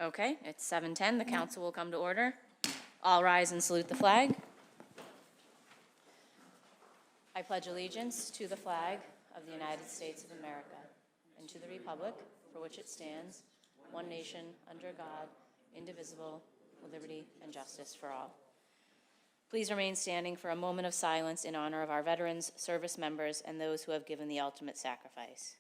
Okay, it's 7:10. The council will come to order. All rise and salute the flag. I pledge allegiance to the flag of the United States of America and to the republic for which it stands, one nation, under God, indivisible, with liberty and justice for all. Please remain standing for a moment of silence in honor of our veterans, service members, and those who have given the ultimate sacrifice.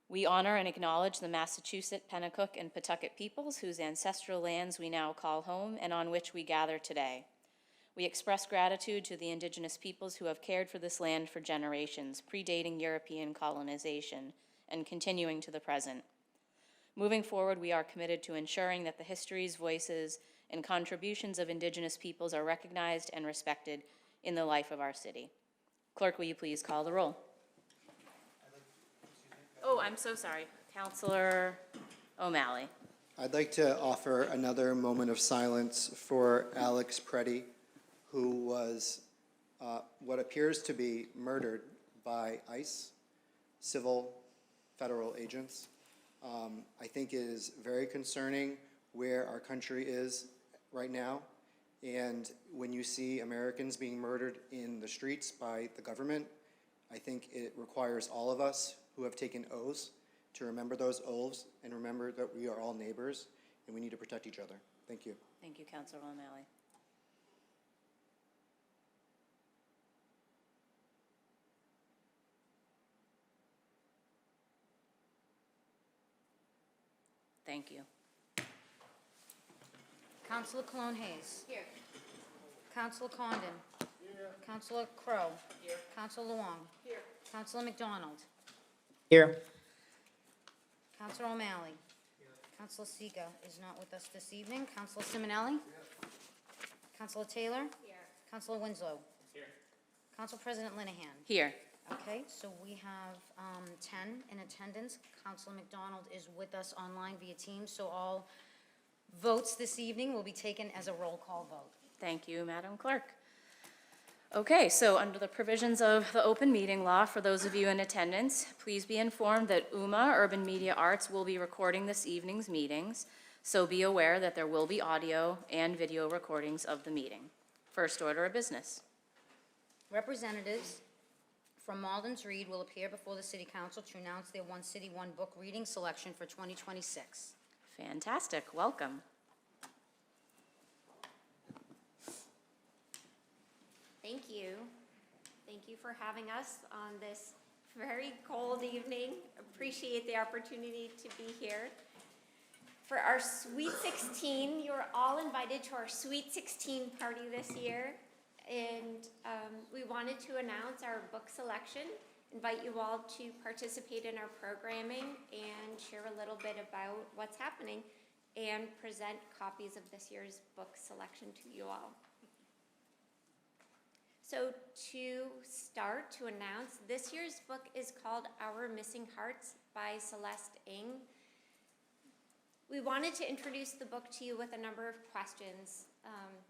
We honor and acknowledge the Massachusetts, Pennacook, and Pawtucket peoples whose ancestral lands we now call home and on which we gather today. We express gratitude to the indigenous peoples who have cared for this land for generations, predating European colonization and continuing to the present. Moving forward, we are committed to ensuring that the histories, voices, and contributions of indigenous peoples are recognized and respected in the life of our city. Clerk, will you please call the roll? Oh, I'm so sorry. Councilor O'Malley. I'd like to offer another moment of silence for Alex Preddy, who was what appears to be murdered by ICE, civil federal agents. I think it is very concerning where our country is right now. And when you see Americans being murdered in the streets by the government, I think it requires all of us who have taken oaths to remember those oaths and remember that we are all neighbors and we need to protect each other. Thank you. Thank you, Councilor O'Malley. Thank you. Councilor Cologne Hayes. Here. Councilor Condon. Here. Councilor Crowe. Here. Councilor Luong. Here. Councilor McDonald. Here. Councilor O'Malley. Here. Councilor Seega is not with us this evening. Councilor Simonelli. Here. Councilor Taylor. Here. Councilor Winslow. Here. Council President Linehan. Here. Okay, so we have 10 in attendance. Councilor McDonald is with us online via Teams, so all votes this evening will be taken as a roll call vote. Thank you, Madam Clerk. Okay, so under the provisions of the open meeting law, for those of you in attendance, please be informed that UMA Urban Media Arts will be recording this evening's meetings, so be aware that there will be audio and video recordings of the meeting. First order of business. Representatives from Malden's Read will appear before the City Council to announce their One City, One Book reading selection for 2026. Fantastic, welcome. Thank you. Thank you for having us on this very cold evening. Appreciate the opportunity to be here. For our Sweet 16, you're all invited to our Sweet 16 party this year. And we wanted to announce our book selection, invite you all to participate in our programming and share a little bit about what's happening and present copies of this year's book selection to you all. So to start, to announce, this year's book is called Our Missing Hearts by Celeste Ng. We wanted to introduce the book to you with a number of questions.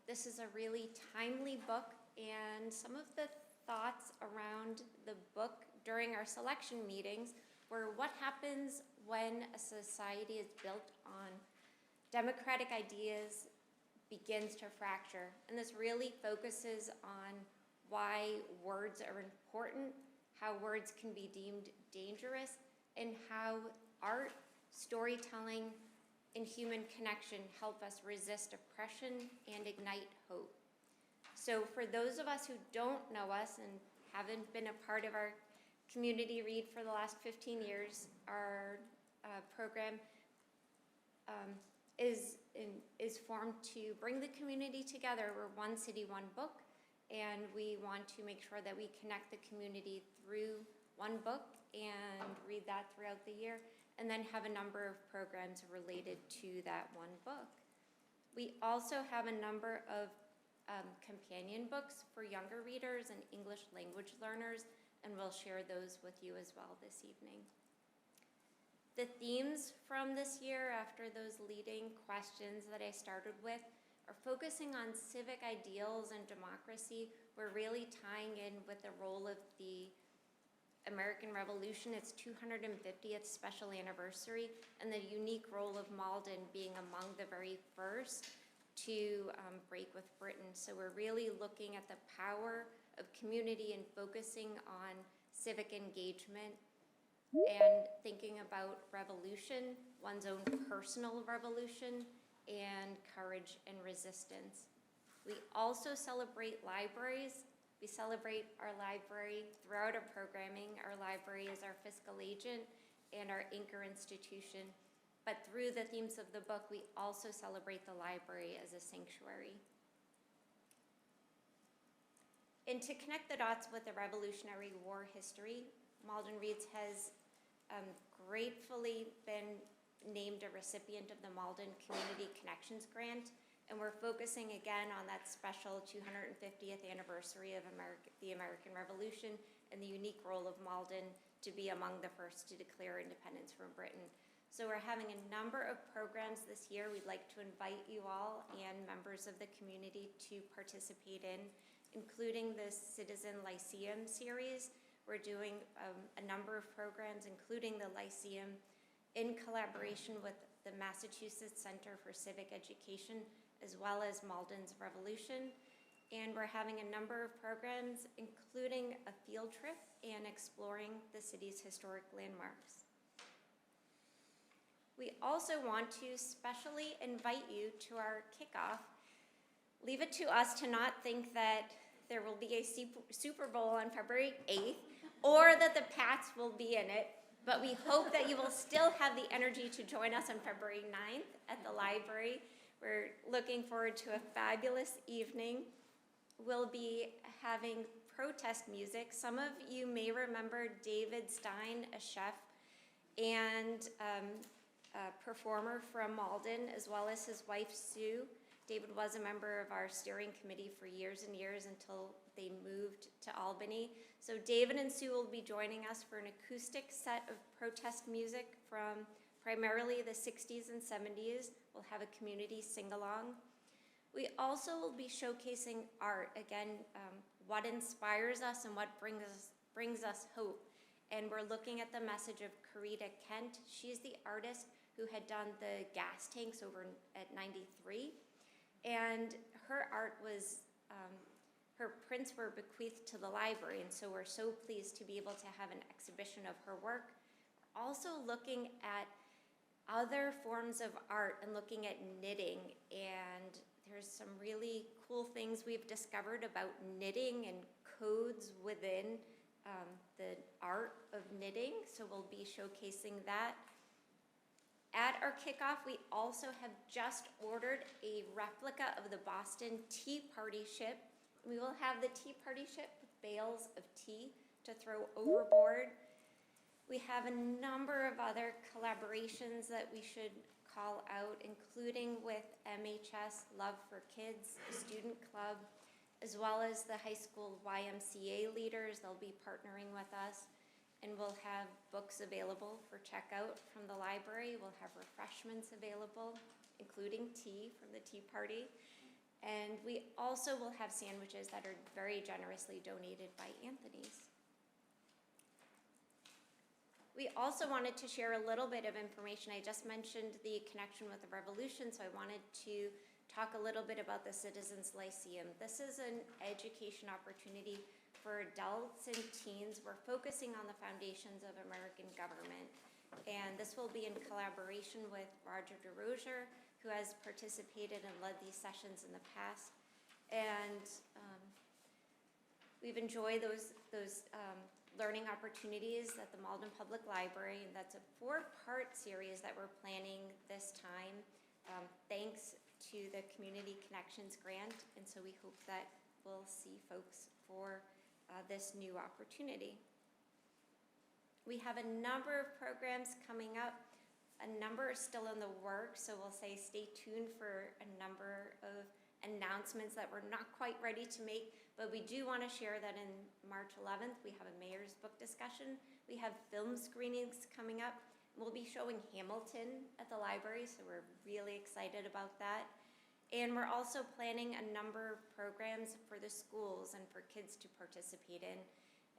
This is a really timely book, and some of the thoughts around the book during our selection meetings were what happens when a society is built on democratic ideas begins to fracture. And this really focuses on why words are important, how words can be deemed dangerous, and how art, storytelling, and human connection help us resist oppression and ignite hope. So for those of us who don't know us and haven't been a part of our community read for the last 15 years, our program is formed to bring the community together. We're One City, One Book, and we want to make sure that we connect the community through one book and read that throughout the year, and then have a number of programs related to that one book. We also have a number of companion books for younger readers and English language learners, and we'll share those with you as well this evening. The themes from this year, after those leading questions that I started with, are focusing on civic ideals and democracy. We're really tying in with the role of the American Revolution, its 250th special anniversary, and the unique role of Malden being among the very first to break with Britain. So we're really looking at the power of community and focusing on civic engagement and thinking about revolution, one's own personal revolution, and courage and resistance. We also celebrate libraries. We celebrate our library throughout our programming. Our library is our fiscal agent and our anchor institution. But through the themes of the book, we also celebrate the library as a sanctuary. And to connect the dots with the Revolutionary War history, Malden Reads has gratefully been named a recipient of the Malden Community Connections Grant, and we're focusing again on that special 250th anniversary of the American Revolution and the unique role of Malden to be among the first to declare independence from Britain. So we're having a number of programs this year we'd like to invite you all and members of the community to participate in, including the Citizen Lyceum series. We're doing a number of programs, including the Lyceum, in collaboration with the Massachusetts Center for Civic Education, as well as Malden's Revolution. And we're having a number of programs, including a field trip and exploring the city's historic landmarks. We also want to specially invite you to our kickoff. Leave it to us to not think that there will be a Super Bowl on February 8th, or that the Pats will be in it, but we hope that you will still have the energy to join us on February 9th at the library. We're looking forward to a fabulous evening. We'll be having protest music. Some of you may remember David Stein, a chef and a performer from Malden, as well as his wife, Sue. David was a member of our steering committee for years and years until they moved to Albany. So David and Sue will be joining us for an acoustic set of protest music from primarily the 60s and 70s. We'll have a community sing-along. We also will be showcasing art, again, what inspires us and what brings us hope. And we're looking at the message of Carita Kent. She's the artist who had done the gas tanks over at 93. And her art was, her prints were bequeathed to the library, and so we're so pleased to be able to have an exhibition of her work. Also looking at other forms of art and looking at knitting, and there's some really cool things we've discovered about knitting and codes within the art of knitting, so we'll be showcasing that. At our kickoff, we also have just ordered a replica of the Boston Tea Party ship. We will have the Tea Party ship with bales of tea to throw overboard. We have a number of other collaborations that we should call out, including with MHS Love for Kids, the student club, as well as the high school YMCA leaders. They'll be partnering with us, and we'll have books available for checkout from the library. We'll have refreshments available, including tea from the Tea Party. And we also will have sandwiches that are very generously donated by Anthony's. We also wanted to share a little bit of information. I just mentioned the connection with the Revolution, so I wanted to talk a little bit about the Citizens Lyceum. This is an education opportunity for adults and teens. We're focusing on the foundations of American government, and this will be in collaboration with Roger DeRozier, who has participated and led these sessions in the past. And we've enjoyed those learning opportunities at the Malden Public Library, and that's a 4-part series that we're planning this time, thanks to the Community Connections Grant, and so we hope that we'll see folks for this new opportunity. We have a number of programs coming up. A number are still in the works, so we'll say stay tuned for a number of announcements that we're not quite ready to make, but we do want to share that in March 11th, we have a mayor's book discussion. We have film screenings coming up. We'll be showing Hamilton at the library, so we're really excited about that. And we're also planning a number of programs for the schools and for kids to participate in.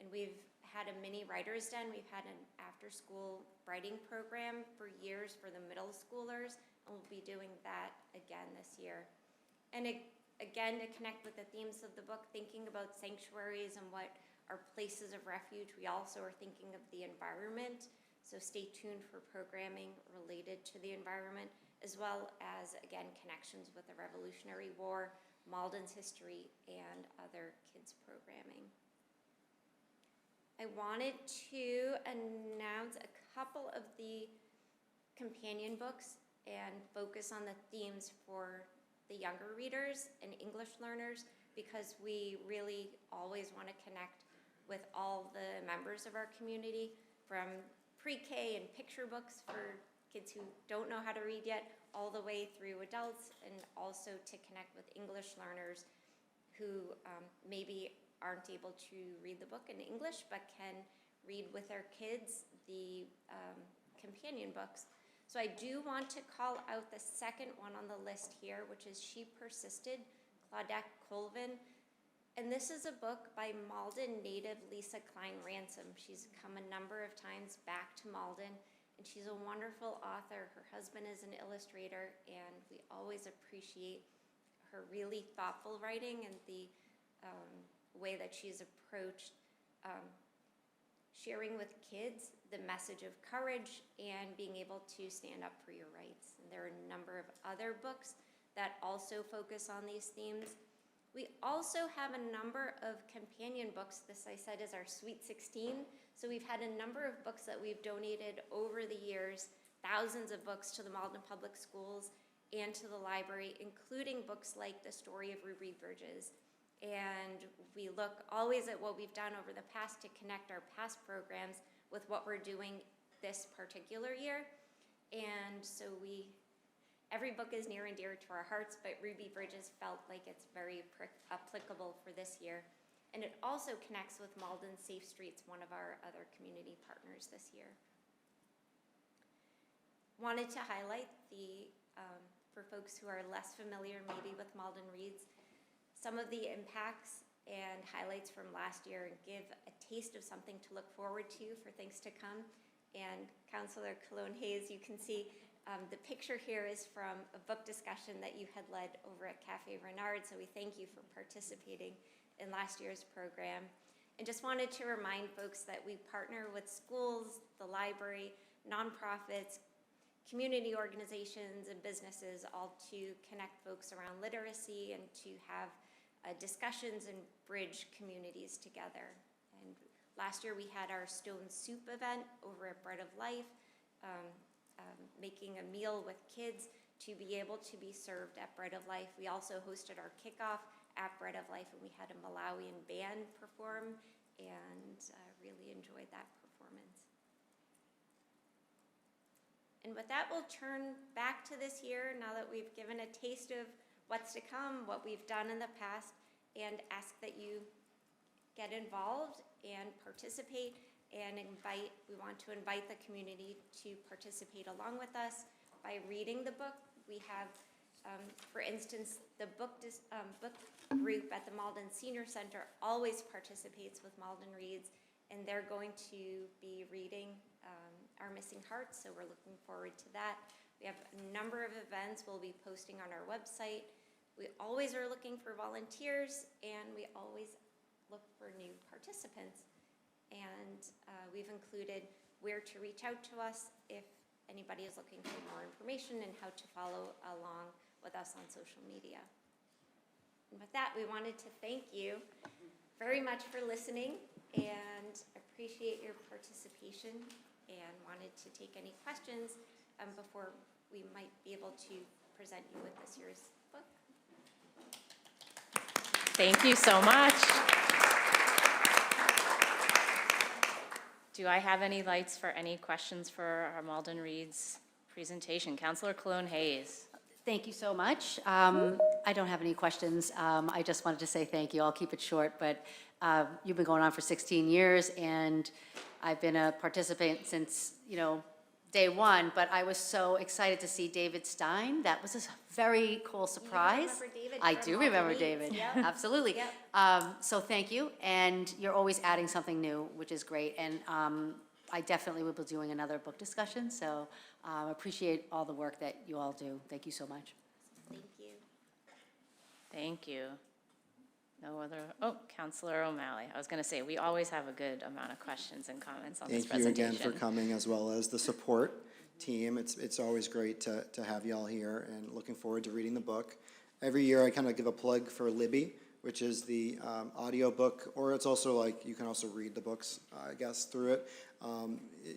And we've had a mini writer's den. We've had an after-school writing program for years for the middle schoolers, and we'll be doing that again this year. And again, to connect with the themes of the book, thinking about sanctuaries and what are places of refuge, we also are thinking of the environment. So stay tuned for programming related to the environment, as well as, again, connections with the Revolutionary War, Malden's history, and other kids programming. I wanted to announce a couple of the companion books and focus on the themes for the younger readers and English learners, because we really always want to connect with all the members of our community, from pre-K and picture books for kids who don't know how to read yet, all the way through adults, and also to connect with English learners who maybe aren't able to read the book in English but can read with their kids the companion books. So I do want to call out the second one on the list here, which is She Persisted, Claudette Colvin. And this is a book by Malden native Lisa Klein Ransom. She's come a number of times back to Malden, and she's a wonderful author. Her husband is an illustrator, and we always appreciate her really thoughtful writing and the way that she's approached sharing with kids the message of courage and being able to stand up for your rights. And there are a number of other books that also focus on these themes. We also have a number of companion books. This, I said, is our Sweet 16. So we've had a number of books that we've donated over the years, thousands of books to the Malden Public Schools and to the library, including books like The Story of Ruby Bridges. And we look always at what we've done over the past to connect our past programs with what we're doing this particular year. And so every book is near and dear to our hearts, but Ruby Bridges felt like it's very applicable for this year. And it also connects with Malden Safe Streets, one of our other community partners this year. Wanted to highlight for folks who are less familiar maybe with Malden Reads, some of the impacts and highlights from last year, and give a taste of something to look forward to for things to come. And Councillor Cologne-Hayes, you can see the picture here is from a book discussion that you had led over at Cafe Renard, so we thank you for participating in last year's program. And just wanted to remind folks that we partner with schools, the library, nonprofits, community organizations, and businesses, all to connect folks around literacy and to have discussions and bridge communities together. And last year we had our Stone Soup event over at Bread of Life, making a meal with kids to be able to be served at Bread of Life. We also hosted our kickoff at Bread of Life, and we had a Malawian band perform, and really enjoyed that performance. And with that, we'll turn back to this year now that we've given a taste of what's to come, what we've done in the past, and ask that you get involved and participate and we want to invite the community to participate along with us by reading the book. We have, for instance, the book group at the Malden Senior Center always participates with Malden Reads, and they're going to be reading Our Missing Hearts, so we're looking forward to that. We have a number of events we'll be posting on our website. We always are looking for volunteers, and we always look for new participants. And we've included where to reach out to us if anybody is looking for more information, and how to follow along with us on social media. And with that, we wanted to thank you very much for listening and appreciate your participation, and wanted to take any questions before we might be able to present you with this year's book. Thank you so much. Do I have any lights for any questions for our Malden Reads presentation? Councillor Cologne-Hayes. Thank you so much. I don't have any questions. I just wanted to say thank you. I'll keep it short, but you've been going on for 16 years, and I've been a participant since, day one, but I was so excited to see David Stein. That was a very cool surprise. remember David I from do Malden remember Eats, David, yep. absolutely. Yep. So thank you, and you're always adding something new, which is great. And I definitely will be doing another book discussion, so appreciate all the work that you all do. Thank you so much. Thank you. Thank you. No other, oh, Counselor O'Malley. I was going to say, we always have a good amount of questions and comments on this Thank you presentation. again for coming, as well as the support team. It's always great to have y'all here, and looking forward to reading the book. Every year I kind of give a plug for Libby, which is the audio book, or it's also like, you can also read the books, I guess, through it.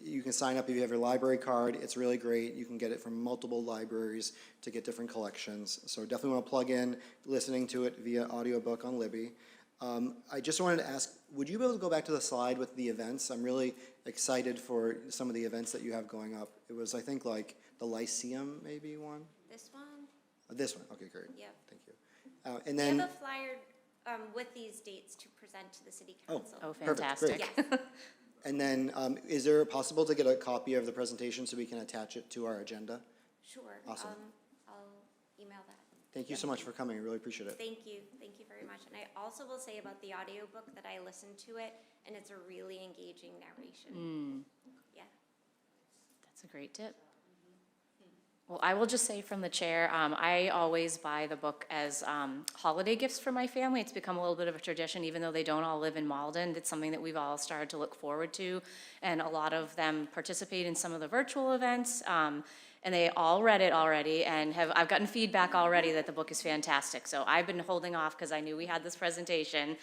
You can sign up if you have your library card. It's really great. You can get it from multiple libraries to get different collections. So definitely want to plug in listening to it via audiobook on Libby. I just wanted to ask, would you be able to go back to the slide with the events? I'm really excited for some of the events that you have going up. It was, I think, like the Lyceum, maybe one? This one? This one, okay, great. Yep. Thank you. And We then, have a flyer with these dates to present to the city council. Oh, perfect, fantastic. Yes. and then, is there possible to get a copy of the presentation so we can attach it to our agenda? Sure. Awesome. I'll email that. Thank you so much for coming. I really appreciate it. Thank you very much. And I also will say about the audiobook that I listened to it, and it's a really engaging narration. Yeah. That's a great tip. Well, I will just say from the chair, I always buy the book as holiday gifts for my family. It's become a little bit of a tradition, even though they don't all live in Malden. It's something that we've all started to look forward to, and a lot of them participate in some of the virtual events. And they all read it already, and I've gotten feedback already that the book is fantastic. So I've been holding off because I knew we had this presentation.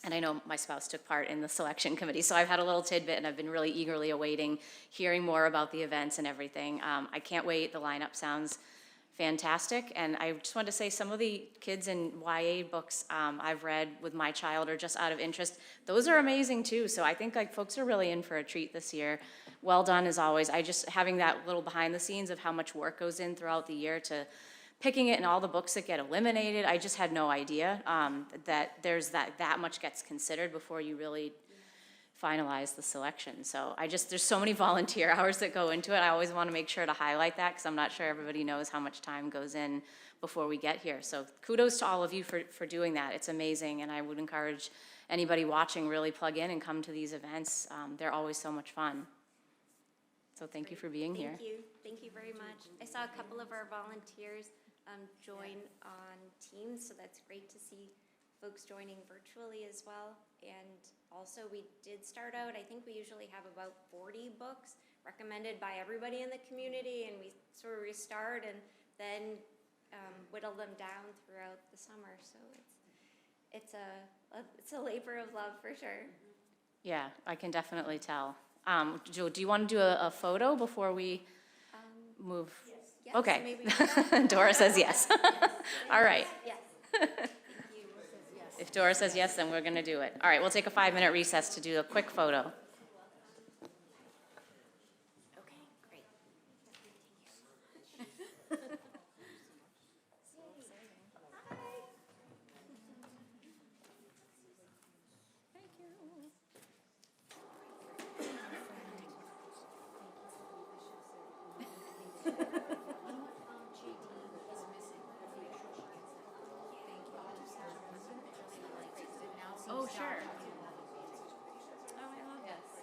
And I know my spouse took part in the selection committee, so I've had a little tidbit, and I've been really eagerly awaiting hearing more about the events and everything. I can't wait. The lineup sounds fantastic. And I just wanted to say, some of the kids and YA books I've read with my child are just out of interest. Those are amazing too. So I think like folks are really in for a treat this year. Well done as always. Having that little behind the scenes of how much work goes in throughout the year to picking it and all the books that get eliminated. I just had no idea that there's that much gets considered before you really finalize the selection. So there's so many volunteer hours that go into it. I always want to make sure to highlight that because I'm not sure everybody knows how much time goes in before we get here. So kudos to all of you for doing that. It's amazing, and I would encourage anybody watching really plug in and come to these events. They're always so much fun. So thank you for being here. Thank you very much. I saw a couple of our volunteers join on Teams, so that's great to see folks joining virtually as well. And also we did start out, I think we usually have about 40 books recommended by everybody in the community, and we sort of restart and then whittle them down throughout the summer. So it's a labor of love for sure. Yeah, I can definitely tell. Do you want to do a photo before we move? Yes, Okay. maybe. Dora says yes. All right. Yes. If Dora says yes, then we're going to do it. All right, we'll take a 5-minute recess to do a quick photo. Okay, great. Oh, sure. Oh, I love this.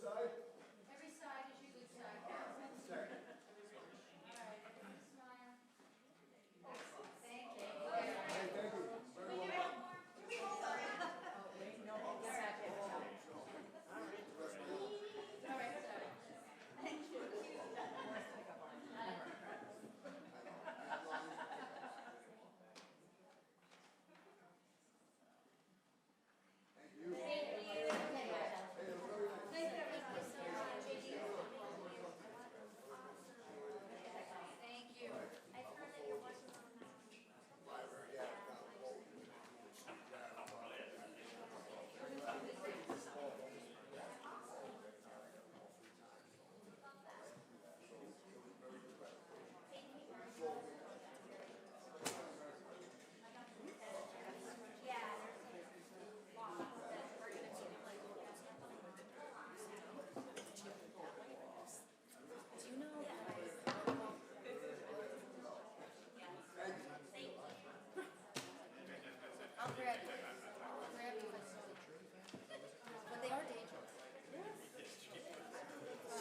Every side is your good side. Thank you. I've heard that you're working on that. I'll grab you. But they are dangerous.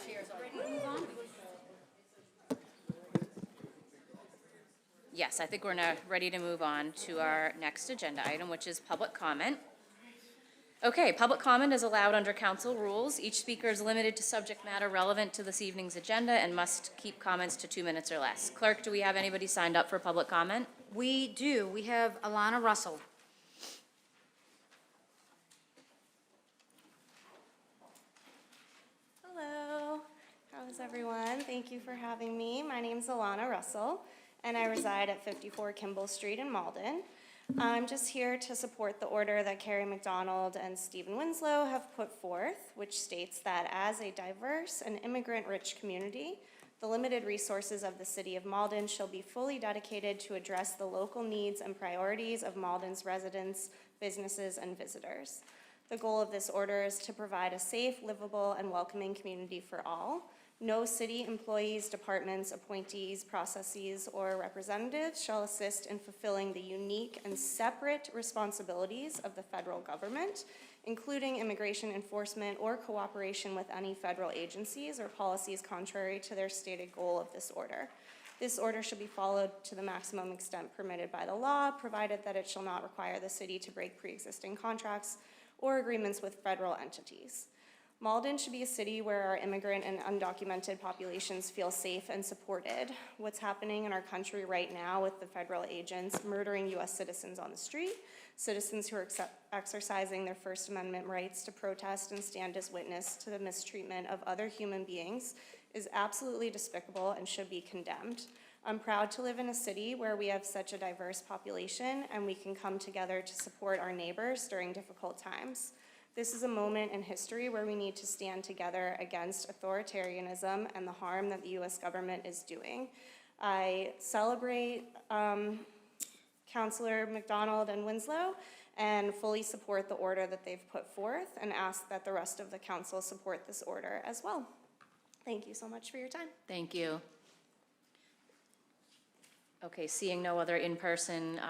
Cheers. Ready to move on? Yes, I think we're now ready to move on to our next agenda item, which is public comment. Okay, public comment is allowed under council rules. Each speaker is limited to subject matter relevant to this evening's agenda and must keep comments to 2 minutes or less. Clerk, do we have anybody signed up for public comment? We do. We have Alana Russell. Hello, how's everyone? Thank you for having me. My name's Alana Russell, and I reside at 54 Kimball Street in Malden. I'm just here to support the order that Carrie McDonald and Stephen Winslow have put forth, which states that as a diverse and immigrant-rich community, the limited resources of the city of Malden shall be fully dedicated to address the local needs and priorities of Malden's residents, businesses, and visitors. The goal of this order is to provide a safe, livable, and welcoming community for all. No city employees, departments, appointees, processes, or representatives shall assist in fulfilling the unique and separate responsibilities of the federal government, including immigration enforcement or cooperation with any federal agencies or policies contrary to their stated goal of this order. This order should be followed to the maximum extent permitted by the law, provided that it shall not require the city to break pre-existing contracts or agreements with federal entities. Malden should be a city where our immigrant and undocumented populations feel safe and supported. What's happening in our country right now with the federal agents murdering U.S. citizens on the street, citizens who are exercising their First Amendment rights to protest and stand as witness to the mistreatment of other human beings, is absolutely despicable and should be condemned. I'm proud to live in a city where we have such a diverse population and we can come together to support our neighbors during difficult times. This is a moment in history where we need to stand together against authoritarianism and the harm that the U.S. government is doing. I celebrate Councilor McDonald and Winslow and fully support the order that they've put forth and ask that the rest of the council support this order as well. Thank you so much for your time. Thank you. Okay, seeing no other in-person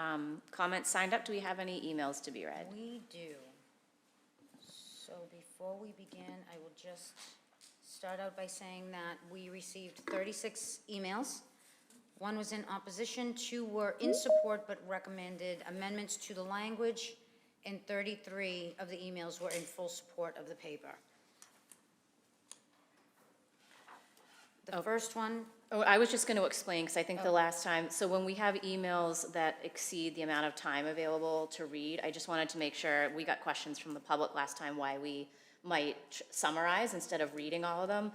comments signed up, do we have any emails to be read? We do. So before we begin, I will just start out by saying that we received 36 emails. 1 was in opposition, 2 were in support but recommended amendments to the language, and 33 of the emails were in full support of the paper. The first one, Oh, I was just going to explain, because I think the last time, so when we have emails that exceed the amount of time available to read, I just wanted to make sure, we got questions from the public last time why we might summarize instead of reading all of them.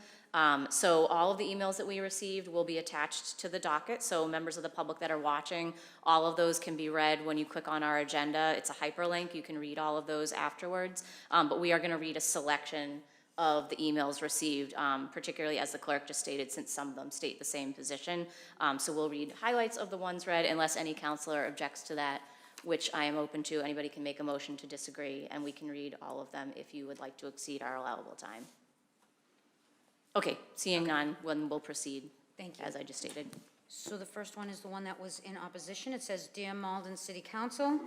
So all of the emails that we received will be attached to the docket, so members of the public that are watching, all of those can be read when you click on our agenda. It's a hyperlink, you can read all of those afterwards, but we are going to read a selection of the emails received, particularly as the clerk just stated, since some of them state the same position. So we'll read highlights of the ones read unless any counselor objects to that, which I am open to. Anybody can make a motion to disagree, and we can read all of them if you would like to exceed our allowable time. Okay, seeing none, then we'll proceed. Thank you. As I just stated. so the first one is the one that was in opposition. It says, "Dear Malden City Council,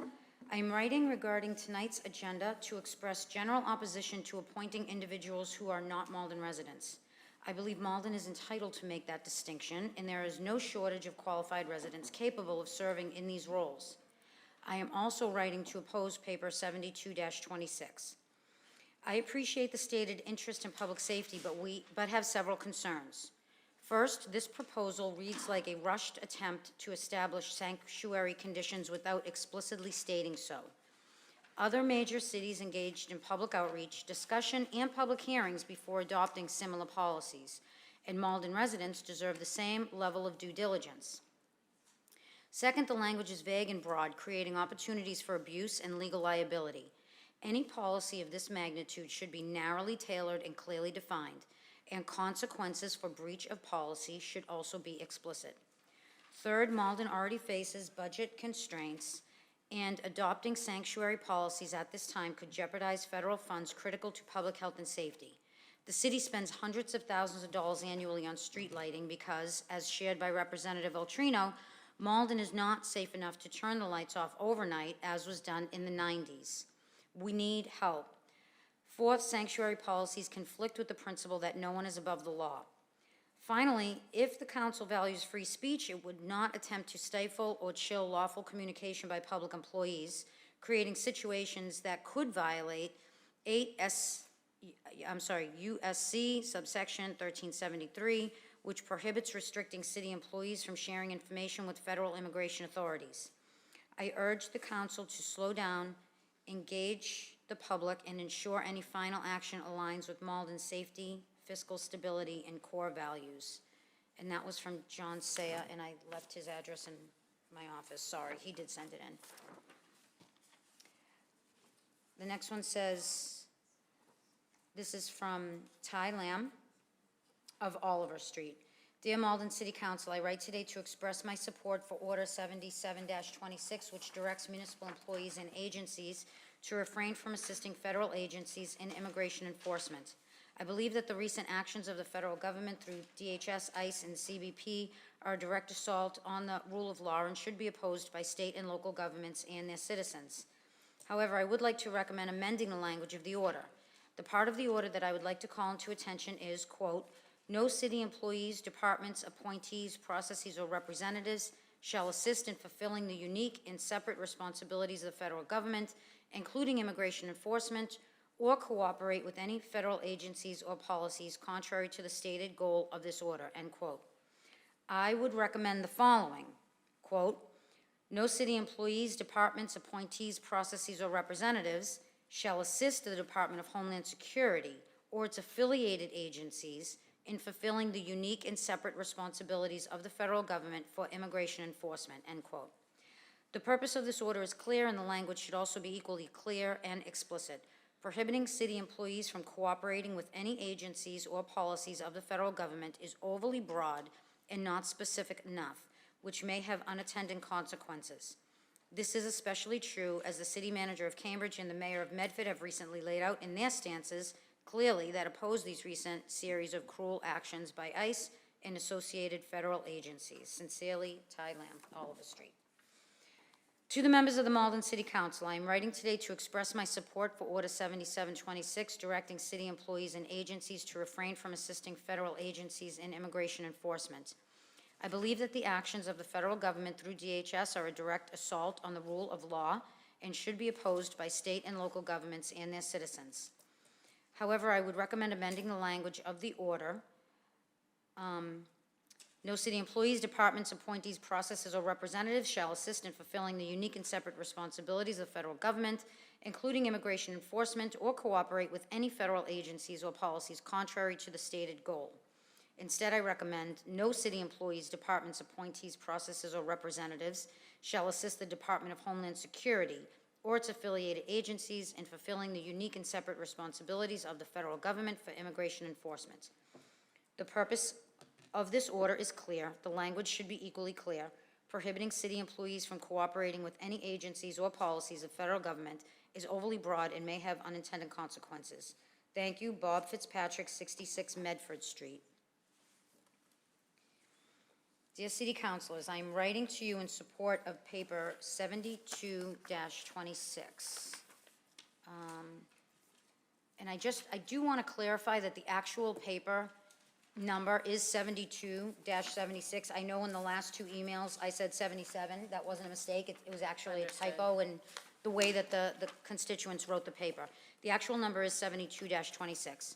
I am writing regarding tonight's agenda to express general opposition to appointing individuals who are not Malden residents. I believe Malden is entitled to make that distinction, and there is no shortage of qualified residents capable of serving in these roles. I am also writing to oppose paper 72-26. I appreciate the stated interest in public safety, but have several concerns. First, this proposal reads like a rushed attempt to establish sanctuary conditions without explicitly stating so. Other major cities engaged in public outreach, discussion, and public hearings before adopting similar policies, and Malden residents deserve the same level of due diligence. Second, the language is vague and broad, creating opportunities for abuse and legal liability. Any policy of this magnitude should be narrowly tailored and clearly defined, and consequences for breach of policy should also be explicit. Third, Malden already faces budget constraints, and adopting sanctuary policies at this time could jeopardize federal funds critical to public health and safety. The city spends hundreds of thousands of dollars annually on street lighting because, as shared by Representative Altrino, Malden is not safe enough to turn the lights off overnight, as was done in the 90s. We need help. Fourth, sanctuary policies conflict with the principle that no one is above the law. Finally, if the council values free speech, it would not attempt to stifle or chill lawful communication by public employees, creating situations that could violate USC subsection 1373, which prohibits restricting city employees from sharing information with federal immigration authorities. I urge the council to slow down, engage the public, and ensure any final action aligns with Malden's safety, fiscal stability, and core values. And that was from John Saya, and I left his address in my office. Sorry, he did send it in. The next one says, this is from Ty Lamb of Oliver Street. Dear Malden City Council, I write today to express my support for Order 77-26, which directs municipal employees and agencies to refrain from assisting federal agencies in immigration enforcement. I believe that the recent actions of the federal government through DHS, ICE, and CBP are a direct assault on the rule of law and should be opposed by state and local governments and their citizens. However, I would like to recommend amending the language of the order. The part of the order that I would like to call into attention is, quote, no city employees, departments, appointees, processes, or representatives shall assist in fulfilling the unique and separate responsibilities of the federal government, including immigration enforcement, or cooperate with any federal agencies or policies contrary to the stated goal of this order, end quote. I would recommend the following, quote, no city employees, departments, appointees, processes, or representatives shall assist the Department of Homeland Security or its affiliated agencies in fulfilling the unique and separate responsibilities of the federal government for immigration enforcement, end quote. The purpose of this order is clear, and the language should also be equally clear and explicit. Prohibiting city employees from cooperating with any agencies or policies of the federal government is overly broad and not specific enough, which may have unintended consequences. This is especially true as the city manager of Cambridge and the mayor of Medford have recently laid out in their stances clearly that oppose these recent series of cruel actions by ICE and associated federal agencies. Sincerely, Ty Lamb, Oliver Street. To the members of the Malden City Council, I am writing today to express my support for Order 77-26, directing city employees and agencies to refrain from assisting federal agencies in immigration enforcement. I believe that the actions of the federal government through DHS are a direct assault on the rule of law and should be opposed by state and local governments and their citizens. However, I would recommend amending the language of the order. No city employees, departments, appointees, processors, or representatives shall assist in fulfilling the unique and separate responsibilities of the federal government, including immigration enforcement, or cooperate with any federal agencies or policies contrary to the stated goal. Instead, I recommend no city employees, departments, appointees, processors, or representatives shall assist the Department of Homeland Security or its affiliated agencies in fulfilling the unique and separate responsibilities of the federal government for immigration enforcement. The purpose of this order is clear. The language should be equally clear. Prohibiting city employees from cooperating with any agencies or policies of federal government is overly broad and may have unintended consequences. Thank you, Bob Fitzpatrick, 66 Medford Street. Dear City Councilors, I am writing to you in support of paper 72-26. And I do want to clarify that the actual paper number is 72-76. I know in the last two emails I said 77. That wasn't a mistake. It was actually a typo in the way that the constituents wrote the paper. The actual number is 72-26.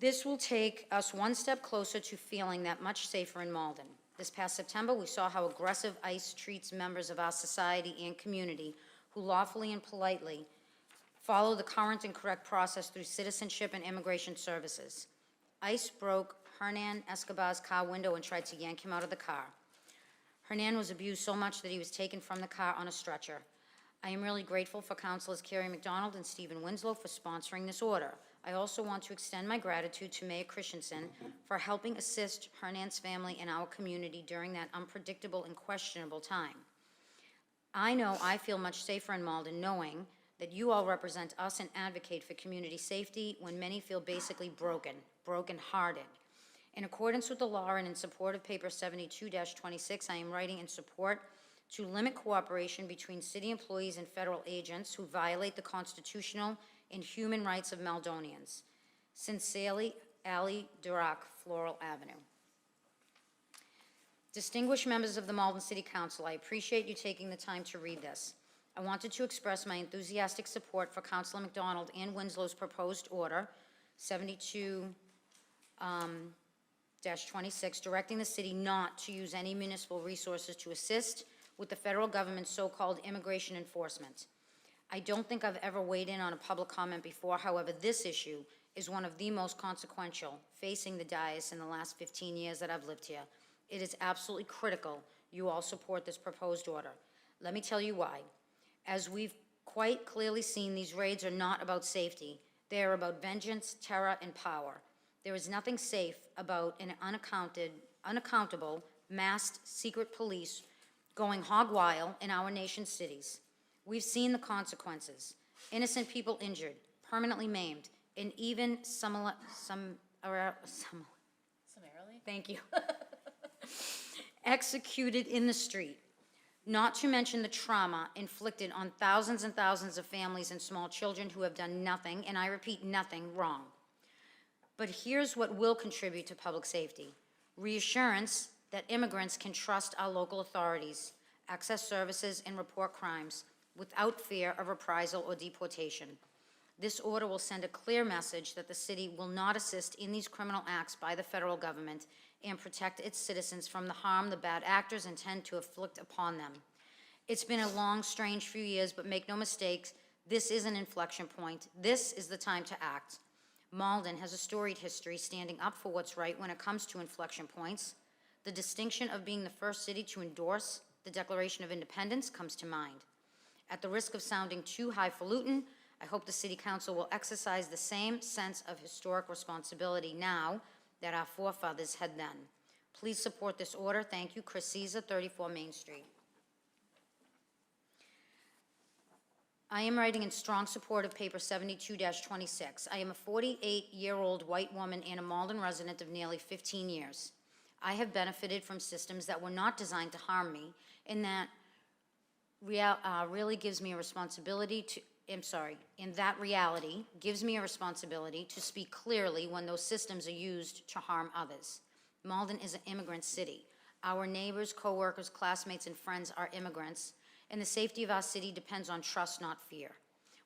This will take us one step closer to feeling that much safer in Malden. This past September, we saw how aggressive ICE treats members of our society and community who lawfully and politely follow the current and correct process through citizenship and immigration services. ICE broke Hernan Escobar's car window and tried to yank him out of the car. Hernan was abused so much that he was taken from the car on a stretcher. I am really grateful for Councilors Carrie McDonald and Stephen Winslow for sponsoring this order. I also want to extend my gratitude to Mayor Christensen for helping assist Hernan's family and our community during that unpredictable and questionable time. I know I feel much safer in Malden knowing that you all represent us and advocate for community safety when many feel basically broken-hearted. In accordance with the law and in support of paper 72-26, I am writing in support to limit cooperation between city employees and federal agents who violate the constitutional and human rights of Maldonians. Sincerely, Ali Durak, Floral Avenue. Distinguished members of the Malden City Council, I appreciate you taking the time to read this. I wanted to express my enthusiastic support for Councilor McDonald and Winslow's proposed order, 72-26, directing the city not to use any municipal resources to assist with the federal government's so-called immigration enforcement. I don't think I've ever weighed in on a public comment before. However, this issue is one of the most consequential facing the dais in the last 15 years that I've lived here. It is absolutely critical you all support this proposed order. Let me tell you why. As we've quite clearly seen, these raids are not about safety. They are about vengeance, terror, and power. There is nothing safe about an unaccountable, masked secret police going hog wild in our nation's cities. We've seen the consequences. Innocent people injured, permanently maimed, and even summarily, thank you, executed in the street. Not to mention the trauma inflicted on thousands and thousands of families and small children who have done nothing, and I repeat, nothing wrong. But here's what will contribute to public safety: reassurance that immigrants can trust our local authorities, access services, and report crimes without fear of reprisal or deportation. This order will send a clear message that the city will not assist in these criminal acts by the federal government and protect its citizens from the harm the bad actors intend to inflict upon them. It's been a long, strange few years, but make no mistakes, this is an inflection point. This is the time to act. Malden has a storied history standing up for what's right when it comes to inflection points. The distinction of being the first city to endorse the Declaration of Independence comes to mind. At the risk of sounding too highfalutin, I hope the City Council will exercise the same sense of historic responsibility now that our forefathers had then. Please support this order. Thank you. Chris Caesar, 34 Main Street. I am writing in strong support of paper 72-26. I am a 48-year-old white woman and a Malden resident of nearly 15 years. I have benefited from systems that were not designed to harm me, and that really gives me a responsibility to, and that reality gives me a responsibility to speak clearly when those systems are used to harm others. Malden is an immigrant city. Our neighbors, co-workers, classmates, and friends are immigrants, and the safety of our city depends on trust, not fear.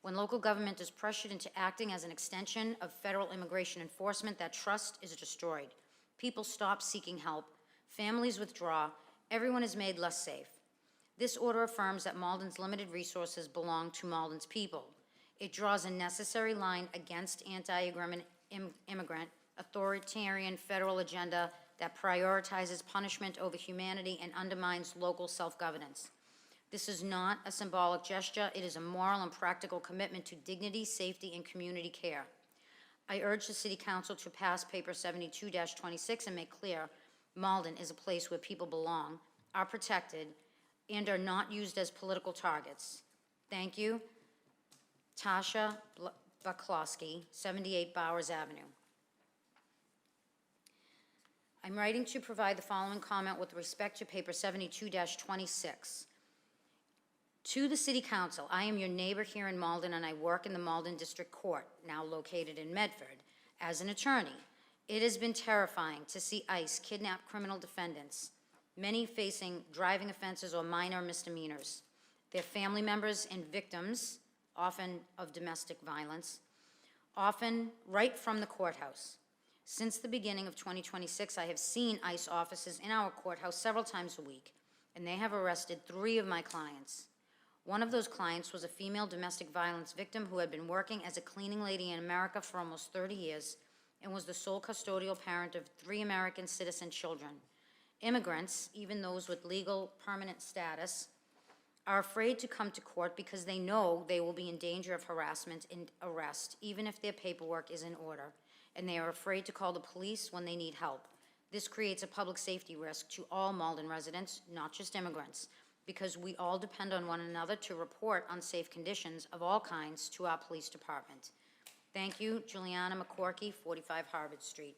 When local government is pressured into acting as an extension of federal immigration enforcement, that trust is destroyed. People stop seeking help, families withdraw, everyone is made less safe. This order affirms that Malden's limited resources belong to Malden's people. It draws a necessary line against anti-immigrant, authoritarian federal agenda that prioritizes punishment over humanity and undermines local self-governance. This is not a symbolic gesture. It is a moral and practical commitment to dignity, safety, and community care. I urge the City Council to pass paper 72-26 and make clear Malden is a place where people belong, are protected, and are not used as political targets. Thank you. Tasha Baklowski, 78 Bowers Avenue. I'm writing to provide the following comment with respect to paper 72-26. To the City Council, I am your neighbor here in Malden, and I work in the Malden District Court, now located in Medford, as an attorney. It has been terrifying to see ICE kidnap criminal defendants, many facing driving offenses or minor misdemeanors. Their family members and victims, often of domestic violence, often right from the courthouse. Since the beginning of 2026, I have seen ICE officers in our courthouse several times a week, and they have arrested 3 of my clients. One of those clients was a female domestic violence victim who had been working as a cleaning lady in America for almost 30 years and was the sole custodial parent of 3 American citizen children. Immigrants, even those with legal permanent status, are afraid to come to court because they know they will be in danger of harassment and arrest, even if their paperwork is in order, and they are afraid to call the police when they need help. This creates a public safety risk to all Malden residents, not just immigrants, because we all depend on one another to report unsafe conditions of all kinds to our police department. Thank you, Juliana McCorkey, 45 Harvard Street.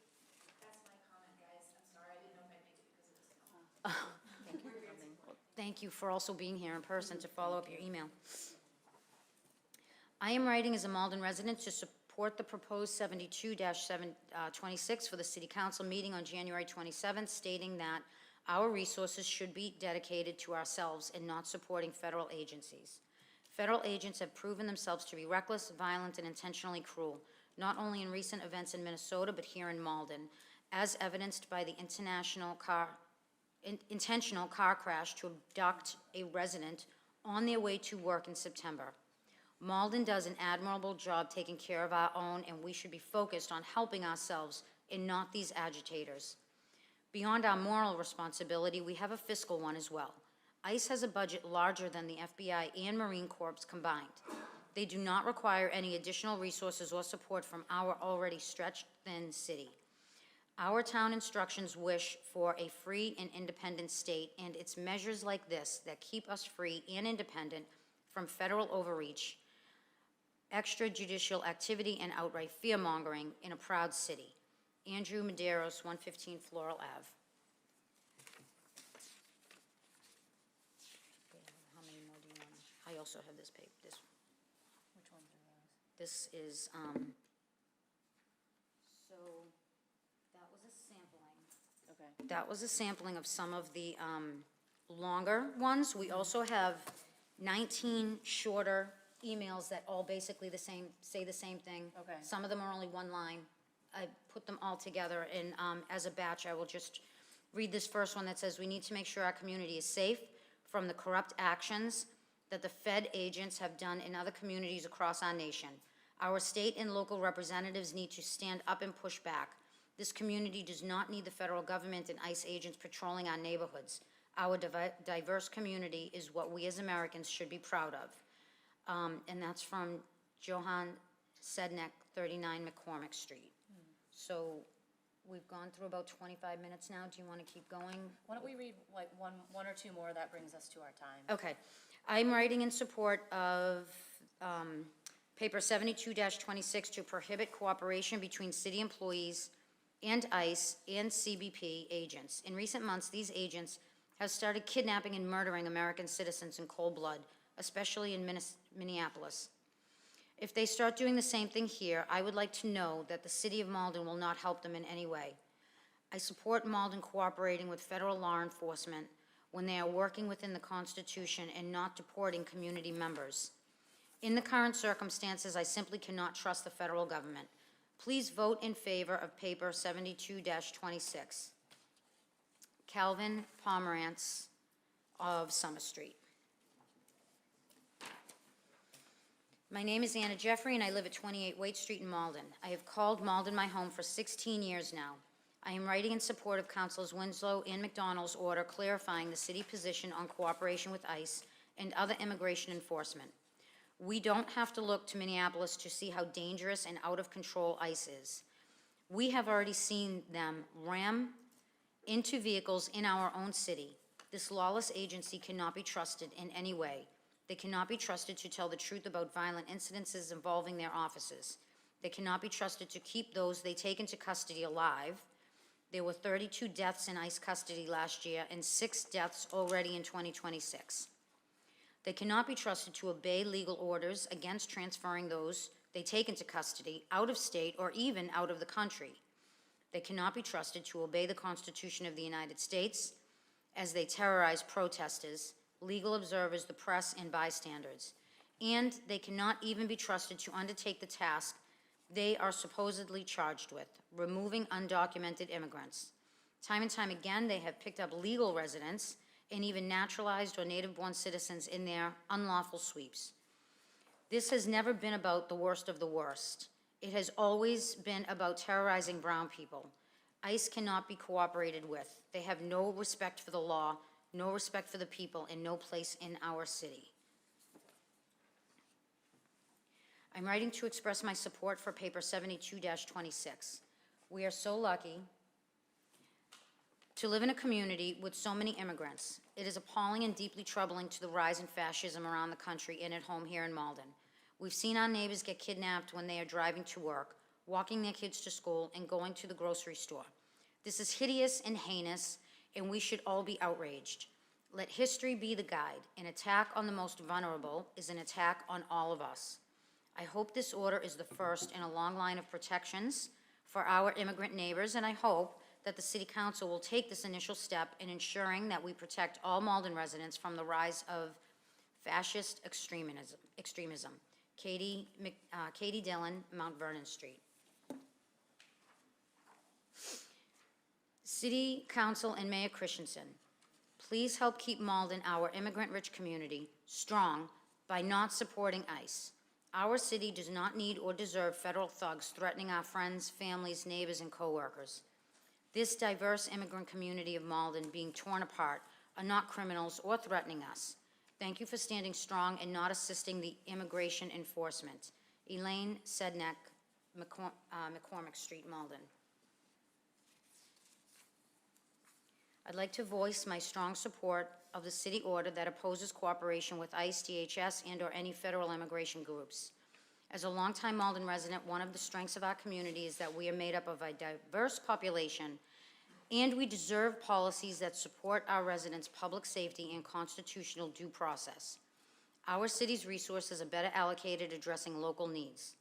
That's my comment, guys. I'm sorry, I didn't know if I'd make it because of this. Thank you for also being here in person to follow up your email. I am writing as a Malden resident to support the proposed 72-26 for the City Council meeting on January 27th, stating that our resources should be dedicated to ourselves and not supporting federal agencies. Federal agents have proven themselves to be reckless, violent, and intentionally cruel, not only in recent events in Minnesota, but here in Malden, as evidenced by the intentional car crash to abduct a resident on their way to work in September. Malden does an admirable job taking care of our own, and we should be focused on helping ourselves and not these agitators. Beyond our moral responsibility, we have a fiscal one as well. ICE has a budget larger than the FBI and Marine Corps combined. They do not require any additional resources or support from our already stretched thin city. Our town instructions wish for a free and independent state, and it's measures like this that keep us free and independent from federal overreach, extrajudicial activity, and outright fear-mongering in a proud city. Andrew Medeiros, 115 Floral Ave. How many more do you want? I also have this paper. Which ones are those? This is, so that was a sampling. Okay. That was a sampling of some of the longer ones. We also have 19 shorter emails that all basically say the same thing. Okay. Some of them are only one line. I put them all together, and as a batch, I will just read this first one that says, "We need to make sure our community is safe from the corrupt actions that the Fed agents have done in other communities across our nation. Our state and local representatives need to stand up and push back. This community does not need the federal government and ICE agents patrolling our neighborhoods. Our diverse community is what we as Americans should be proud of." And that's from Johan Sednek, 39 McCormick Street. So we've gone through about 25 minutes now. Do you want to keep going? Why don't we read like one or two more? That brings us to our time. Okay. I'm writing in support of paper 72-26 to prohibit cooperation between city employees and ICE and CBP agents. In recent months, these agents have started kidnapping and murdering American citizens in cold blood, especially in Minneapolis. If they start doing the same thing here, I would like to know that the city of Malden will not help them in any way. I support Malden cooperating with federal law enforcement when they are working within the Constitution and not deporting community members. In the current circumstances, I simply cannot trust the federal government. Please vote in favor of paper 72-26. Calvin Pomerantz of Summer Street. My name is Anna Jeffrey, and I live at 28 Waite Street in Malden. I have called Malden my home for 16 years now. I am writing in support of Councilors Winslow and McDonald's order clarifying the city position on cooperation with ICE and other immigration enforcement. We don't have to look to Minneapolis to see how dangerous and out of control ICE is. We have already seen them ram into vehicles in our own city. This lawless agency cannot be trusted in any way. They cannot be trusted to tell the truth about violent incidences involving their officers. They cannot be trusted to keep those they take into custody alive. There were 32 deaths in ICE custody last year and 6 deaths already in 2026. They cannot be trusted to obey legal orders against transferring those they take into custody out of state or even out of the country. They cannot be trusted to obey the Constitution of the United States as they terrorize protesters, legal observers, the press, and bystanders. And they cannot even be trusted to undertake the task they are supposedly charged with, removing undocumented immigrants. Time and time again, they have picked up legal residents and even naturalized or native-born citizens in their unlawful sweeps. This has never been about the worst of the worst. It has always been about terrorizing brown people. ICE cannot be cooperated with. They have no respect for the law, no respect for the people, and no place in our city. I'm writing to express my support for paper 72-26. We are so lucky to live in a community with so many immigrants. It is appalling and deeply troubling to the rise in fascism around the country and at home here in Malden. We've seen our neighbors get kidnapped when they are driving to work, walking their kids to school, and going to the grocery store. This is hideous and heinous, and we should all be outraged. Let history be the guide. An attack on the most vulnerable is an attack on all of us. I hope this order is the first in a long line of protections for our immigrant neighbors, and I hope that the City Council will take this initial step in ensuring that we protect all Malden residents from the rise of fascist extremism. Katie Dillon, Mount Vernon Street. City Council and Mayor Christensen, please help keep Malden, our immigrant-rich community, strong by not supporting ICE. Our city does not need or deserve federal thugs threatening our friends, families, neighbors, and coworkers. This diverse immigrant community of Malden being torn apart are not criminals or threatening us. Thank you for standing strong and not assisting the immigration enforcement. Elaine Sednek, McCormick Street, Malden. I'd like to voice my strong support of the city order that opposes cooperation with ICE, DHS, and/or any federal immigration groups. As a longtime Malden resident, one of the strengths of our community is that we are made up of a diverse population, and we deserve policies that support our residents' public safety and constitutional due process. Our city's resources are better allocated addressing local needs.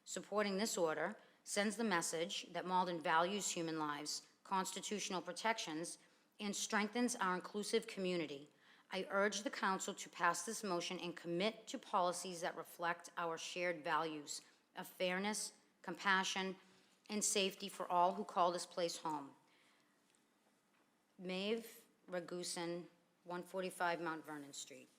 Supporting this order sends the message that Malden values human lives, constitutional protections, and strengthens our inclusive community. I urge the council to pass this motion and commit to policies that reflect our shared values of fairness, compassion, and safety for all who call this place home. Maeve Ragusan, 145 Mount Vernon Street.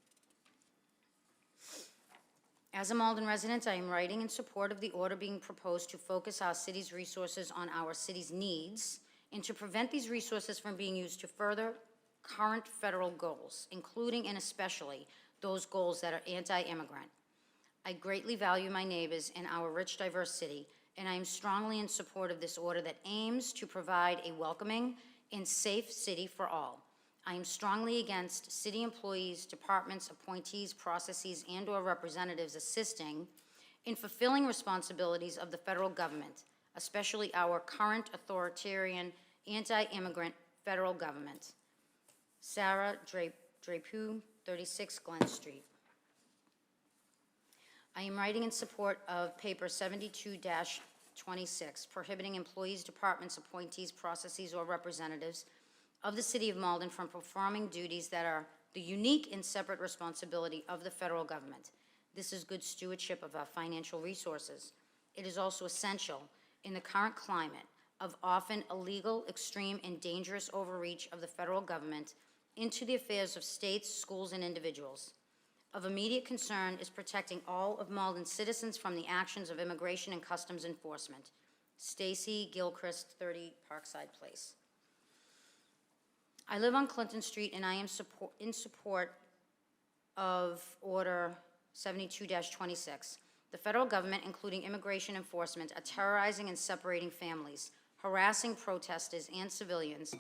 As a Malden resident, I am writing in support of the order being proposed to focus our city's resources on our city's needs and to prevent these resources from being used to further current federal goals, including and especially those goals that are anti-immigrant. I greatly value my neighbors in our rich, diverse city, and I am strongly in support of this order that aims to provide a welcoming and safe city for all. I am strongly against city employees, departments, appointees, processes, and/or representatives assisting in fulfilling responsibilities of the federal government, especially our current authoritarian, anti-immigrant federal government. Sarah Drapeau, 36 Glen Street. I am writing in support of paper 72-26, prohibiting employees, departments, appointees, processes, or representatives of the City of Malden from performing duties that are the unique and separate responsibility of the federal government. This is good stewardship of our financial resources. It is also essential in the current climate of often illegal, extreme, and dangerous overreach of the federal government into the affairs of states, schools, and individuals. Of immediate concern is protecting all of Malden's citizens from the actions of Immigration and Customs Enforcement. Stacy Gilchrist, 30 Parkside Place. I live on Clinton Street, and I am in support of Order 72-26. The federal government, including immigration enforcement, are terrorizing and separating families, harassing protesters and civilians,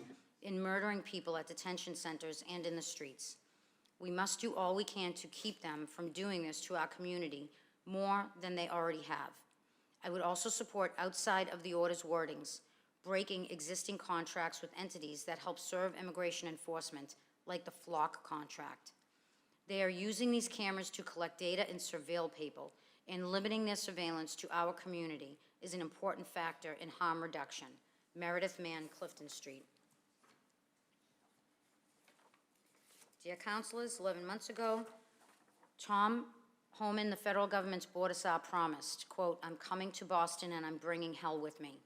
and murdering people at detention centers and in the streets. We must do all we can to keep them from doing this to our community more than they already have. I would also support, outside of the order's wordings, breaking existing contracts with entities that help serve immigration enforcement, like the Flock contract. They are using these cameras to collect data and surveil people, and limiting their surveillance to our community is an important factor in harm reduction. Meredith Mann, Clifton Street. Dear councilors, 11 months ago, Tom Homan, the federal government's Board of SAR, promised, quote, "I'm coming to Boston and I'm bringing hell with me,"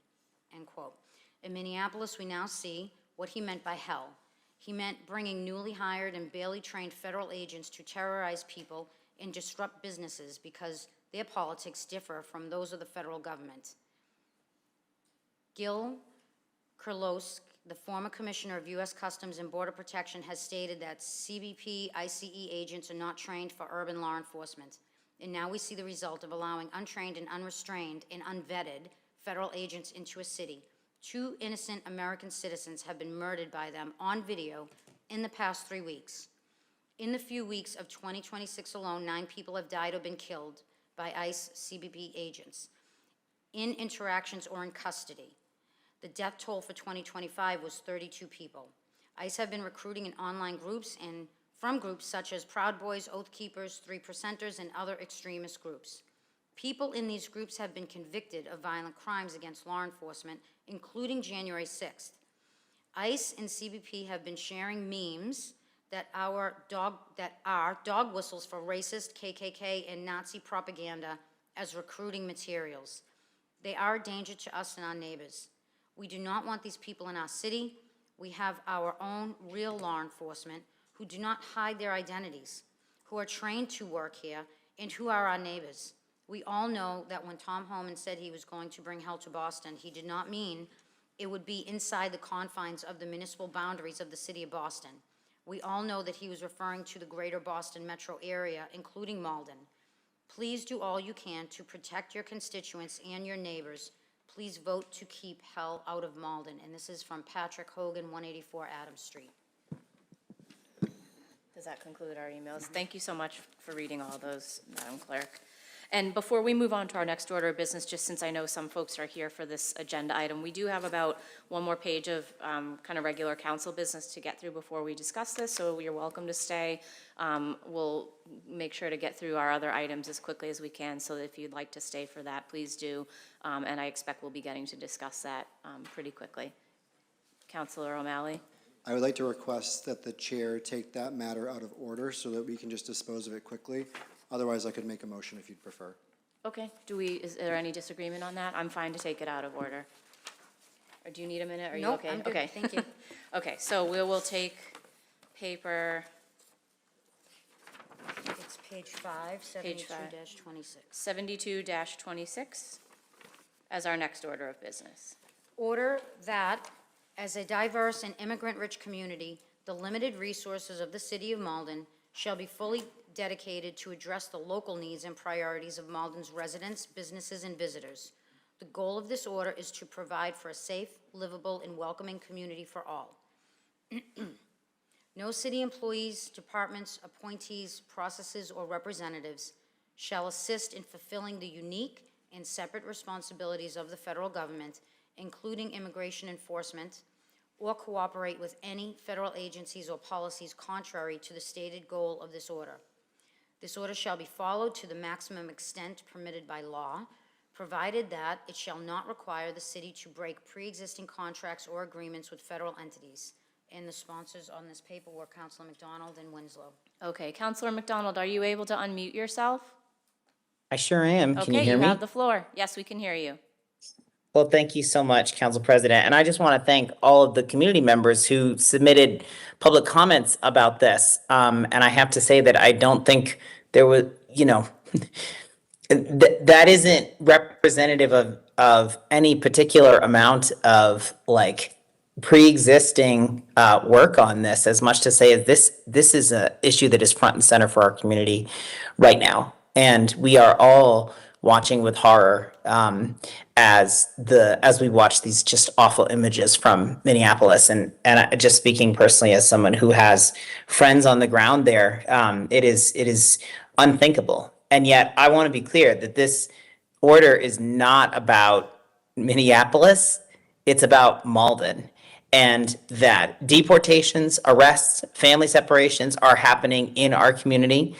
end quote. In Minneapolis, we now see what he meant by hell. He meant bringing newly hired and barely trained federal agents to terrorize people and disrupt businesses because their politics differ from those of the federal government. Gil Kurlos, the former commissioner of U.S. Customs and Border Protection, has stated that CBP ICE agents are not trained for urban law enforcement. And now we see the result of allowing untrained and unrestrained and unvetted federal agents into a city. 2 innocent American citizens have been murdered by them on video in the past 3 weeks. In the few weeks of 2026 alone, 9 people have died or been killed by ICE CBP agents in interactions or in custody. The death toll for 2025 was 32 people. ICE have been recruiting in online groups and from groups such as Proud Boys, Oath Keepers, 3 Percenters, and other extremist groups. People in these groups have been convicted of violent crimes against law enforcement, including January 6th. ICE and CBP have been sharing memes that are dog whistles for racist, KKK, and Nazi propaganda as recruiting materials. They are a danger to us and our neighbors. We do not want these people in our city. We have our own real law enforcement who do not hide their identities, who are trained to work here, and who are our neighbors. We all know that when Tom Homan said he was going to bring hell to Boston, he did not mean it would be inside the confines of the municipal boundaries of the city of Boston. We all know that he was referring to the greater Boston metro area, including Malden. Please do all you can to protect your constituents and your neighbors. Please vote to keep hell out of Malden. And this is from Patrick Hogan, 184 Adams Street. Does that conclude our emails? Thank you so much for reading all those, Madam Clerk. And before we move on to our next order of business, just since I know some folks are here for this agenda item, we do have about 1 more page of kind of regular council business to get through before we discuss this, so you're welcome to stay. We'll make sure to get through our other items as quickly as we can, so if you'd like to stay for that, please do. And I expect we'll be getting to discuss that pretty quickly. Councilor O'Malley? I would like to request that the chair take that matter out of order so that we can just dispose of it quickly. Otherwise, I could make a motion if you'd prefer. Okay, is there any disagreement on that? I'm fine to take it out of order. Or do you need a minute? Are you Nope, okay? I'm good. Okay. Thank you. Okay, so we will take paper It's page 5, Page 5. 72-26. 72-26 as our next order of business. Order that, as a diverse and immigrant-rich community, the limited resources of the city of Malden shall be fully dedicated to address the local needs and priorities of Malden's residents, businesses, and visitors. The goal of this order is to provide for a safe, livable, and welcoming community for all. No city employees, departments, appointees, processes, or representatives shall assist in fulfilling the unique and separate responsibilities of the federal government, including immigration enforcement, or cooperate with any federal agencies or policies contrary to the stated goal of this order. This order shall be followed to the maximum extent permitted by law, provided that it shall not require the city to break pre-existing contracts or agreements with federal entities. And the sponsors on this paper were Councilor McDonald and Winslow. Okay, Councilor McDonald, are you able to unmute yourself? I sure am. Can you Okay, hear you me? have the floor. Yes, we can hear you. Well, thank you so much, Council President. And I just want to thank all of the community members who submitted public comments about this. And I have to say that I don't think there was, that isn't representative of any particular amount of pre-existing work on this, as much to say this is a issue that is front and center for our community right now. And we are all watching with horror as we watch these just awful images from Minneapolis. And just speaking personally as someone who has friends on the ground there, it is unthinkable. And yet I want to be clear that this order is not about Minneapolis. It's about Malden. And that deportations, arrests, family separations are happening in our community.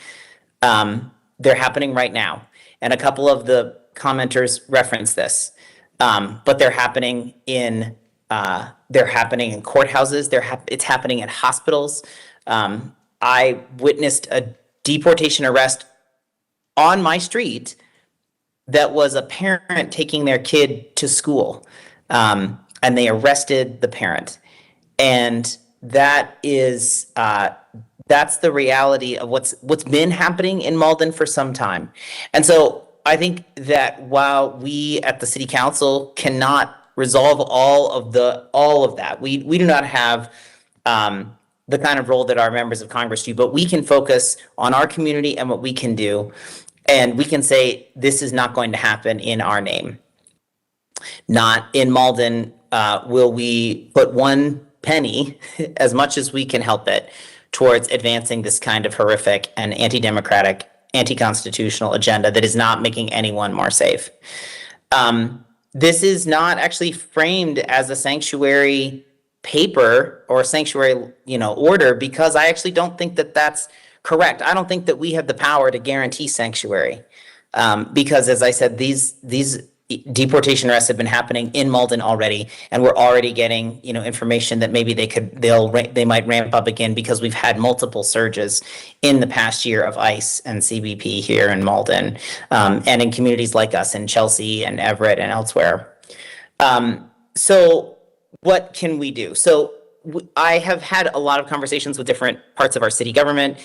They're happening right now. And a couple of the commenters referenced this. But they're happening in courthouses. It's happening in hospitals. I witnessed a deportation arrest on my street that was a parent taking their kid to school, and they arrested the parent. And that is that's the reality of what's been happening in Malden for some time. And so I think that while we at the city council cannot resolve all of that, we do not have the kind of role that our members of Congress do, but we can focus on our community and what we can do. And we can say, this is not going to happen in our name. Not in Malden will we put one penny, as much as we can help it, towards advancing this kind of horrific and anti-democratic, anti-constitutional agenda that is not making anyone more safe. This is not actually framed as a sanctuary paper or sanctuary, order, because I actually don't think that that's correct. I don't think that we have the power to guarantee sanctuary, because, as I said, these deportation arrests have been happening in Malden already, and we're already getting information that maybe they might ramp up again because we've had multiple surges in the past year of ICE and CBP here in Malden, and in communities like us in Chelsea and Everett and elsewhere. So what can we do? So I have had a lot of conversations with different parts of our city government.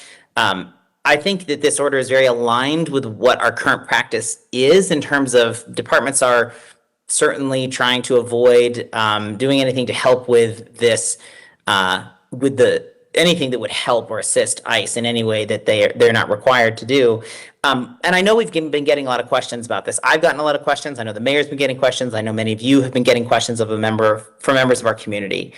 I think that this order is very aligned with what our current practice is, in terms of departments are certainly trying to avoid doing anything to help with this, anything that would help or assist ICE in any way that they're not required to do. And I know we've been getting a lot of questions about this. I've gotten a lot of questions. I know the mayor's been getting questions. I know many of you have been getting questions from members of our community.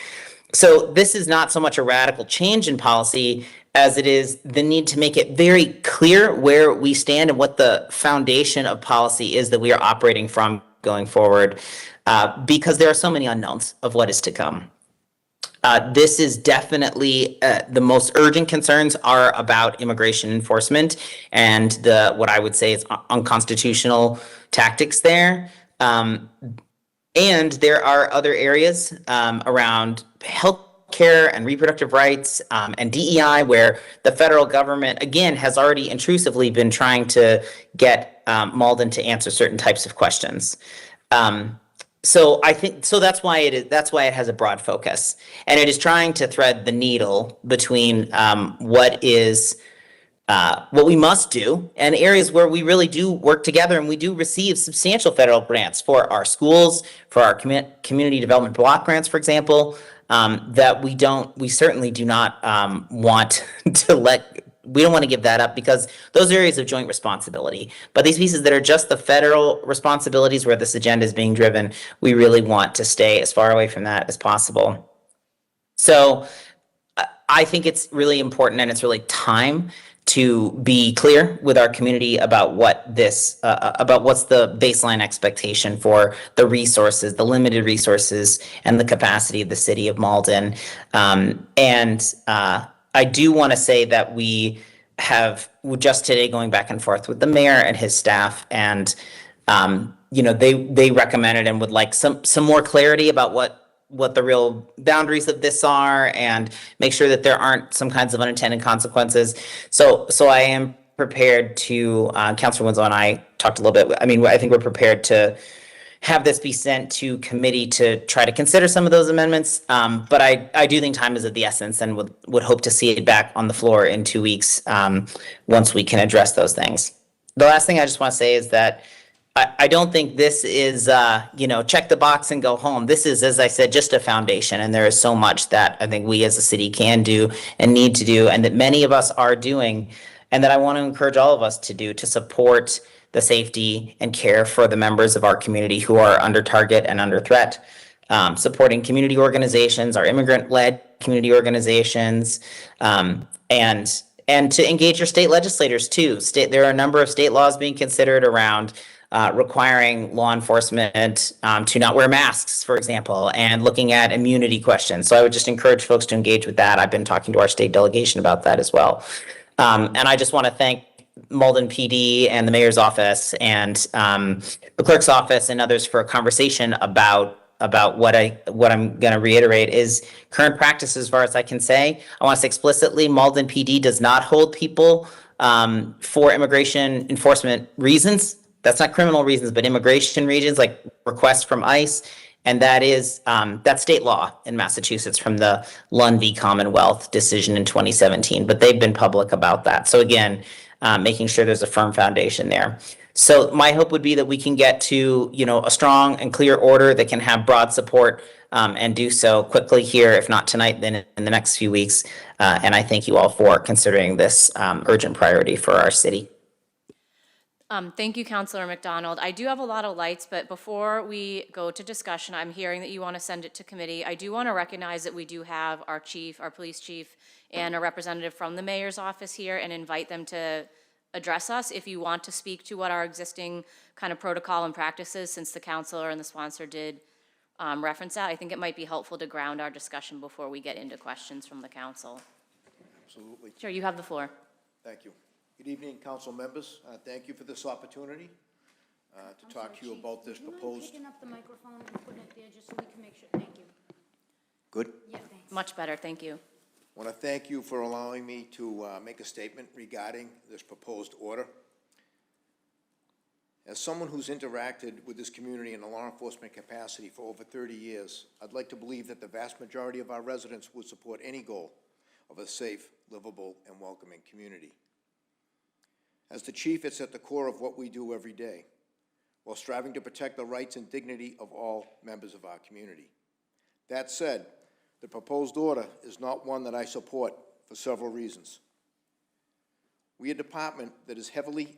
So this is not so much a radical change in policy as it is the need to make it very clear where we stand and what the foundation of policy is that we are operating from going forward, because there are so many unknowns of what is to come. This is definitely the most urgent concerns are about immigration enforcement and what I would say is unconstitutional tactics there. And there are other areas around health care and reproductive rights and DEI, where the federal government, again, has already intrusively been trying to get Malden to answer certain types of questions. So I think that's why it has a broad focus, and it is trying to thread the needle between what we must do and areas where we really do work together, and we do receive substantial federal grants for our schools, for our community development block grants, for example, that we certainly do not want to we don't want to give that up, because those areas of joint responsibility. But these pieces that are just the federal responsibilities where this agenda is being driven, we really want to stay as far away from that as possible. So I think it's really important, and it's really time to be clear with our community about what's the baseline expectation for the resources, the limited resources, and the capacity of the city of Malden. I do want to say that we have just today going back and forth with the mayor and his staff, and they recommended and would like some more clarity about what the real boundaries of this are, and make sure that there aren't some kinds of unintended consequences. So I am prepared to, Councilor Winslow and I talked a little bit. I mean, I think we're prepared to have this be sent to committee to try to consider some of those amendments. But I do think time is of the essence, and would hope to see it back on the floor in 2 weeks once we can address those things. The last thing I just want to say is that I don't think this is, check the box and go home. This is, as I said, just a foundation, and there is so much that I think we as a city can do and need to do, and that many of us are doing, and that I want to encourage all of us to do to support the safety and care for the members of our community who are under target and under threat. Supporting community organizations, our immigrant-led community organizations, and to engage your state legislators too. There are a number of state laws being considered around requiring law enforcement to not wear masks, for example, and looking at immunity questions. So I would just encourage folks to engage with that. I've been talking to our state delegation about that as well. And I just want to thank Malden PD and the mayor's office and the clerk's office and others for a conversation about what I'm going to reiterate is current practice as far as I can say. I want to say explicitly, Malden PD does not hold people for immigration enforcement reasons. That's not criminal reasons, but immigration reasons, like requests from ICE. And that's state law in Massachusetts from the Lund v. Commonwealth decision in 2017. But they've been public about that. So again, making sure there's a firm foundation there. So my hope would be that we can get to, a strong and clear order that can have broad support and do so quickly here, if not tonight, then in the next few weeks. And I thank you all for considering this urgent priority for our city. Thank you, Councilor McDonald. I do have a lot of lights, but before we go to discussion, I'm hearing that you want to send it to committee. I do want to recognize that we do have our chief, our police chief, and a representative from the mayor's office here and invite them to address us. If you want to speak to what our existing kind of protocol and practices, since the councilor and the sponsor did reference that, I think it might be helpful to ground our discussion before we get into questions from the council. Absolutely. Sure, you have the floor. Thank you. Good evening, council members. Thank you for this opportunity to talk to you about this proposed. Would you mind picking up the microphone and putting it there just so we can make sure? Thank you. Good. Yeah, thanks. Much better, thank you. I want to thank you for allowing me to make a statement regarding this proposed order. As someone who's interacted with this community in a law enforcement capacity for over 30 years, I'd like to believe that the vast majority of our residents would support any goal of a safe, livable, and welcoming community. As the chief, it's at the core of what we do every day, while striving to protect the rights and dignity of all members of our community. That said, the proposed order is not one that I support for several reasons. We are a department that is heavily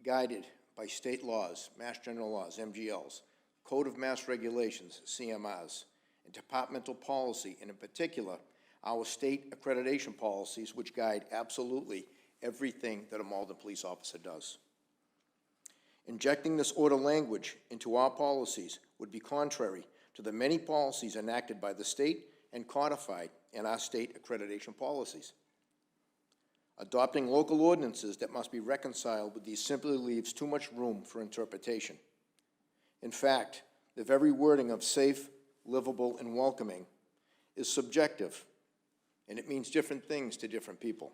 guided by state laws, Mass General Laws, MGLs, Code of Mass Regulations, CMRs, and departmental policy, and in particular, our state accreditation policies, which guide absolutely everything that a Malden police officer does. Injecting this order language into our policies would be contrary to the many policies enacted by the state and codified in our state accreditation policies. Adopting local ordinances that must be reconciled with these simply leaves too much room for interpretation. In fact, the very wording of safe, livable, and welcoming is subjective, and it means different things to different people.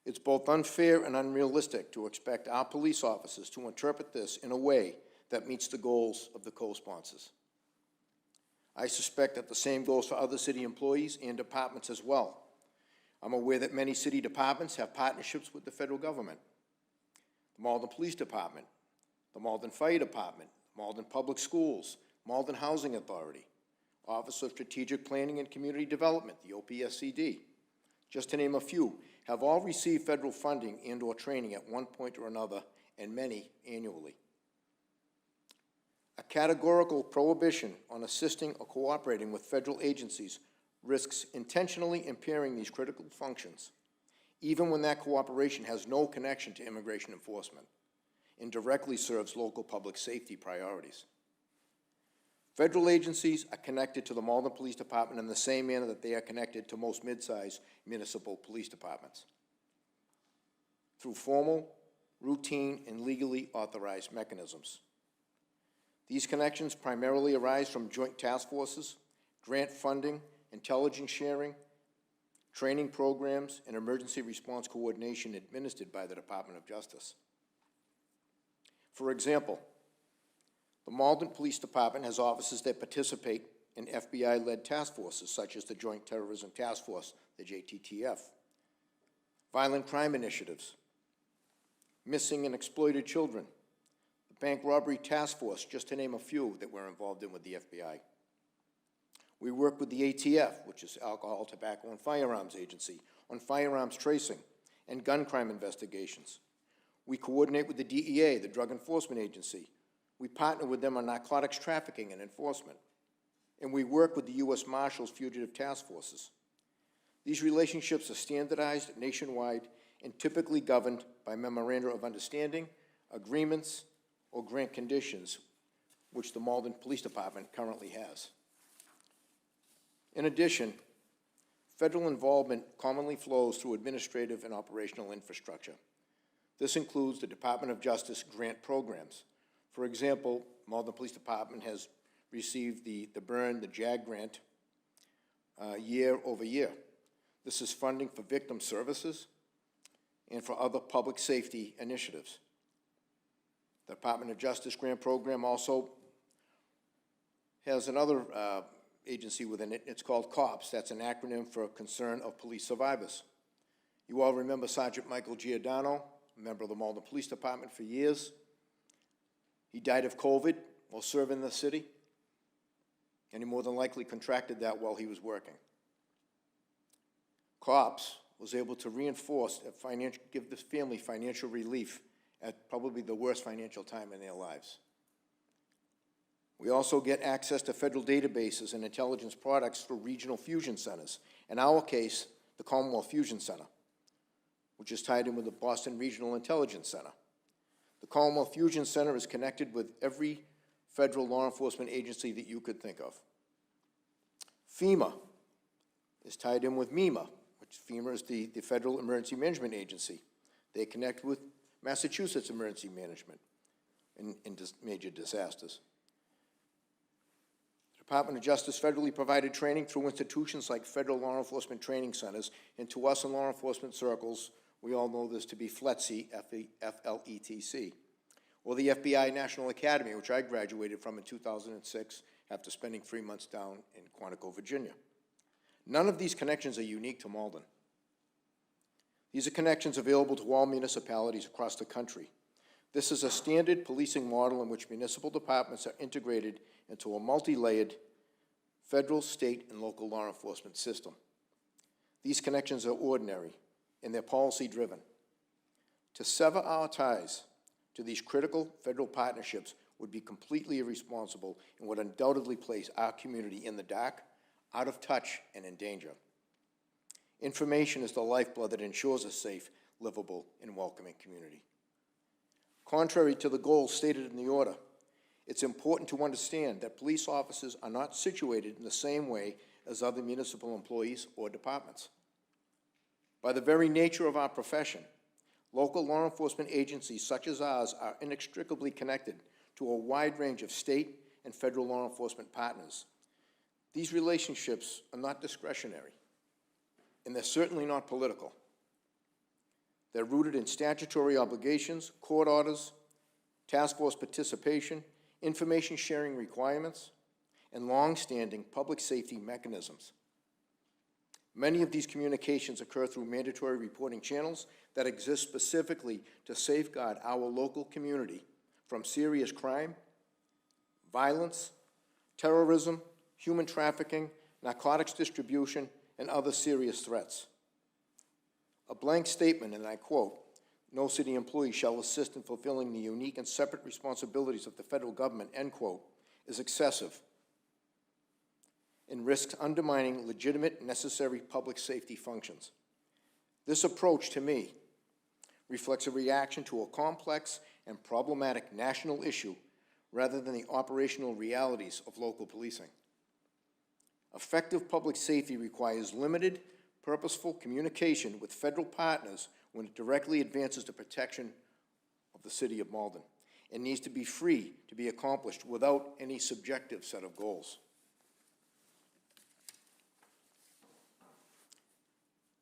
It's both unfair and unrealistic to expect our police officers to interpret this in a way that meets the goals of the co-sponsors. I suspect that the same goes for other city employees and departments as well. I'm aware that many city departments have partnerships with the federal government. The Malden Police Department, the Malden Fire Department, Malden Public Schools, Malden Housing Authority, Office of Strategic Planning and Community Development, the OPSCD, just to name a few, have all received federal funding and/or training at one point or another, and many annually. A categorical prohibition on assisting or cooperating with federal agencies risks intentionally impairing these critical functions, even when that cooperation has no connection to immigration enforcement and directly serves local public safety priorities. Federal agencies are connected to the Malden Police Department in the same manner that they are connected to most mid-sized municipal police departments, through formal, routine, and legally authorized mechanisms. These connections primarily arise from joint task forces, grant funding, intelligence sharing, training programs, and emergency response coordination administered by the Department of Justice. For example, the Malden Police Department has officers that participate in FBI-led task forces, such as the Joint Terrorism Task Force, the JTTF, violent crime initiatives, missing and exploited children, the Bank Robbery Task Force, just to name a few that we're involved in with the FBI. We work with the ATF, which is Alcohol, Tobacco, and Firearms Agency, on firearms tracing and gun crime investigations. We coordinate with the DEA, the Drug Enforcement Agency. We partner with them on narcotics trafficking and enforcement. And we work with the U.S. Marshals Fugitive Task Forces. These relationships are standardized nationwide and typically governed by memoranda of understanding, agreements, or grant conditions, which the Malden Police Department currently has. In addition, federal involvement commonly flows through administrative and operational infrastructure. This includes the Department of Justice grant programs. For example, Malden Police Department has received the BURN, the JAG grant, year over year. This is funding for victim services and for other public safety initiatives. The Department of Justice grant program also has another agency within it. It's called COPS. That's an acronym for Concern of Police Survivors. You all remember Sergeant Michael Giordano, a member of the Malden Police Department for years. He died of COVID while serving the city, and he more than likely contracted that while he was working. COPS was able to reinforce, give this family financial relief at probably the worst financial time in their lives. We also get access to federal databases and intelligence products through regional fusion centers. In our case, the Commonwealth Fusion Center, which is tied in with the Boston Regional Intelligence Center. The Commonwealth Fusion Center is connected with every federal law enforcement agency that you could think of. FEMA is tied in with MEMA, which FEMA is the Federal Emergency Management Agency. They connect with Massachusetts Emergency Management in major disasters. The Department of Justice federally provided training through institutions like federal law enforcement training centers, and to us in law enforcement circles, we all know this to be FLETC, F-L-E-T-C, or the FBI National Academy, which I graduated from in 2006 after spending 3 months down in Quantico, Virginia. None of these connections are unique to Malden. These are connections available to all municipalities across the country. This is a standard policing model in which municipal departments are integrated into a multi-layered federal, state, and local law enforcement system. These connections are ordinary, and they're policy-driven. To sever our ties to these critical federal partnerships would be completely irresponsible and would undoubtedly place our community in the dark, out of touch, and in danger. Information is the lifeblood that ensures a safe, livable, and welcoming community. Contrary to the goals stated in the order, it's important to understand that police officers are not situated in the same way as other municipal employees or departments. By the very nature of our profession, local law enforcement agencies such as ours are inextricably connected to a wide range of state and federal law enforcement partners. These relationships are not discretionary, and they're certainly not political. They're rooted in statutory obligations, court orders, task force participation, information sharing requirements, and long-standing public safety mechanisms. Many of these communications occur through mandatory reporting channels that exist specifically to safeguard our local community from serious crime, violence, terrorism, human trafficking, narcotics distribution, and other serious threats. A blank statement, and I quote, "No city employee shall assist in fulfilling the unique and separate responsibilities of the federal government," end quote, is excessive and risks undermining legitimate, necessary public safety functions. This approach, to me, reflects a reaction to a complex and problematic national issue rather than the operational realities of local policing. Effective public safety requires limited, purposeful communication with federal partners when it directly advances the protection of the city of Malden. It needs to be free to be accomplished without any subjective set of goals.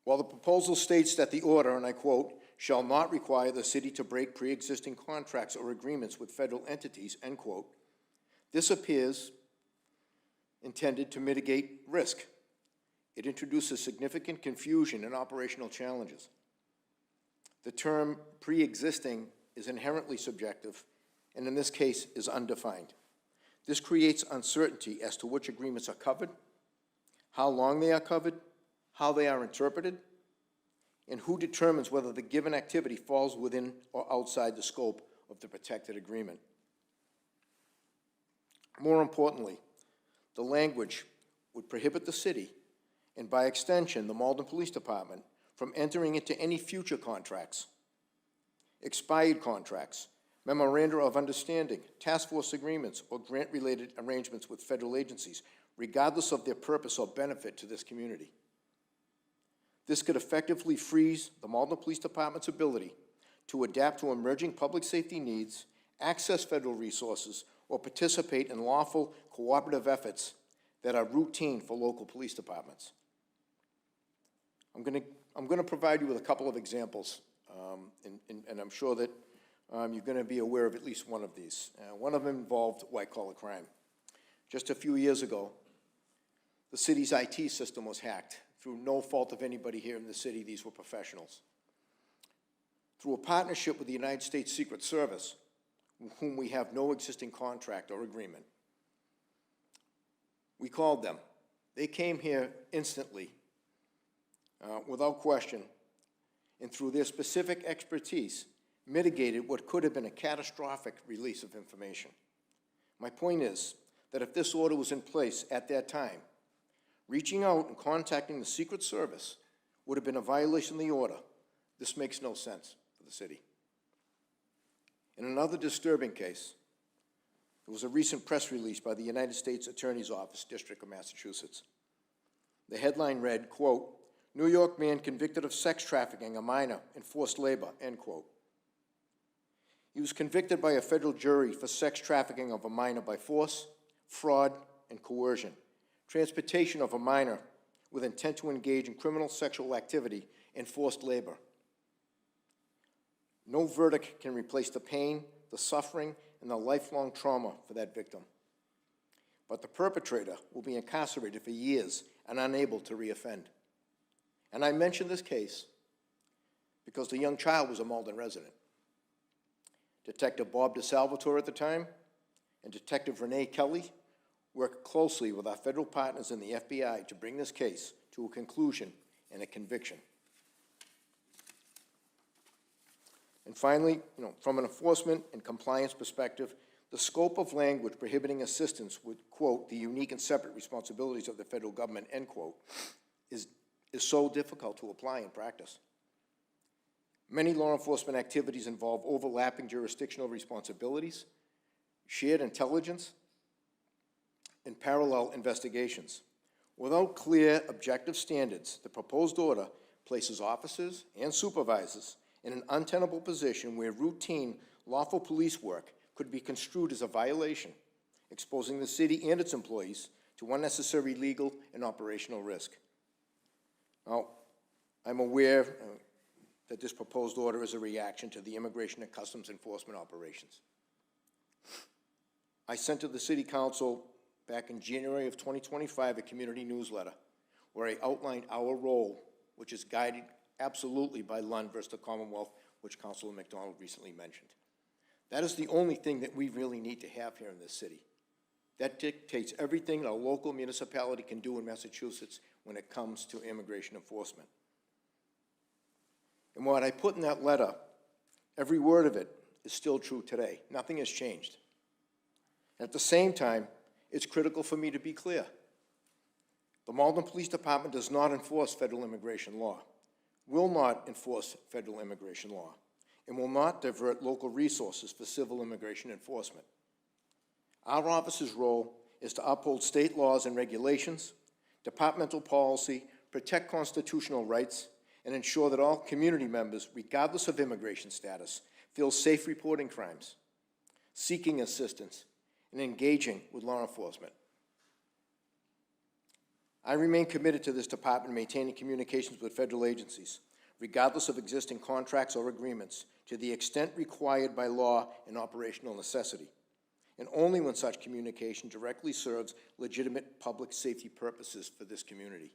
While the proposal states that the order, and I quote, "shall not require the city to break pre-existing contracts or agreements with federal entities," end quote, this appears intended to mitigate risk. It introduces significant confusion and operational challenges. The term pre-existing is inherently subjective, and in this case is undefined. This creates uncertainty as to which agreements are covered, how long they are covered, how they are interpreted, and who determines whether the given activity falls within or outside the scope of the protected agreement. More importantly, the language would prohibit the city, and by extension, the Malden Police Department, from entering into any future contracts, expired contracts, memoranda of understanding, task force agreements, or grant-related arrangements with federal agencies, regardless of their purpose or benefit to this community. This could effectively freeze the Malden Police Department's ability to adapt to emerging public safety needs, access federal resources, or participate in lawful cooperative efforts that are routine for local police departments. I'm going to provide you with a couple of examples, and I'm sure that you're going to be aware of at least one of these. One of them involved white-collar crime. Just a few years ago, the city's IT system was hacked. Through no fault of anybody here in the city, these were professionals. Through a partnership with the United States Secret Service, with whom we have no existing contract or agreement, we called them. They came here instantly, without question, and through their specific expertise, mitigated what could have been a catastrophic release of information. My point is that if this order was in place at that time, reaching out and contacting the Secret Service would have been a violation of the order. This makes no sense for the city. In another disturbing case, there was a recent press release by the United States Attorney's Office, District of Massachusetts. The headline read, quote, "New York man convicted of sex trafficking a minor and forced labor," end quote. He was convicted by a federal jury for sex trafficking of a minor by force, fraud, and coercion, transportation of a minor with intent to engage in criminal sexual activity, and forced labor. No verdict can replace the pain, the suffering, and the lifelong trauma for that victim. But the perpetrator will be incarcerated for years and unable to reoffend. And I mention this case because the young child was a Malden resident. Detective Bob DeSalvatore at the time and Detective Renee Kelly worked closely with our federal partners in the FBI to bring this case to a conclusion and a conviction. And finally, from an enforcement and compliance perspective, the scope of language prohibiting assistance with, quote, "the unique and separate responsibilities of the federal government," end quote, is so difficult to apply in practice. Many law enforcement activities involve overlapping jurisdictional responsibilities, shared intelligence, and parallel investigations. Without clear, objective standards, the proposed order places officers and supervisors in an untenable position where routine, lawful police work could be construed as a violation, exposing the city and its employees to unnecessary legal and operational risk. Now, I'm aware that this proposed order is a reaction to the Immigration and Customs Enforcement operations. I sent to the City Council back in January of 2025 a community newsletter where I outlined our role, which is guided absolutely by Lund versus the Commonwealth, which Councilor McDonald recently mentioned. That is the only thing that we really need to have here in this city. That dictates everything a local municipality can do in Massachusetts when it comes to immigration enforcement. And what I put in that letter, every word of it is still true today. Nothing has changed. At the same time, it's critical for me to be clear. The Malden Police Department does not enforce federal immigration law, will not enforce federal immigration law, and will not divert local resources for civil immigration enforcement. Our office's role is to uphold state laws and regulations, departmental policy, protect constitutional rights, and ensure that all community members, regardless of immigration status, feel safe reporting crimes, seeking assistance, and engaging with law enforcement. I remain committed to this department maintaining communications with federal agencies, regardless of existing contracts or agreements, to the extent required by law and operational necessity, and only when such communication directly serves legitimate public safety purposes for this community.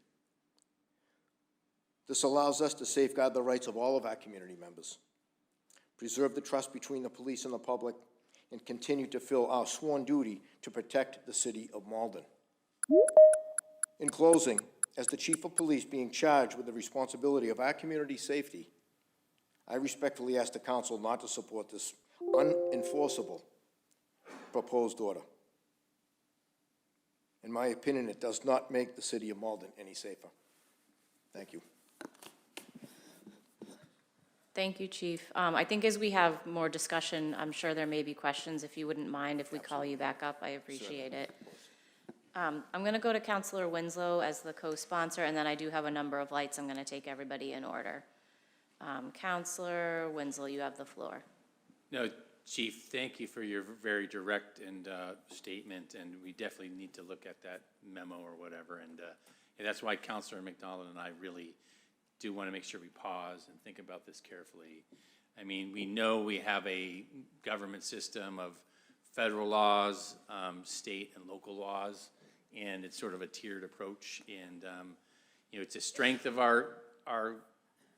This allows us to safeguard the rights of all of our community members, preserve the trust between the police and the public, and continue to fill our sworn duty to protect the city of Malden. In closing, as the Chief of Police being charged with the responsibility of our community safety, I respectfully ask the Council not to support this unenforceable proposed order. In my opinion, it does not make the city of Malden any safer. Thank you. Thank you, Chief. I think as we have more discussion, I'm sure there may be questions. If you wouldn't mind if we call you back up, I appreciate it. I'm going to go to Counselor Winslow as the co-sponsor, and then I do have a number of lights. I'm going to take everybody in order. Counselor Winslow, you have the floor. No, Chief, thank you for your very direct and statement, and we definitely need to look at that memo or whatever, and that's why Counselor McDonald and I really do want to make sure we pause and think about this carefully. I mean, we know we have a government system of federal laws, state and local laws, and it's sort of a tiered approach, and you know, it's a strength of our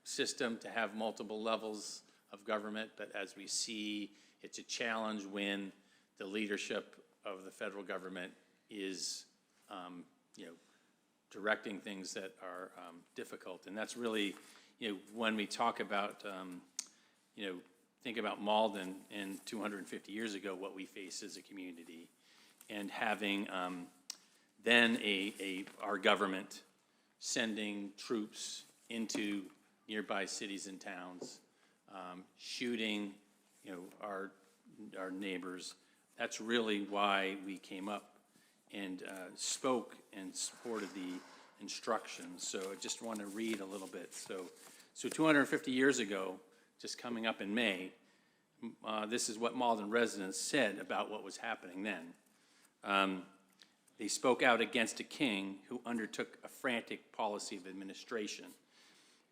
system to have multiple levels of government, but as we see, it's a challenge when the leadership of the federal government is, you know, directing things that are difficult. And that's really, you know, when we talk about, you know, think about Malden and 250 years ago, what we faced as a community, and having then our government sending troops into nearby cities and towns, shooting, you know, our neighbors. That's really why we came up and spoke and supported the instructions. So I just want to read a little bit. So 250 years ago, just coming up in May, this is what Malden residents said about what was happening then. They spoke out against a king who undertook a frantic policy of administration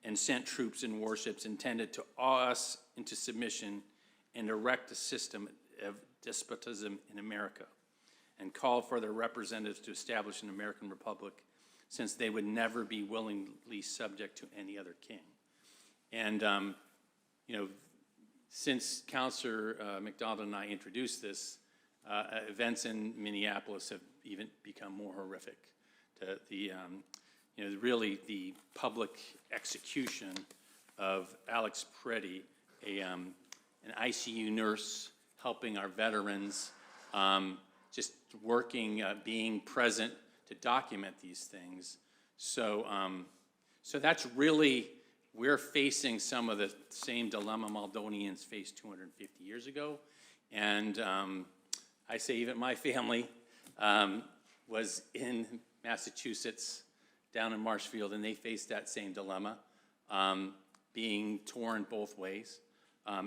and sent troops and warships intended to awe us into submission and erect a system of despotism in America, and called for their representatives to establish an American republic, since they would never be willingly subject to any other king. And, you know, since Councilor McDonald and I introduced this, events in Minneapolis have even become more horrific. You know, really the public execution of Alex Preddy, an ICU nurse helping our veterans, just working, being present to document these things. So, so that's really, we're facing some of the same dilemma Maldonians faced 250 years ago. And I say even my family was in Massachusetts, down in Marshfield, and they faced that same dilemma, being torn both ways.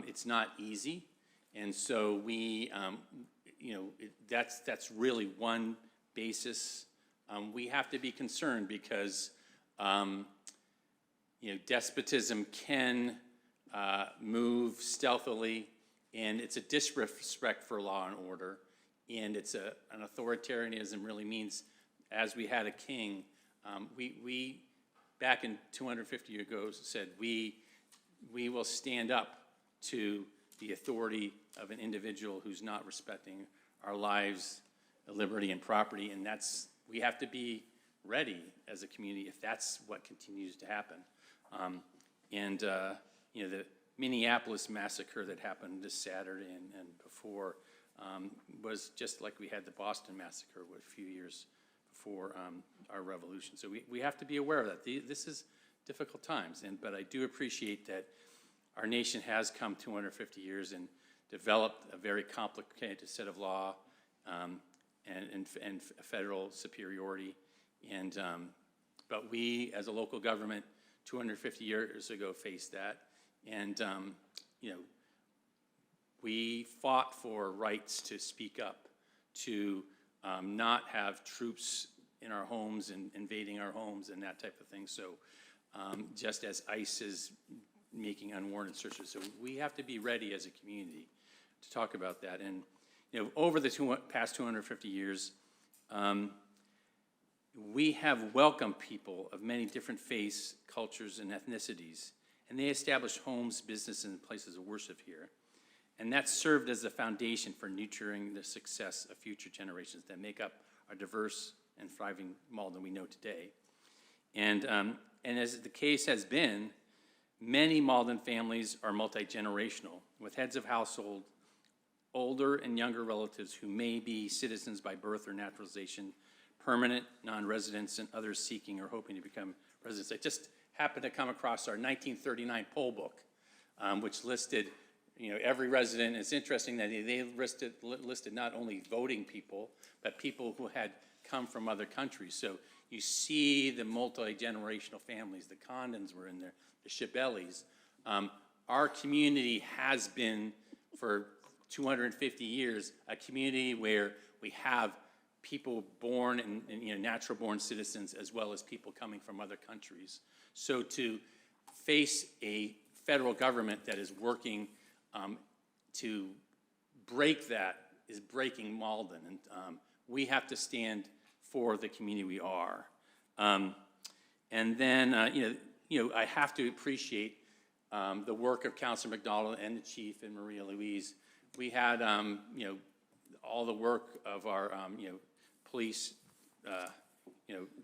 It's not easy, and so we, you know, that's really one basis. We have to be concerned because, you know, despotism can move stealthily, and it's a disrespect for law and order, and it's an authoritarianism really means, as we had a king, we back in 250 years ago said we will stand up to the authority of an individual who's not respecting our lives, liberty, and property, and we have to be ready as a community if that's what continues to happen. You know, the Minneapolis massacre that happened this Saturday and before was just like we had the Boston massacre a few years before our revolution. So we have to be aware of that. This is difficult times, but I do appreciate that our nation has come 250 years and developed a very complicated set of law and federal superiority. But we, as a local government, 250 years ago faced that. And, you know, we fought for rights to speak up, to not have troops in our homes and invading our homes and that type of thing. So just as ICE is making unwarranted searches. So we have to be ready as a community to talk about that. And, you know, over the past 250 years, we have welcomed people of many different faiths, cultures, and ethnicities, and they established homes, businesses, and places of worship here. And that served as the foundation for nurturing the success of future generations that make up our diverse and thriving Malden we know today. And as the case has been, many Malden families are multi-generational, with heads of household, older and younger relatives who may be citizens by birth or naturalization, permanent non-residents, and others seeking or hoping to become residents. I just happened to come across our 1939 poll book which listed, every resident. It's interesting that they listed not only voting people, but people who had come from other countries. So you see the multi-generational families. The Condons were in there, the Chabelis. Our community has been, for 250 years, a community where we have people born and natural-born citizens, as well as people coming from other countries. So to face a federal government that is working to break that is breaking Malden, and we have to stand for the community we are. And then, I have to appreciate the work of Councilor McDonald and the chief and Maria Louise. We had, all the work of our, police,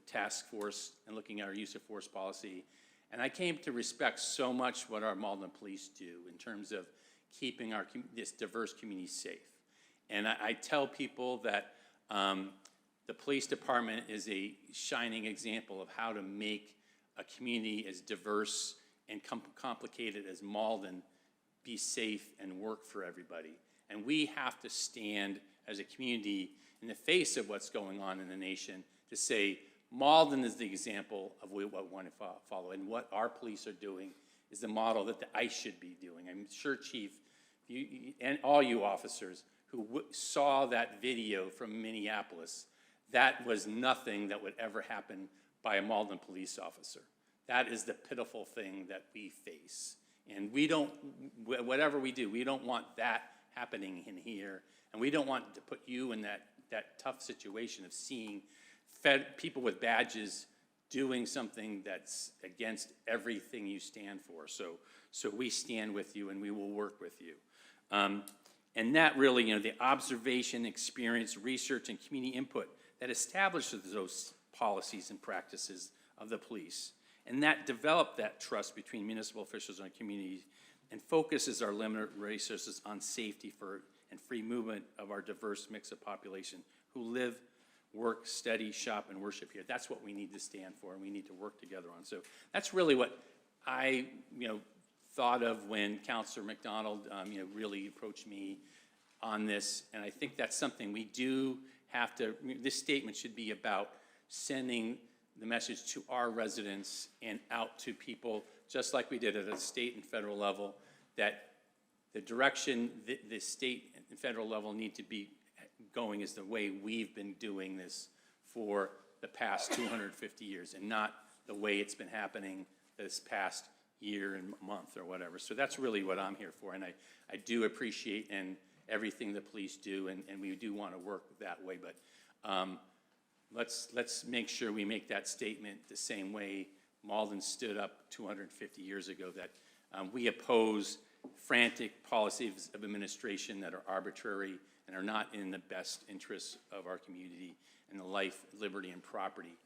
task force and looking at our use of force policy. And I came to respect so much what our Malden police do in terms of keeping this diverse community safe. And I tell people that the police department is a shining example of how to make a community as diverse and complicated as Malden be safe and work for everybody. And we have to stand as a community in the face of what's going on in the nation to say, Malden is the example of what we want to follow, and what our police are doing is the model that the ICE should be doing. I'm sure, Chief, you, and all you officers who saw that video from Minneapolis, that was nothing that would ever happen by a Malden police officer. That is the pitiful thing that we face. And we don't, whatever we do, we don't want that happening in here. And we don't want to put you in that tough situation of seeing people with badges doing something that's against everything you stand for. So we stand with you and we will work with you. And that really, the observation, experience, research, and community input that establishes those policies and practices of the police. And that developed that trust between municipal officials and communities and focuses our limited resources on safety and free movement of our diverse mix of population who live, work, study, shop, and worship here. That's what we need to stand for and we need to work together on. So that's really what I, thought of when Councilor McDonald, really approached me on this. And I think that's something we do have to, this statement should be about sending the message to our residents and out to people, just like we did at a state and federal level, that the direction the state and federal level need to be going is the way we've been doing this for the past 250 years and not the way it's been happening this past year and month or whatever. So that's really what I'm here for, and I do appreciate and everything the police do, and we do want to work that way, but let's make sure we make that statement the same way Malden stood up 250 years ago, that we oppose frantic policies of administration that are arbitrary and are not in the best interests of our community and the life, liberty, and property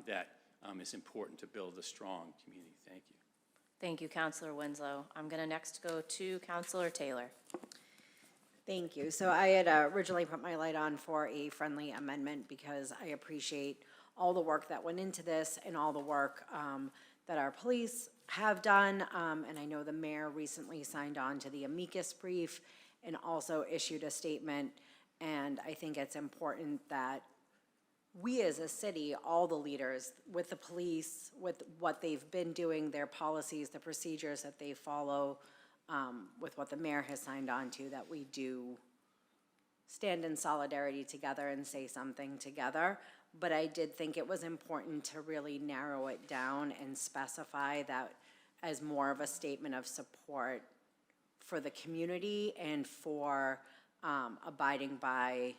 that is important to build a strong community. Thank you. Thank you, Councilor Winslow. I'm going to next go to Councilor Taylor. Thank you. So I had originally put my light on for a friendly amendment because I appreciate all the work that went into this and all the work that our police have done. And I know the mayor recently signed on to the amicus brief and also issued a statement. And I think it's important that we as a city, all the leaders, with the police, with what they've been doing, their policies, the procedures that they follow, with what the mayor has signed on to, that we do stand in solidarity together and say something together. But I did think it was important to really narrow it down and specify that as more of a statement of support for the community and for abiding by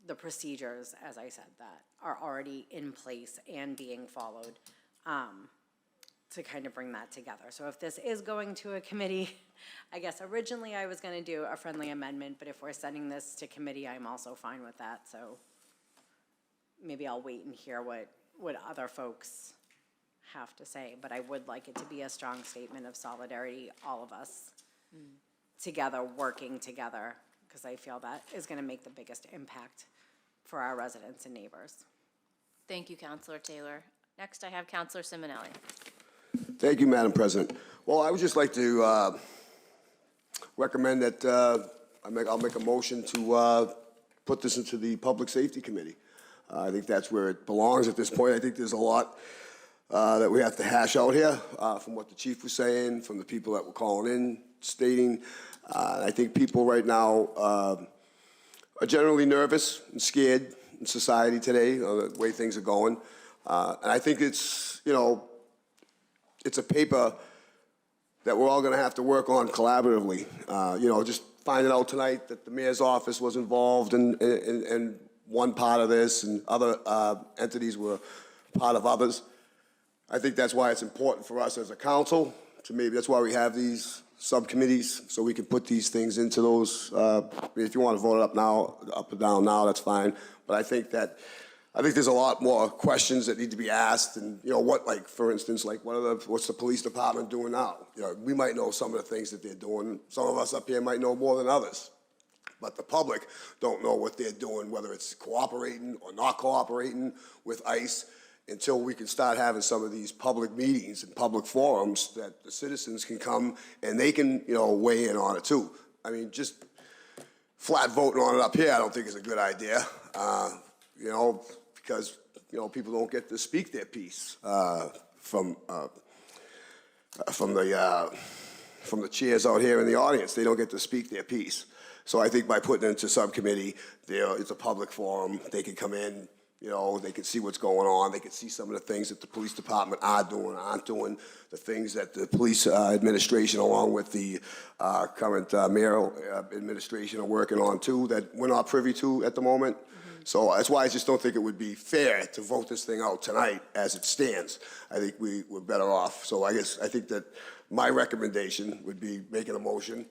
the procedures, as I said, that are already in place and being followed, to kind of bring that together. So if this is going to a committee, I guess originally I was gonna do a friendly amendment, but if we're sending this to committee, I'm also fine with that. So maybe I'll wait and hear what other folks have to say, but I would like it to be a strong statement of solidarity, all of us together, working together, because I feel that is gonna make the biggest impact for our residents and neighbors. Thank you, Councilor Taylor. Next, I have Councilor Simonelli. Thank you, Madam President. Well, I would just like to recommend that I'll make a motion to put this into the Public Safety Committee. I think that's where it belongs at this point. I think there's a lot that we have to hash out here from what the chief was saying, from the people that were calling in, stating. I think people right now are generally nervous and scared in society today, the way things are going. And I think it's, you know, it's a paper that we're all going to have to work on collaboratively. You know, just finding out tonight that the mayor's office was involved in one part of this and other entities were part of others. I think that's why it's important for us as a council to maybe, that's why we have these subcommittees, so we can put these things into those. If you want to vote it up or down now, that's fine. But I think there's a lot more questions that need to be asked, and you know what, like for instance, like what's the police department doing now? You know, we might know some of the things that they're doing. Some of us up here might know more than others, but the public don't know what they're doing, whether it's cooperating or not cooperating with ICE, until we can start having some of these public meetings and public forums that the citizens can come and they can, you know, weigh in on it too. I mean, just flat voting on it up here, I don't think is a good idea. You know, because, you know, people don't get to speak their piece from the chairs out here in the audience. They don't get to speak their piece. So I think by putting it into subcommittee, it's a public forum. They can come in, you know, they can see what's going on. They can see some of the things that the police department are doing, aren't doing, the things that the police administration, along with the current mayoral administration, are working on too, that we're not privy to at the moment. So that's why I just don't think it would be fair to vote this thing out tonight as it stands. I think we're better off. So I think that my recommendation would be making a motion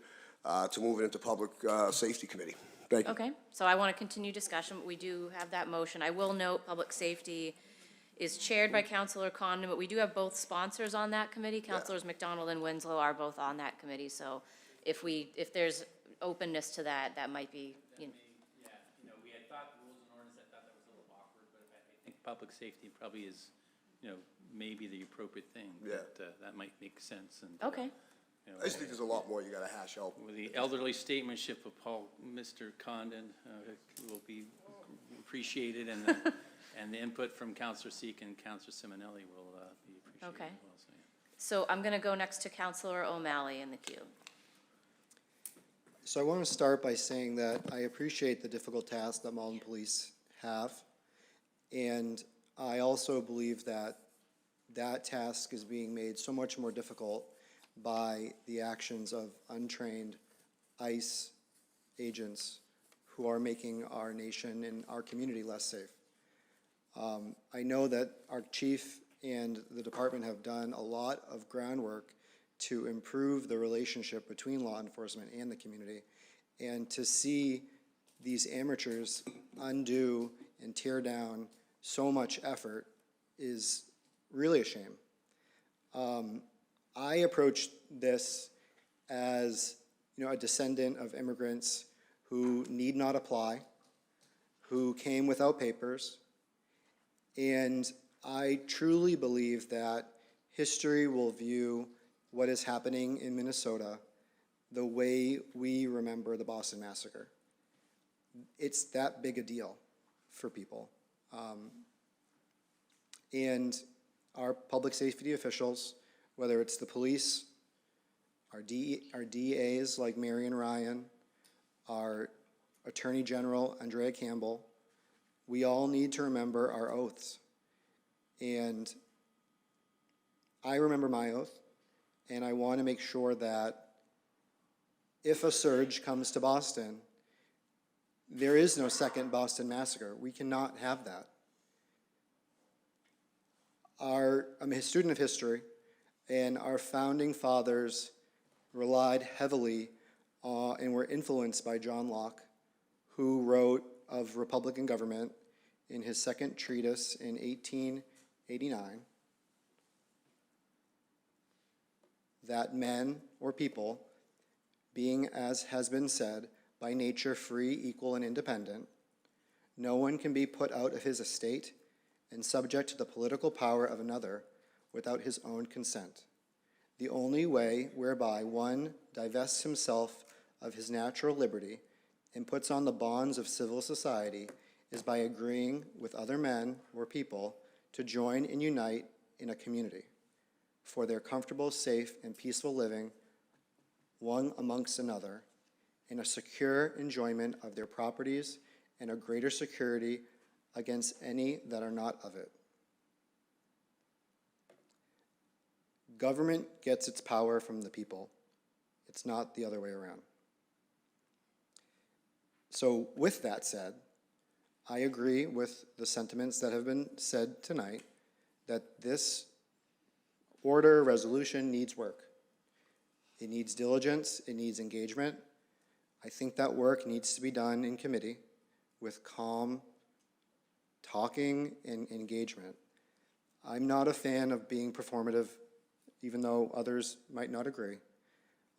to move it into Public Safety Committee. Thank you. Okay, so I want to continue discussion, but we do have that motion. I will note, Public Safety is chaired by Councilor Condon, but we do have both sponsors on that committee. Councilors McDonald and Winslow are both on that committee, so if there's openness to that, that might be, you know. Yeah, you know, we had thought rules and ordinance, I thought that was a little awkward, but I think public safety probably is, you know, maybe the appropriate thing. Yeah. That might make sense. And Okay. you know, I just think there's a lot more you got to hash out. with the elderly statesmanship of Mr. Condon will be appreciated, and and the input from Councilor Seek and Councilor Simonelli will be appreciated Okay. as well. So, yeah. So I'm going to go next to Councilor O'Malley in the queue. So I want to start by saying that I appreciate the difficult task that Malden Police have. And I also believe that that task is being made so much more difficult by the actions of untrained ICE agents who are making our nation and our community less safe. I know that our chief and the department have done a lot of groundwork to improve the relationship between law enforcement and the community. And to see these amateurs undo and tear down so much effort is really a shame. I approached this as, you know, a descendant of immigrants who need not apply, who came without papers, and I truly believe that history will view what is happening in Minnesota the way we remember the Boston Massacre. It's that big a deal for people. And our public safety officials, whether it's the police, our DAs like Marion Ryan, our Attorney General Andrea Campbell, we all need to remember our oaths. And I remember my oath, and I want to make sure that if a surge comes to Boston, there is no second Boston Massacre. We cannot have that. I'm a student of history, and our founding fathers relied heavily and were influenced by John Locke, who wrote of Republican government in his second treatise in 1889, that men or people, being, as has been said, by nature free, equal, and independent, no one can be put out of his estate and subject to the political power of another without his own consent. the only way whereby one divests himself of his natural liberty and puts on the bonds of civil society is by agreeing with other men or people to join and unite in a community for their comfortable, safe, and peaceful living, one amongst another, in a secure enjoyment of their properties and a greater security against any that are not of it. Government gets its power from the people. It's not the other way around. So with that said, I agree with the sentiments that have been said tonight, that this order, resolution needs work. It needs diligence, it needs engagement. I think that work needs to be done in committee with calm talking and engagement. I'm not a fan of being performative, even though others might not agree.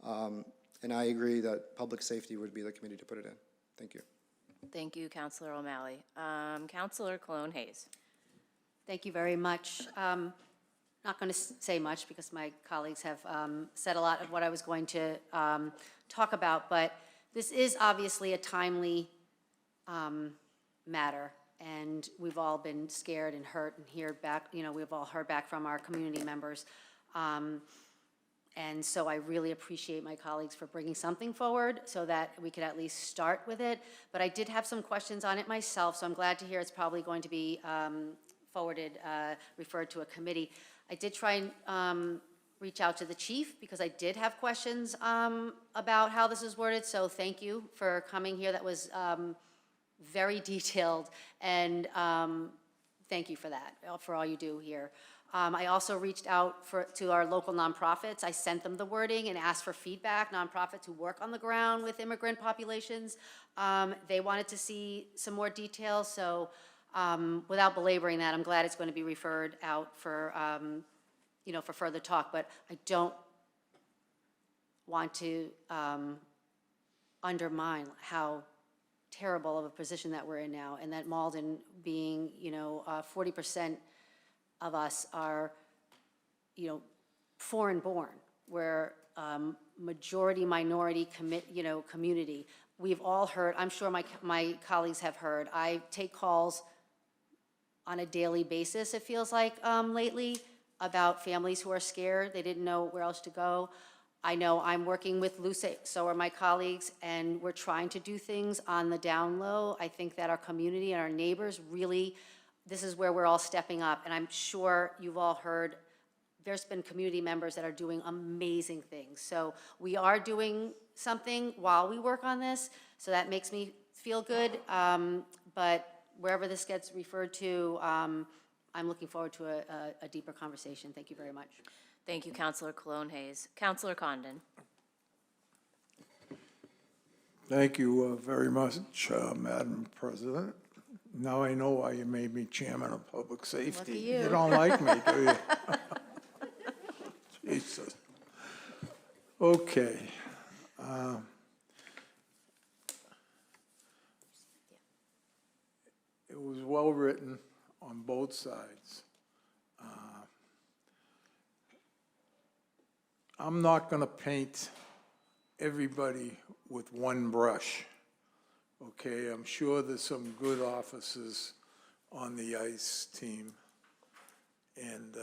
And I agree that public safety would be the committee to put it in. Thank you. Thank you, Councilor O'Malley. Councilor Cologne Hayes. Thank you very much. Not going to say much because my colleagues have said a lot of what I was going to talk about, but this is obviously a timely matter, and we've all been scared and hurt and heard back, we've all heard back from our community members. And so I really appreciate my colleagues for bringing something forward so that we could at least start with it. But I did have some questions on it myself, so I'm glad to hear it's probably going to be referred to a committee. I did try and reach out to the chief because I did have questions about how this is worded, so thank you for coming here. That was very detailed, and thank you for that, for all you do here. I also reached out to our local nonprofits. I sent them the wording and asked for feedback, nonprofits who work on the ground with immigrant populations. They wanted to see some more details, so without belaboring that, I'm glad it's going to be referred out for, for further talk, but I don't want to undermine how terrible of a position that we're in now, and that Malden being, 40% of us are, foreign-born. We're majority minority community. We've all heard, I'm sure my colleagues have heard, I take calls on a daily basis, it feels like, lately, about families who are scared. They didn't know where else to go. I know I'm working with Luce, so are my colleagues, and we're trying to do things on the down low. I think that our community and our neighbors really, this is where we're all stepping up, and I'm sure you've all heard there's been community members that are doing amazing things. So we are doing something while we work on this, so that makes me feel good. But wherever this gets referred to, I'm looking forward to a deeper conversation. Thank you very much. Thank you, Councilor Cologne Hayes. Councilor Condon. Thank you very much, Madam President. Now I know why you made me chairman of public safety. Look at you. You don't like me, do you? Jesus. Okay. It was well-written on both sides. I'm not going to paint everybody with one brush, okay? I'm sure there's some good officers on the ICE team. And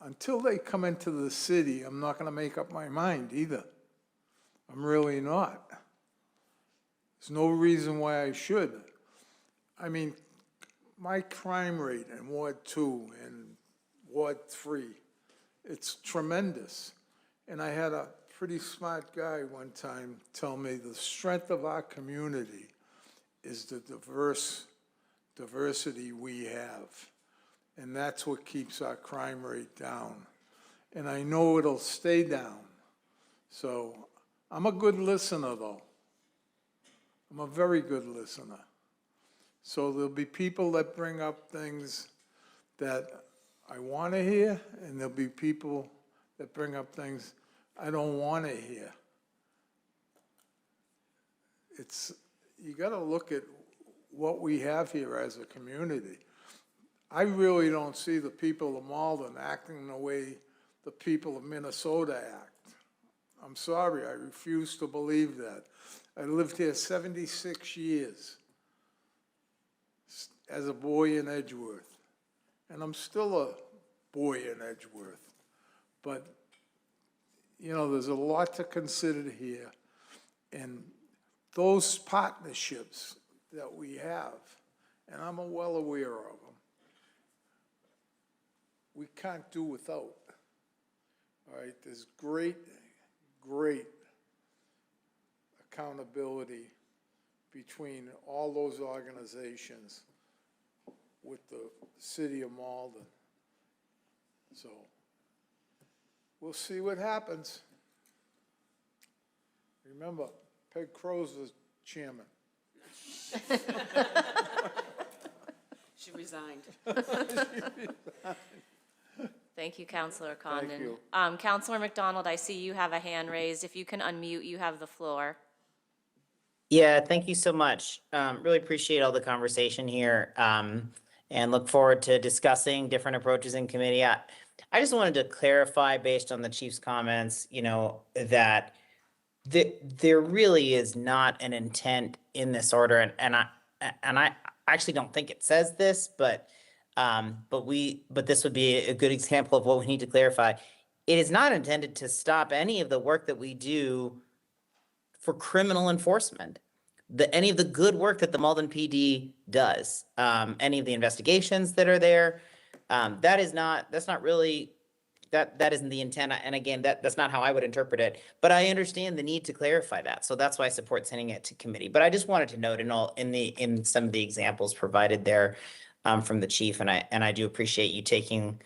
until they come into the city, I'm not going to make up my mind either. I'm really not. There's no reason why I should. I mean, my crime rate in Ward 2 and Ward 3, it's tremendous. And I had a pretty smart guy one time tell me the strength of our community is the diversity we have. And that's what keeps our crime rate down. And I know it'll stay down. So I'm a good listener, though. I'm a very good listener. So there'll be people that bring up things that I want to hear, and there'll be people that bring up things I don't want to hear. You got to look at what we have here as a community. I really don't see the people of Malden acting the way the People of Minnesota Act. I'm sorry, I refuse to believe that. I lived here 76 years as a boy in Edgeworth, and I'm still a boy in Edgeworth. But, you know, there's a lot to consider here, and those partnerships that we have, and I'm well aware of them, we can't do without. All right, there's great accountability between all those organizations with the city of Malden. So, we'll see what happens. Remember, Peg Crow's the chairman. She resigned. Thank you, Counselor Condon. you. Counselor McDonald, I see you have a hand raised. If you can unmute, you have the floor. Yeah, thank you so much. Really appreciate all the conversation here, and look forward to discussing different approaches in committee. I just wanted to clarify, based on the chief's comments, you know, that there really is not an intent in this order, and I actually don't think it says this, but this would be a good example of what we need to clarify. It is not intended to stop any of the work that we do for criminal enforcement. Any of the good work that the Malden PD does, any of the investigations that are there, that's not really, that isn't the intent. And again, that's not how I would interpret it, but I understand the need to clarify that. So that's why I support sending it to committee. But I just wanted to note in some of the examples provided there, from the chief, and I do appreciate you taking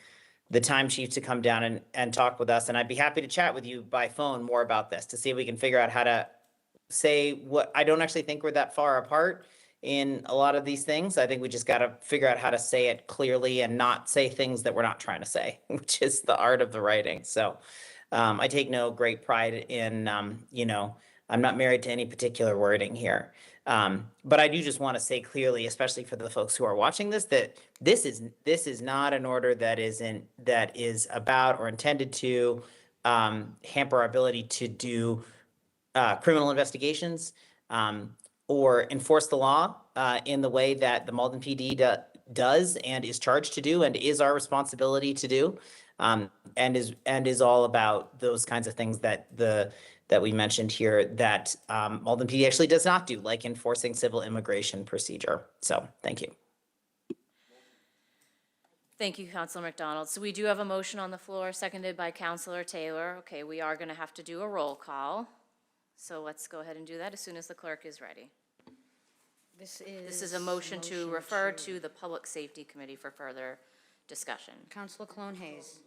the time, chief, to come down and talk with us. And I'd be happy to chat with you by phone more about this to see if we can figure out how to say what. I don't actually think we're that far apart in a lot of these things. I think we just got to figure out how to say it clearly and not say things that we're not trying to say, which is the art of the writing. So I take no great pride in, I'm not married to any particular wording here. But I do just want to say clearly, especially for the folks who are watching this, that this is not an order that is about or intended to hamper our ability to do criminal investigations or enforce the law in the way that the Malden PD does and is charged to do and is our responsibility to do, and is all about those kinds of things that we mentioned here that Malden PD actually does not do, like enforcing civil immigration procedure. So, thank you. Thank you, Counselor McDonald. So we do have a motion on the floor, seconded by Counselor Taylor. Okay, we are going to have to do a roll call. So let's go ahead and do that as soon as the clerk is ready. This is a motion to refer to the Public Safety Committee for further discussion. Counselor Cologne Hayes.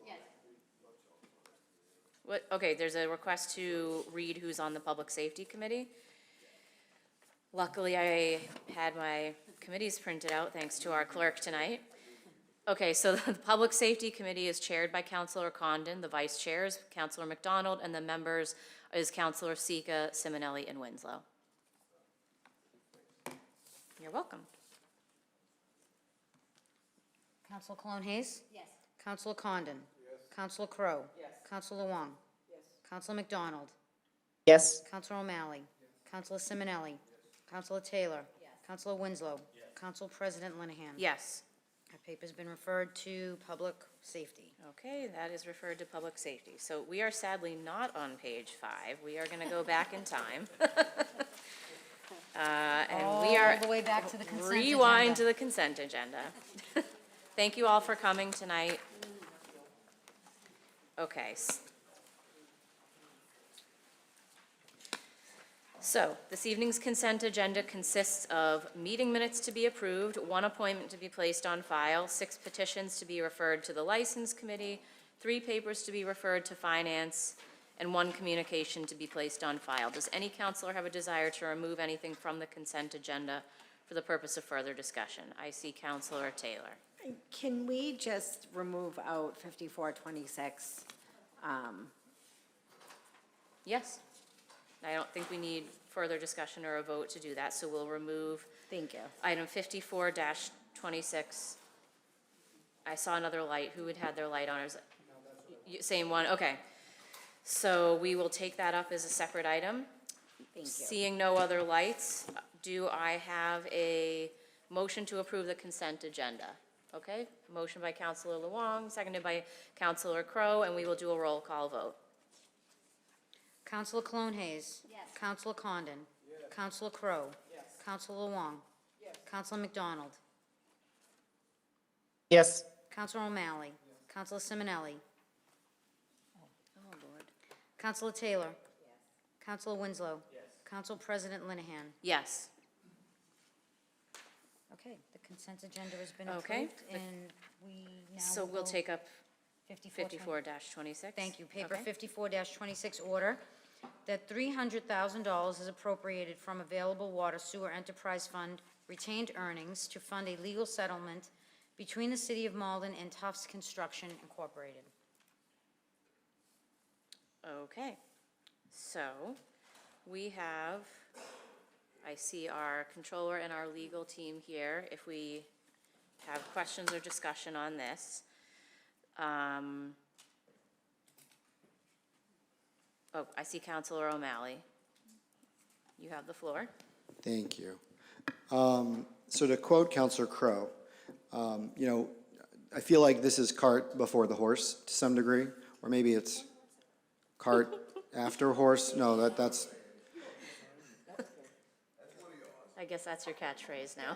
What, okay, there's a request to read who's on the Public Safety Committee. Luckily, I had my committees printed out, thanks to our clerk tonight. Okay, so the Public Safety Committee is chaired by Counselor Condon, the vice chairs, Counselor McDonald, and the members is Counselor Sika, Simonelli, and Winslow. You're welcome. Counselor Cologne Hayes. Yes. Counselor Condon. Yes. Counselor Crowe. Yes. Counselor Wong. Yes. Counselor McDonald. Yes. Counselor O'Malley. Yes. Counselor Simonelli. Yes. Counselor Taylor. Yes. Counselor Winslow. Yes. Council President Linehan. Yes. That paper's been referred to Public Safety. Okay, that is referred to Public Safety. So we are sadly not on page 5. We are going to go back in time. And we are All the way back to the consent rewind agenda. to the consent agenda. Thank you all for coming tonight. Okay. So, this evening's consent agenda consists of meeting minutes to be approved, 1 appointment to be placed on file, 6 petitions to be referred to the License Committee, 3 papers to be referred to Finance, and 1 communication to be placed on file. Does any counselor have a desire to remove anything from the consent agenda for the purpose of further discussion? I see Counselor Taylor. Can we just remove out 5426? Yes. I don't think we need further discussion or a vote to do that, so we'll remove Thank you. item 54-26. I saw another light. Who had their light on? Same one, okay. So we will take that up as a separate item. Thank you. Seeing no other lights, do I have a motion to approve the consent agenda? Okay, motion by Counselor Luong, seconded by Counselor Crowe, and we will do a roll call vote. Counselor Cologne Hayes. Yes. Counselor Condon. Yes. Counselor Crowe. Yes. Counselor Wong. Yes. Counselor McDonald. Yes. Counselor O'Malley. Yes. Counselor Simonelli. Oh, Lord. Counselor Taylor. Yes. Counselor Winslow. Yes. Council President Linehan. Yes. Okay, the consent agenda has been Okay. approved, and we now So will we'll go take up 54. 54-26. Thank you. Paper Okay. 54-26 order that $300,000 is appropriated from available water sewer enterprise fund retained earnings to fund a legal settlement between the City of Malden and Tufts Construction Incorporated. Okay, so we have, I see our controller and our legal team here. If we have questions or discussion on this. Oh, I see Counselor O'Malley. You have the floor. Thank you. So to quote Counselor Crowe, you know, I feel like this is cart before the horse to some degree, or maybe it's cart after horse. No, that's, I guess that's your catchphrase now.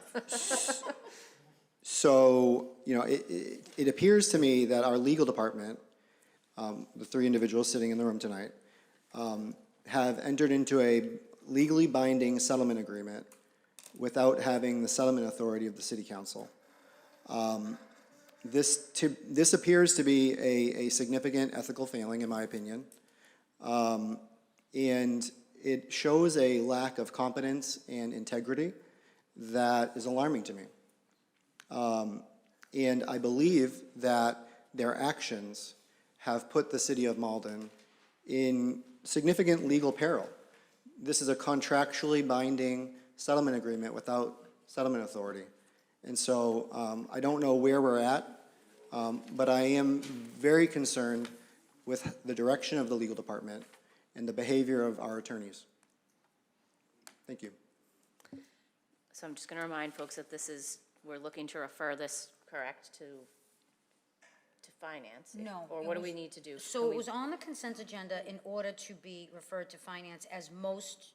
so, you know, it appears to me that our legal department, the three individuals sitting in the room tonight, have entered into a legally binding settlement agreement without having the settlement authority of the city council. This appears to be a significant ethical failing, in my opinion. And it shows a lack of competence and integrity that is alarming to me. And I believe that their actions have put the city of Malden in significant legal peril. This is a contractually binding settlement agreement without settlement authority. And so I don't know where we're at, but I am very concerned with the direction of the legal department and the behavior of our attorneys. Thank you. So I'm just going to remind folks that this is, we're looking to refer this, correct, to finance? No. Or it what do was- we need to do? So Can it we- was on the consent agenda in order to be referred to finance, as most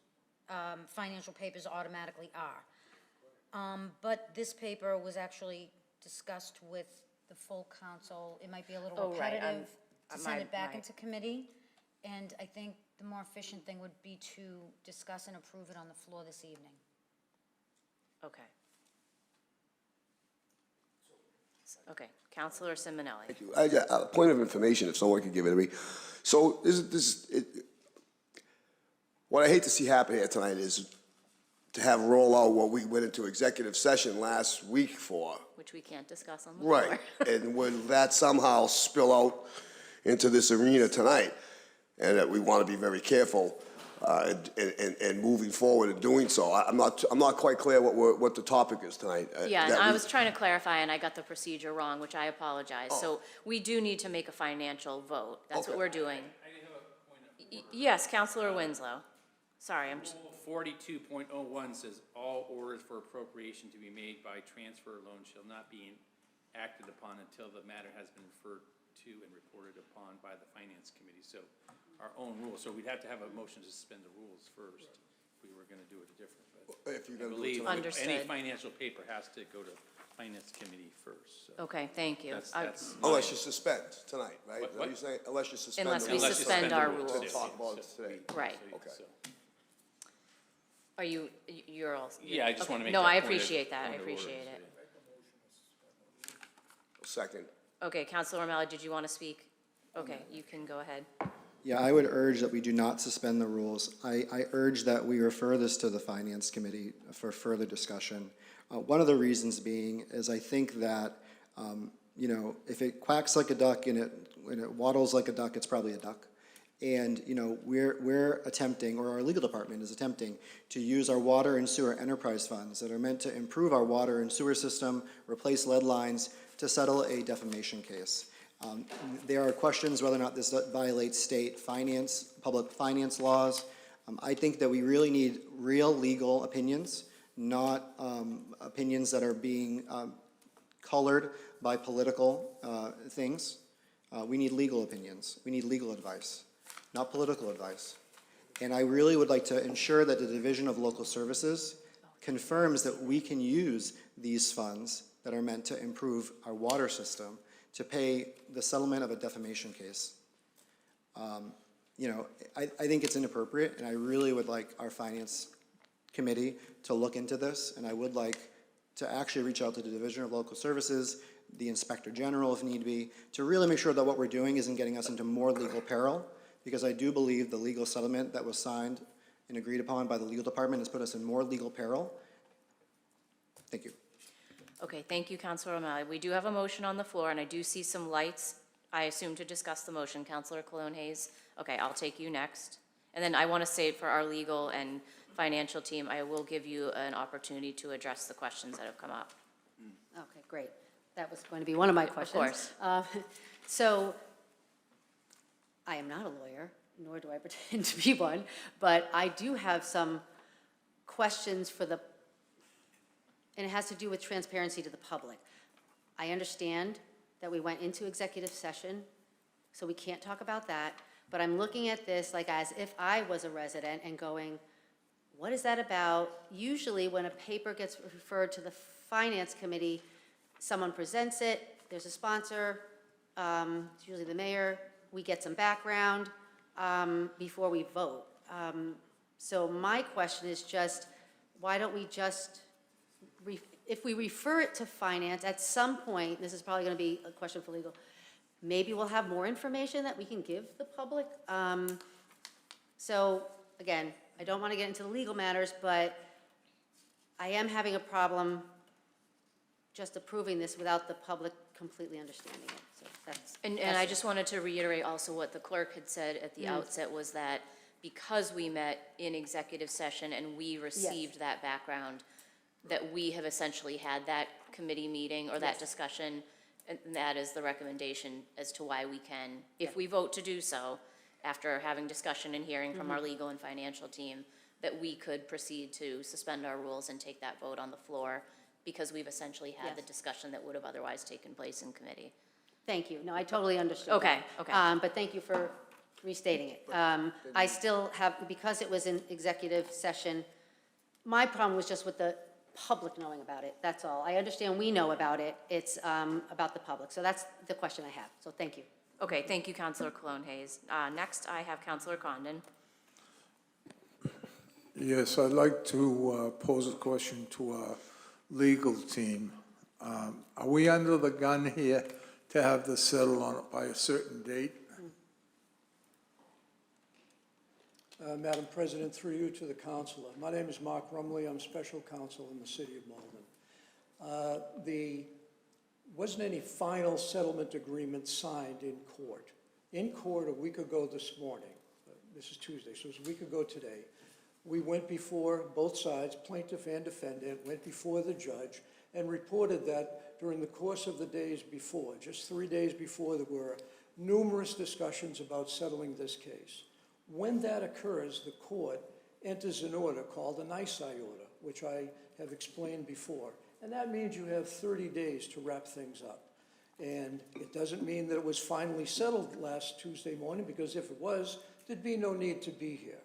financial papers automatically are. But this paper was actually discussed with the full council. It might be a little Oh, right, repetitive to send my- it back my- into committee. And I think the more efficient thing would be to discuss and approve it on the floor this evening. Okay. Okay, Counselor Simonelli. Thank you. A point of information, if someone could give it to me. So what I hate to see happen here tonight is to have roll out what we went into executive session last week for. Which we can't discuss on the floor. Right, and would that somehow spill out into this arena tonight? And that we want to be very careful and moving forward in doing so. I'm not quite clear what the topic is tonight. Yeah, and that I we- was trying to clarify, and I got the procedure wrong, which I apologize. So we do need to make a financial vote. That's what Okay. we're doing. Yes, Counselor Winslow. Sorry, I'm just, Rule 42.01 says all orders for appropriation to be made by transfer or loan shall not be acted upon until the matter has been referred to and reported upon by the finance committee. So our own rules, so we'd have to have a motion to suspend the rules first if we were gonna do it different. But If you're I gonna do it believe tonight. Understood. any financial paper has to go to finance committee first, so. okay, thank you. That's Unless you suspend tonight, right? What- Is that what you're saying? Unless you suspend. Unless the we rules. suspend the our rules, rules. We'll talk about it today. Right. Okay. So- Are you're all? Yeah, I just okay. wanna make No, that I point of- appreciate that, I point of order, appreciate so, it. Second. Okay, Counselor O'Malley, did you want to speak? Okay, you can go ahead. Yeah, I would urge that we do not suspend the rules. I urge that we refer this to the Finance Committee for further discussion. One of the reasons being is I think that, you know, if it quacks like a duck and it waddles like a duck, it's probably a duck. And, you know, we're attempting, or our legal department is attempting, to use our water and sewer enterprise funds that are meant to improve our water and sewer system, replace lead lines, to settle a defamation case. There are questions whether or not this violates state finance, public finance laws. I think that we really need real legal opinions, not opinions that are being colored by political things. We need legal opinions. We need legal advice, not political advice. And I really would like to ensure that the Division of Local Services confirms that we can use these funds that are meant to improve our water system to pay the settlement of a defamation case. I think it's inappropriate, and I really would like our Finance Committee to look into this, and I would like to actually reach out to the Division of Local Services, the Inspector General if need be, to really make sure that what we're doing isn't getting us into more legal peril, because I do believe the legal settlement that was signed and agreed upon by the legal department has put us in more legal peril. Thank you. Okay, thank you, Councilor O'Malley. We do have a motion on the floor, and I do see some lights, I assume, to discuss the motion. Councilor Cologne Hayes? Okay, I'll take you next. And then I want to say for our legal and financial team, I will give you an opportunity to address the questions that have come up. Okay, great. That was going to be one of my questions. Of course. So, I am not a lawyer, nor do I pretend to be one, but I do have some questions for the, and it has to do with transparency to the public. I understand that we went into executive session, so we can't talk about that, but I'm looking at this like as if I was a resident and going, what is that about? Usually when a paper gets referred to the Finance Committee, someone presents it, there's a sponsor, it's usually the mayor, we get some background before we vote. So my question is just, why don't we just, if we refer it to finance, at some point, this is probably gonna be a question for legal, maybe we'll have more information that we can give the public. So again, I don't wanna get into the legal matters, but I am having a problem just approving this without the public completely understanding it. So that's. And I just wanted to reiterate also what the clerk had said at the outset was that because we met in executive session and we received that background, that we have essentially had that committee meeting or that discussion, and that is the recommendation as to why we can, if we vote to do so, after having discussion and hearing from our legal and financial team, that we could proceed to suspend our rules and take that vote on the floor, because we've essentially had the discussion that would have otherwise taken place in committee. Thank you. No, I totally understood. Okay, that. okay. But thank you for restating it. I still have, because it was in executive session, my problem was just with the public knowing about it. That's all. I understand we know about it. It's about the public. So that's the question I have. So thank you. Okay, thank you, Councilor Cologne Hayes. Next, I have Councilor Condon. Yes, I'd like to pose a question to our legal team. Are we under the gun here to have this settled on by a certain date? Madam President, through you to the counselor. My name is Mark Rumley. I'm special counsel in the city of Malden. There wasn't any final settlement agreement signed in court. In court a week ago this morning, this is Tuesday, so it was a week ago today, we went before both sides, plaintiff and defendant, went before the judge and reported that during the course of the days before, just 3 days before, there were numerous discussions about settling this case. When that occurs, the court enters an order called a nisi order, which I have explained before. And that means you have 30 days to wrap things up. And it doesn't mean that it was finally settled last Tuesday morning, because if it was, there'd be no need to be here.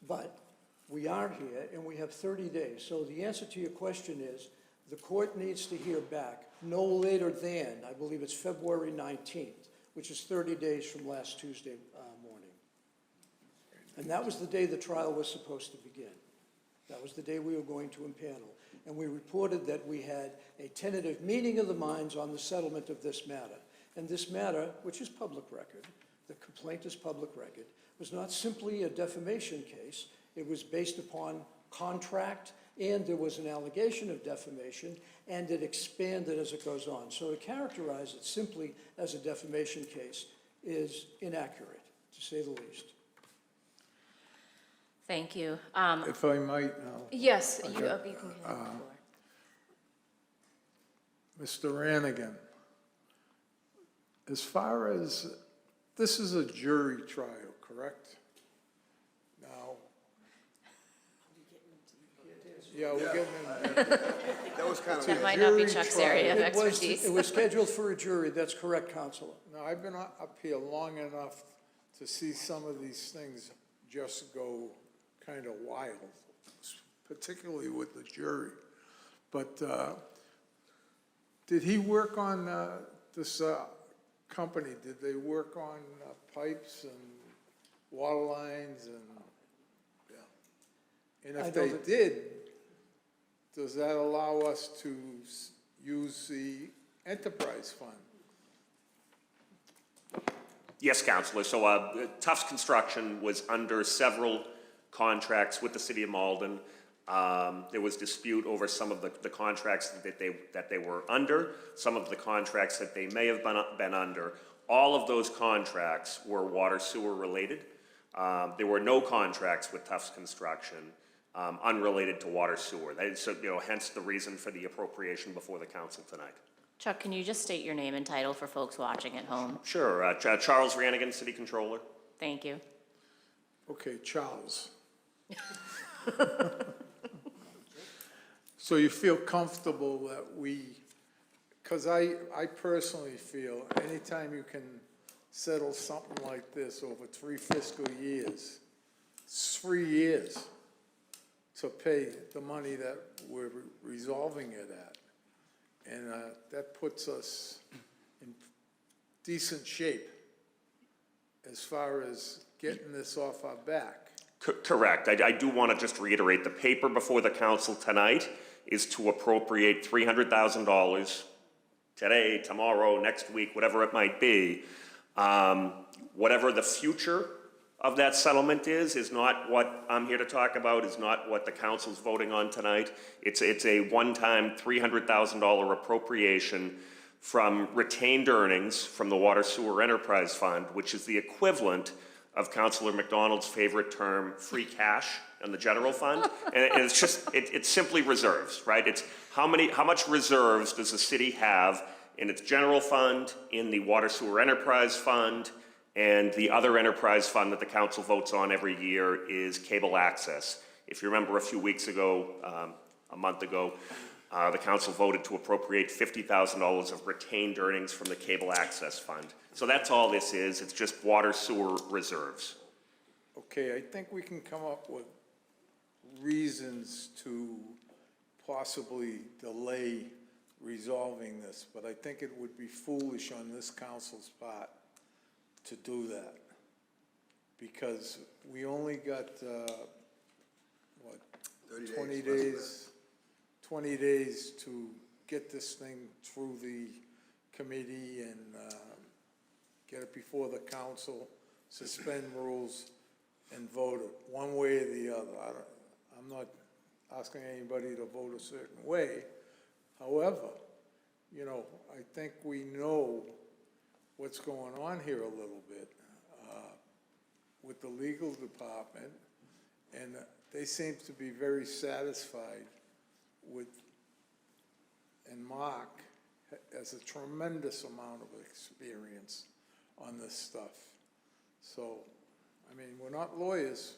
But we are here, and we have 30 days. So the answer to your question is, the court needs to hear back no later than, I believe it's February 19th, which is 30 days from last Tuesday morning. And that was the day the trial was supposed to begin. That was the day we were going to impanel. And we reported that we had a tentative meeting of the minds on the settlement of this matter. And this matter, which is public record, the complaint is public record, was not simply a defamation case. It was based upon contract, and there was an allegation of defamation, and it expanded as it goes on. So to characterize it simply as a defamation case is inaccurate, to say the least. Thank you. If I might now. Yes, Okay. you can have the floor. Mr. Rannigan, as far as, this is a jury trial, correct? Now. Yeah, we're getting in. That was kind of. That might not be jury Chuck's trial. area of It was expertise. scheduled for a jury, that's correct, Counselor. Now, I've been up here long enough to see some of these things just go kind of wild, particularly with the jury. But did he work on this company? Did they work on pipes and water lines and? Yeah. And I if they don't- did, does that allow us to use the enterprise fund? Yes, Counselor. So Tufts Construction was under several contracts with the city of Malden. There was dispute over some of the contracts that they were under, some of the contracts that they may have been under. All of those contracts were water sewer related. There were no contracts with Tufts Construction unrelated to water sewer. So, hence the reason for the appropriation before the council tonight. Chuck, can you just state your name and title for folks watching at home? Sure. Charles Rannigan, City Controller. Thank you. Okay, Charles. So you feel comfortable that because I personally feel anytime you can settle something like this over 3 fiscal years, it's 3 years to pay the money that we're resolving it at. And that puts us in decent shape as far as getting this off our back. Correct. I do want to just reiterate, the paper before the council tonight is to appropriate $300,000 today, tomorrow, next week, whatever it might be. Whatever the future of that settlement is not what I'm here to talk about, is not what the council's voting on tonight. It's a one-time $300,000 appropriation from retained earnings from the Water Sewer Enterprise Fund, which is the equivalent of Councilor McDonald's favorite term, free cash in the general fund. And it's just, it's simply reserves, right? It's how much reserves does the city have in its general fund, in the Water Sewer Enterprise Fund, and the other enterprise fund that the council votes on every year is cable access. If you remember a few weeks ago, a month ago, the council voted to appropriate $50,000 of retained earnings from the cable access fund. So that's all this is. It's just water sewer reserves. Okay, I think we can come up with reasons to possibly delay resolving this, but I think it would be foolish on this council's part to do that. Because we only got, 20 days? 20 days to get this thing through the committee and get it before the council, suspend rules, and vote it one way or the other. I'm not asking anybody to vote a certain way. However, I think we know what's going on here a little bit with the legal department, and they seem to be very satisfied with, and Mark has a tremendous amount of experience on this stuff. So, I mean, we're not lawyers,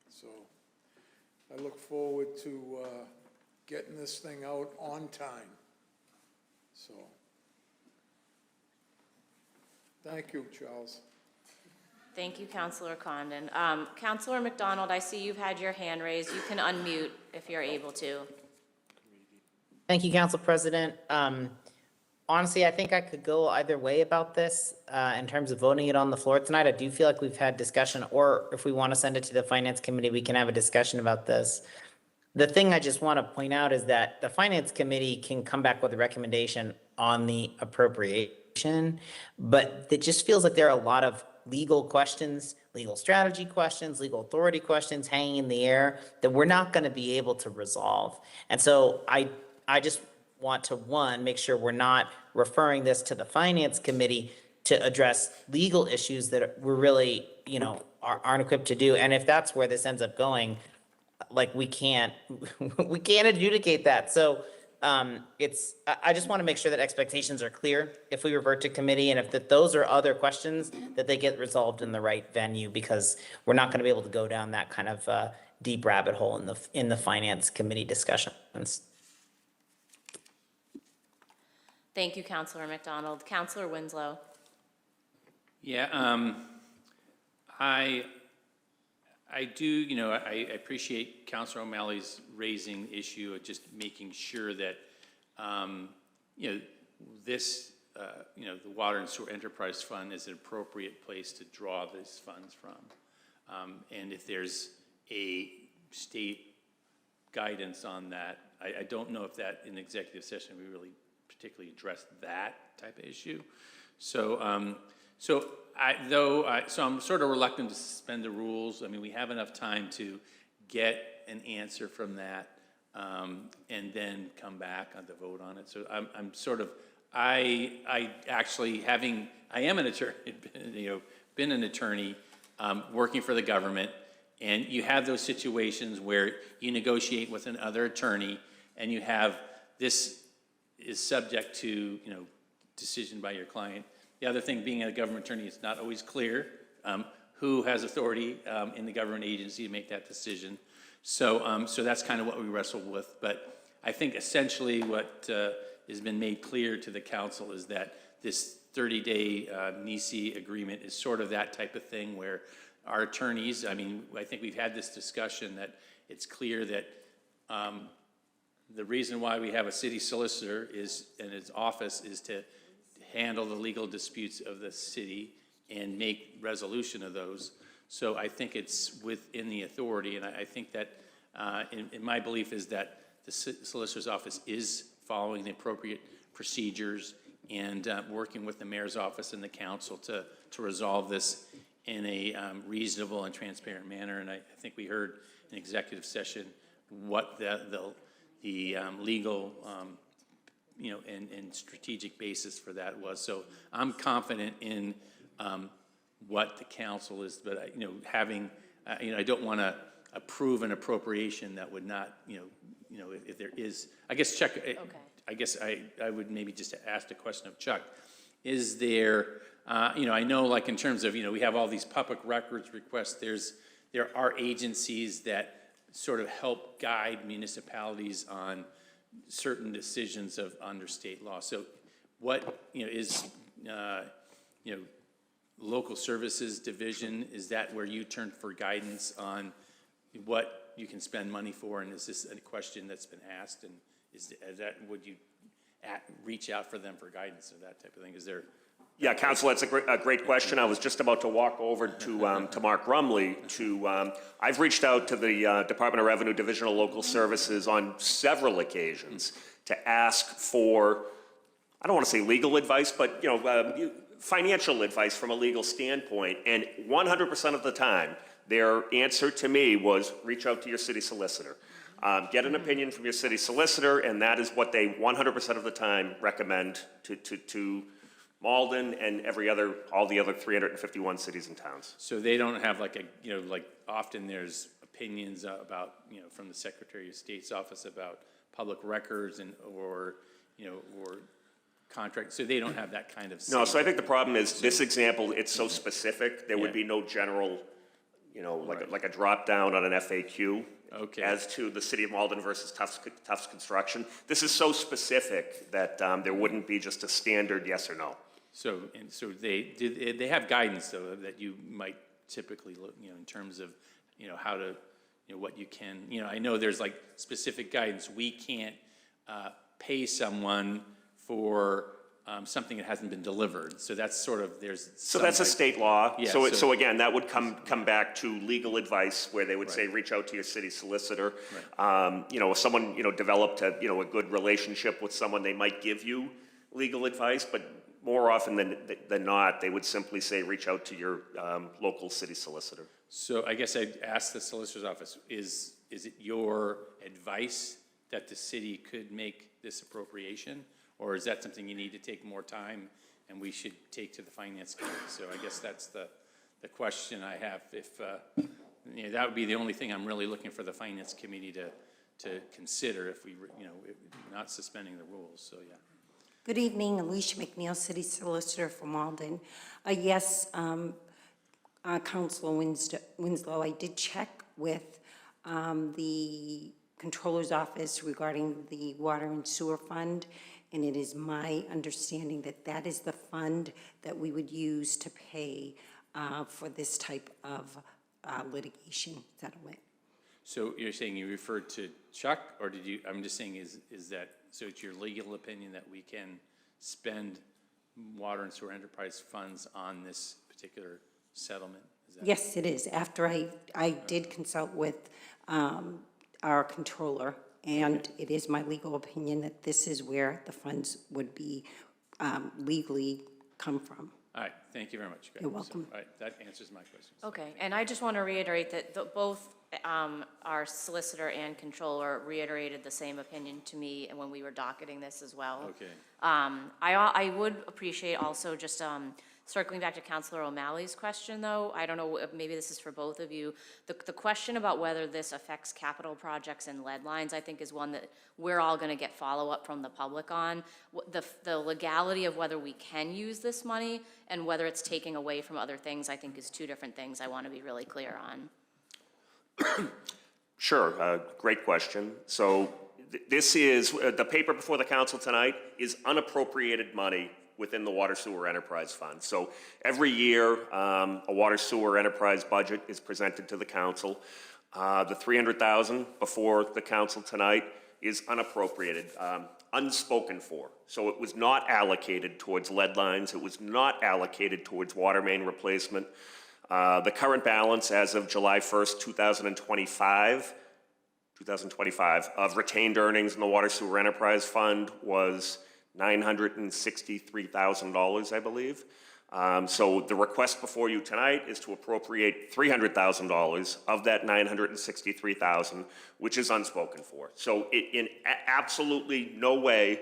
so I look forward to getting this thing out on time. So, thank you, Charles. Thank you, Councilor Condon. Councilor McDonald, I see you've had your hand raised. You can unmute if you're able to. Thank you, Council President. Honestly, I think I could go either way about this in terms of voting it on the floor tonight. I do feel like we've had discussion, or if we want to send it to the Finance Committee, we can have a discussion about this. The thing I just want to point out is that the Finance Committee can come back with a recommendation on the appropriation, but it just feels like there are a lot of legal questions, legal strategy questions, legal authority questions hanging in the air that we're not going to be able to resolve. And so I just want to, one, make sure we're not referring this to the Finance Committee to address legal issues that we're really, aren't equipped to do. And if that's where this ends up going, like we can't adjudicate that. So I just want to make sure that expectations are clear if we revert to committee, and if those are other questions, that they get resolved in the right venue, because we're not going to be able to go down that kind of deep rabbit hole in the finance committee discussions. Thank you, Councilor McDonald. Councilor Winslow. Yeah, I do, I appreciate Councilor O'Malley's raising the issue of just making sure that, this, the Water and Sewer Enterprise Fund is an appropriate place to draw these funds from. And if there's a state guidance on that, I don't know if that in executive session we really particularly addressed that type of issue. So, I'm sort of reluctant to suspend the rules. I mean, we have enough time to get an answer from that, and then come back on the vote on it. So I'm sort of, I am an attorney, been an attorney, working for the government, and you have those situations where you negotiate with another attorney, and you have, this is subject to, decision by your client. The other thing, being a government attorney, it's not always clear who has authority in the government agency to make that decision. So that's kind of what we wrestle with. But I think essentially what has been made clear to the council is that this 30-day NICI agreement is sort of that type of thing where our attorneys, I think we've had this discussion that it's clear that the reason why we have a city solicitor in his office is to handle the legal disputes of the city and make resolution of those. So I think it's within the authority, and I think that, in my belief, is that the solicitor's office is following the appropriate procedures and working with the mayor's office and the council to resolve this in a reasonable and transparent manner. And I think we heard in executive session what the legal and strategic basis for that was. So I'm confident in what the council is, but I don't want to approve an appropriation that would not, if there is, I guess Chuck, Okay. I guess I would maybe just ask the question of Chuck, is there, I know like in terms of, we have all these public records requests, there are agencies that sort of help guide municipalities on certain decisions under state law. So what, is, local services division, is that where you turn for guidance on what you can spend money for? And is this a question that's been asked? And would you reach out for them for guidance or that type of thing? Is there? Yeah, Council, that's a great question. I was just about to walk over to Mark Rumley I've reached out to the Department of Revenue Division of Local Services on several occasions to ask for, I don't want to say legal advice, but financial advice from a legal standpoint. And 100% of the time, their answer to me was reach out to your city solicitor. Get an opinion from your city solicitor, and that is what they 100% of the time recommend to Malden and all the other 351 cities and towns. So they don't have like often there's opinions about, from the Secretary of State's office about public records or contracts. So they don't have that kind of. No, so I think the problem is this example, it's so specific, there would be no general, like a drop down on an FAQ. Okay. As to the city of Malden versus Tufts Construction. This is so specific that there wouldn't be just a standard yes or no. So they have guidance though that you might typically look, in terms of, how to, what you can, I know there's like specific guidance. We can't pay someone for something that hasn't been delivered. So that's sort of, So that's a state law. Yeah, so again, that would come back to legal advice where they would say, reach out to your city solicitor. Right. If someone, developed a good relationship with someone, they might give you legal advice, but more often than not, they would simply say, reach out to your local city solicitor. So I guess I'd ask the solicitor's office, is it your advice that the city could make this appropriation? Or is that something you need to take more time and we should take to the finance committee? So I guess that's the question I have. If, that would be the only thing I'm really looking for the finance committee to consider if we, not suspending the rules, so yeah. Good evening, Alicia McNeil, City Solicitor for Malden. Yes, Councilor Winslow, I did check with the Controller's Office regarding the Water and Sewer Fund, and it is my understanding that that is the fund that we would use to pay for this type of litigation settlement. So you're saying you referred to Chuck, or did you, I'm just saying, is that, so it's your legal opinion that we can spend water and sewer enterprise funds on this particular settlement? Is that? Yes, it is. After I did consult with our controller, and it is my legal opinion that this is where the funds would be legally come from. All right, thank you very much. You're welcome. All right, that answers my questions. Okay, and I just want to reiterate that both our solicitor and controller reiterated the same opinion to me when we were docketing this as well. Okay. I would appreciate also just circling back to Councilor O'Malley's question, though. I don't know, maybe this is for both of you. The question about whether this affects capital projects and lead lines, I think, is one that we're all going to get follow-up from the public on. The legality of whether we can use this money and whether it's taking away from other things, I think, is two different things I want to be really clear on. Sure, great question. So this is, the paper before the council tonight is unappropriated money within the Water Sewer Enterprise Fund. So every year, a Water Sewer Enterprise budget is presented to the council. The $300,000 before the council tonight is unappropriated, unspoken for. So it was not allocated towards lead lines. It was not allocated towards water main replacement. The current balance as of July 1st, 2025 of retained earnings in the Water Sewer Enterprise Fund was $963,000, I believe. So the request before you tonight is to appropriate $300,000 of that $963,000, which is unspoken for. So in absolutely no way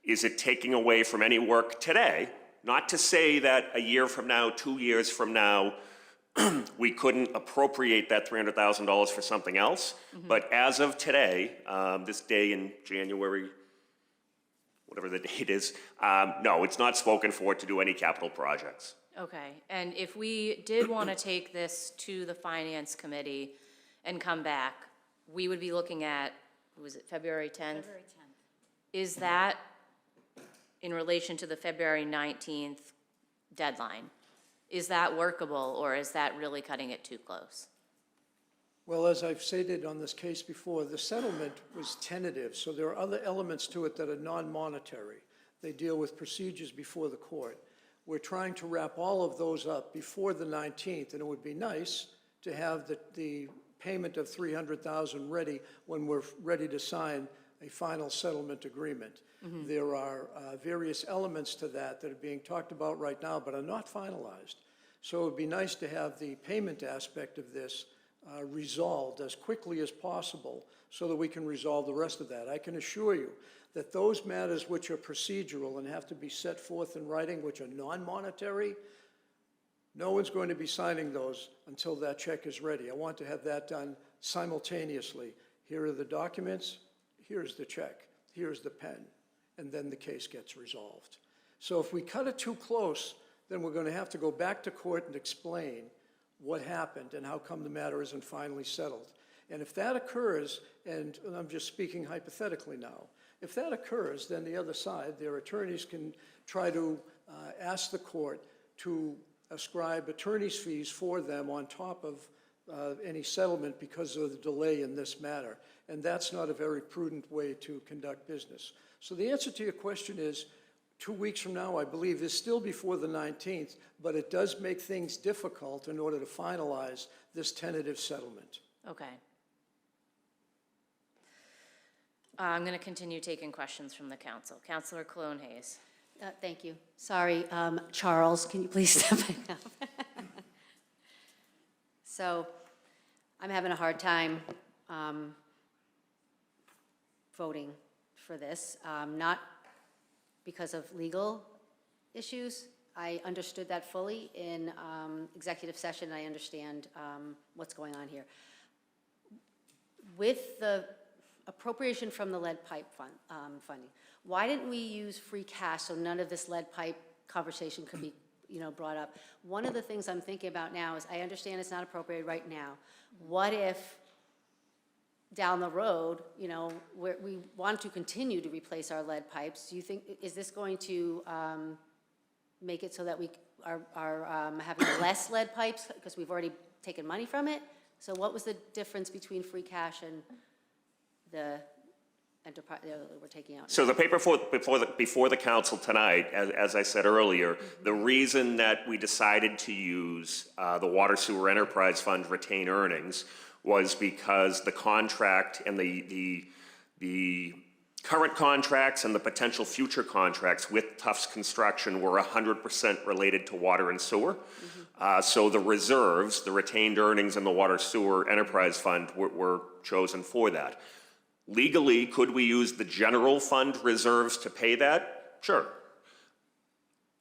is it taking away from any work today. Not to say that a year from now, 2 years from now, we couldn't appropriate that $300,000 for something else. Mm-hmm. But as of today, this day in January, whatever the date is, no, it's not spoken for to do any capital projects. Okay, and if we did want to take this to the Finance Committee and come back, we would be looking at, was it February 10th? February 10th. Is that in relation to the February 19th deadline? Is that workable, or is that really cutting it too close? Well, as I've stated on this case before, the settlement was tentative, so there are other elements to it that are non-monetary. They deal with procedures before the court. We're trying to wrap all of those up before the 19th, and it would be nice to have the payment of $300,000 ready when we're ready to sign a final settlement agreement. Mm-hmm. There are various elements to that are being talked about right now, but are not finalized. So it would be nice to have the payment aspect of this resolved as quickly as possible so that we can resolve the rest of that. I can assure you that those matters which are procedural and have to be set forth in writing, which are non-monetary, no one's going to be signing those until that check is ready. I want to have that done simultaneously. Here are the documents, here's the check, here's the pen, and then the case gets resolved. So if we cut it too close, then we're going to have to go back to court and explain what happened and how come the matter isn't finally settled. And if that occurs, and I'm just speaking hypothetically now, if that occurs, then the other side, their attorneys can try to ask the court to ascribe attorney's fees for them on top of any settlement because of the delay in this matter. And that's not a very prudent way to conduct business. So the answer to your question is, 2 weeks from now, I believe, is still before the 19th, but it does make things difficult in order to finalize this tentative settlement. Okay. I'm going to continue taking questions from the council. Councilor Cologne-Hayes. Thank you. Sorry, Charles, can you please step back up? So I'm having a hard time voting for this, not because of legal issues. I understood that fully in executive session. I understand what's going on here. With the appropriation from the lead pipe funding. Why didn't we use free cash so none of this lead pipe conversation could be, brought up? One of the things I'm thinking about now is, I understand it's not appropriated right now. What if down the road, we want to continue to replace our lead pipes? Do you think, is this going to make it so that we are having less lead pipes because we've already taken money from it? So what was the difference between free cash and the enterprise that we're taking out? So the paper before the council tonight, as I said earlier, the reason that we decided to use the Water Sewer Enterprise Fund retained earnings was because the contract and the current contracts and the potential future contracts with Tufts Construction were 100% related to water and sewer. So the reserves, the retained earnings in the Water Sewer Enterprise Fund were chosen for that. Legally, could we use the general fund reserves to pay that? Sure.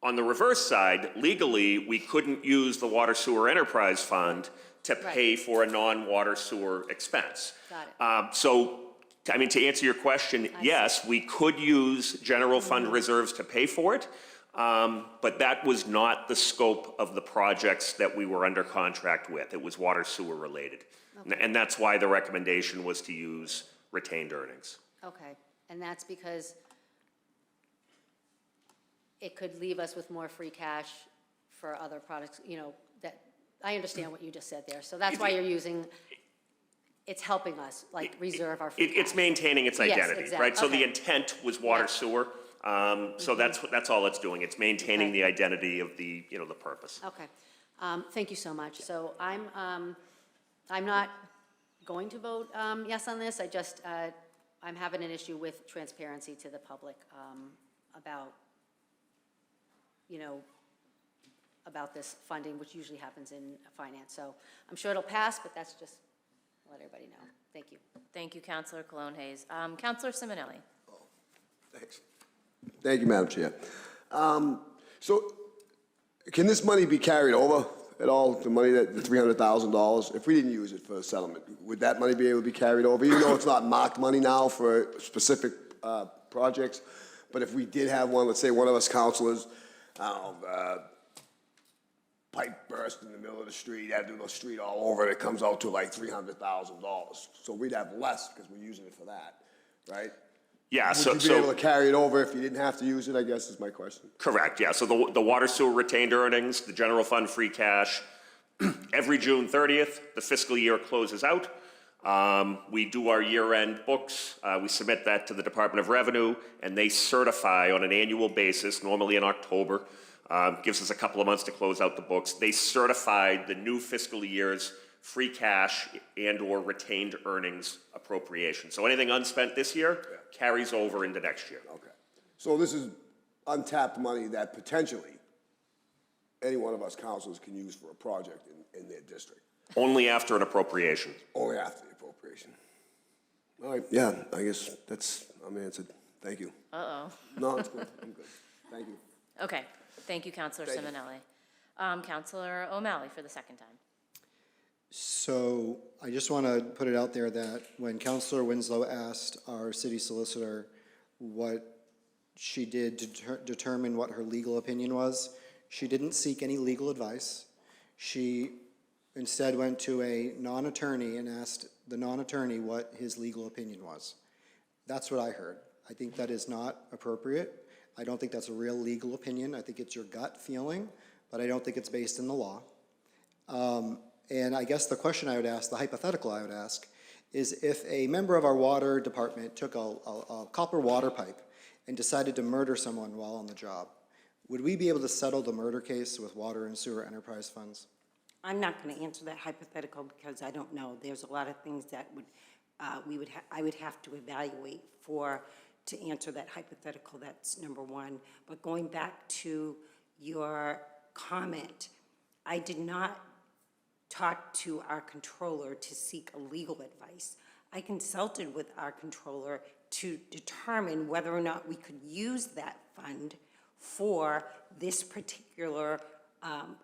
On the reverse side, legally, we couldn't use the Water Sewer Enterprise Fund to pay for a non-water sewer expense. Got it. So, to answer your question, yes, we could use general fund reserves to pay for it, but that was not the scope of the projects that we were under contract with. It was water sewer related. Okay. And that's why the recommendation was to use retained earnings. Okay, and that's because it could leave us with more free cash for other products, that, I understand what you just said there. So that's why you're using, it's helping us, like, reserve our free cash. It's maintaining its identity, exactly. right? So the Okay. intent was water sewer. So that's all it's doing. It's maintaining Okay. the identity of the purpose. Okay, thank you so much. So I'm not going to vote yes on this. I just, I'm having an issue with transparency to the public about, about this funding, which usually happens in finance. So I'm sure it'll pass, but that's just to let everybody know. Thank you. Thank you, Councilor Cologne Hayes. Councilor Simonelli. Thanks. Thank you, Madam Chair. So can this money be carried over at all, the money, the $300,000? If we didn't use it for a settlement, would that money be able to be carried over, even though it's not marked money now for specific projects? But if we did have one, let's say one of us councilors, pipe burst in the middle of the street, had to do the street all over, and it comes out to like $300,000. So we'd have less because we're using it for that, right? Yeah, Would you be able to carry it over if you didn't have to use it, I guess is my question. Correct, yeah. So the water sewer retained earnings, the general fund free cash, every June 30th, the fiscal year closes out. We do our year-end books. We submit that to the Department of Revenue, and they certify on an annual basis, normally in October. Gives us a couple of months to close out the books. They certified the new fiscal year's free cash and/or retained earnings appropriation. So anything unspent this year carries over into next year. Okay. So this is untapped money that potentially any one of us councils can use for a project in their district. Only after an appropriation. Only after the appropriation. All right, yeah, I guess I'm answered. Thank you. Uh-oh. No, it's good. I'm good. Thank you. Okay, thank you, Councilor Thank you. Simonelli. Councilor O'Malley for the second time. So I just want to put it out there that when Councilor Winslow asked our city solicitor what she did to determine what her legal opinion was, she didn't seek any legal advice. She instead went to a non-attorney and asked the non-attorney what his legal opinion was. That's what I heard. I think that is not appropriate. I don't think that's a real legal opinion. I think it's your gut feeling, but I don't think it's based in the law. And I guess the question I would ask, the hypothetical I would ask, is if a member of our water department took a copper water pipe and decided to murder someone while on the job, would we be able to settle the murder case with water and sewer enterprise funds? I'm not going to answer that hypothetical because I don't know. There's a lot of things that I would have to evaluate to answer that hypothetical. That's number one. But going back to your comment, I did not talk to our controller to seek a legal advice. I consulted with our controller to determine whether or not we could use that fund for this particular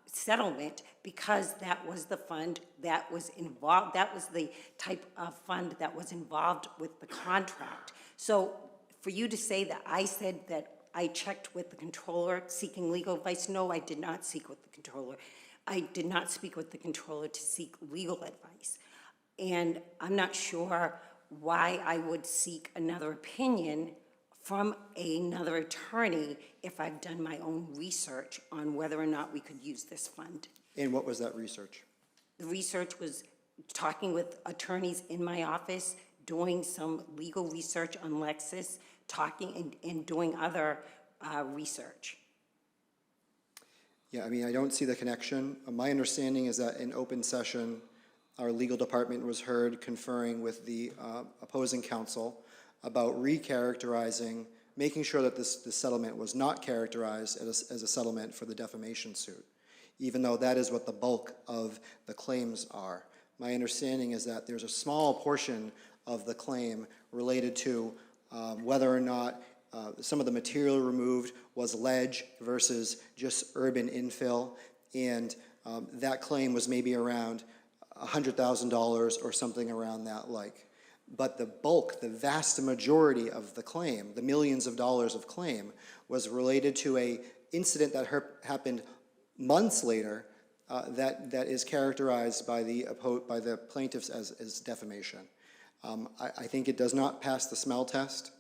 settlement because that was the fund that was involved, that was the type of fund that was involved with the contract. So for you to say that I said that I checked with the controller seeking legal advice, no, I did not seek with the controller. I did not speak with the controller to seek legal advice. And I'm not sure why I would seek another opinion from another attorney if I've done my own research on whether or not we could use this fund. And what was that research? The research was talking with attorneys in my office, doing some legal research on Lexis, talking and doing other research. Yeah, I mean, I don't see the connection. My understanding is that in open session, our legal department was heard conferring with the opposing counsel about recharacterizing, making sure that this settlement was not characterized as a settlement for the defamation suit, even though that is what the bulk of the claims are. My understanding is that there's a small portion of the claim related to whether or not some of the material removed was ledge versus just urban infill, and that claim was maybe around $100,000 or something around that like. But the bulk, the vast majority of the claim, the millions of dollars of claim, was related to a incident that happened months later that is characterized by the plaintiffs as defamation. I think it does not pass the smell test.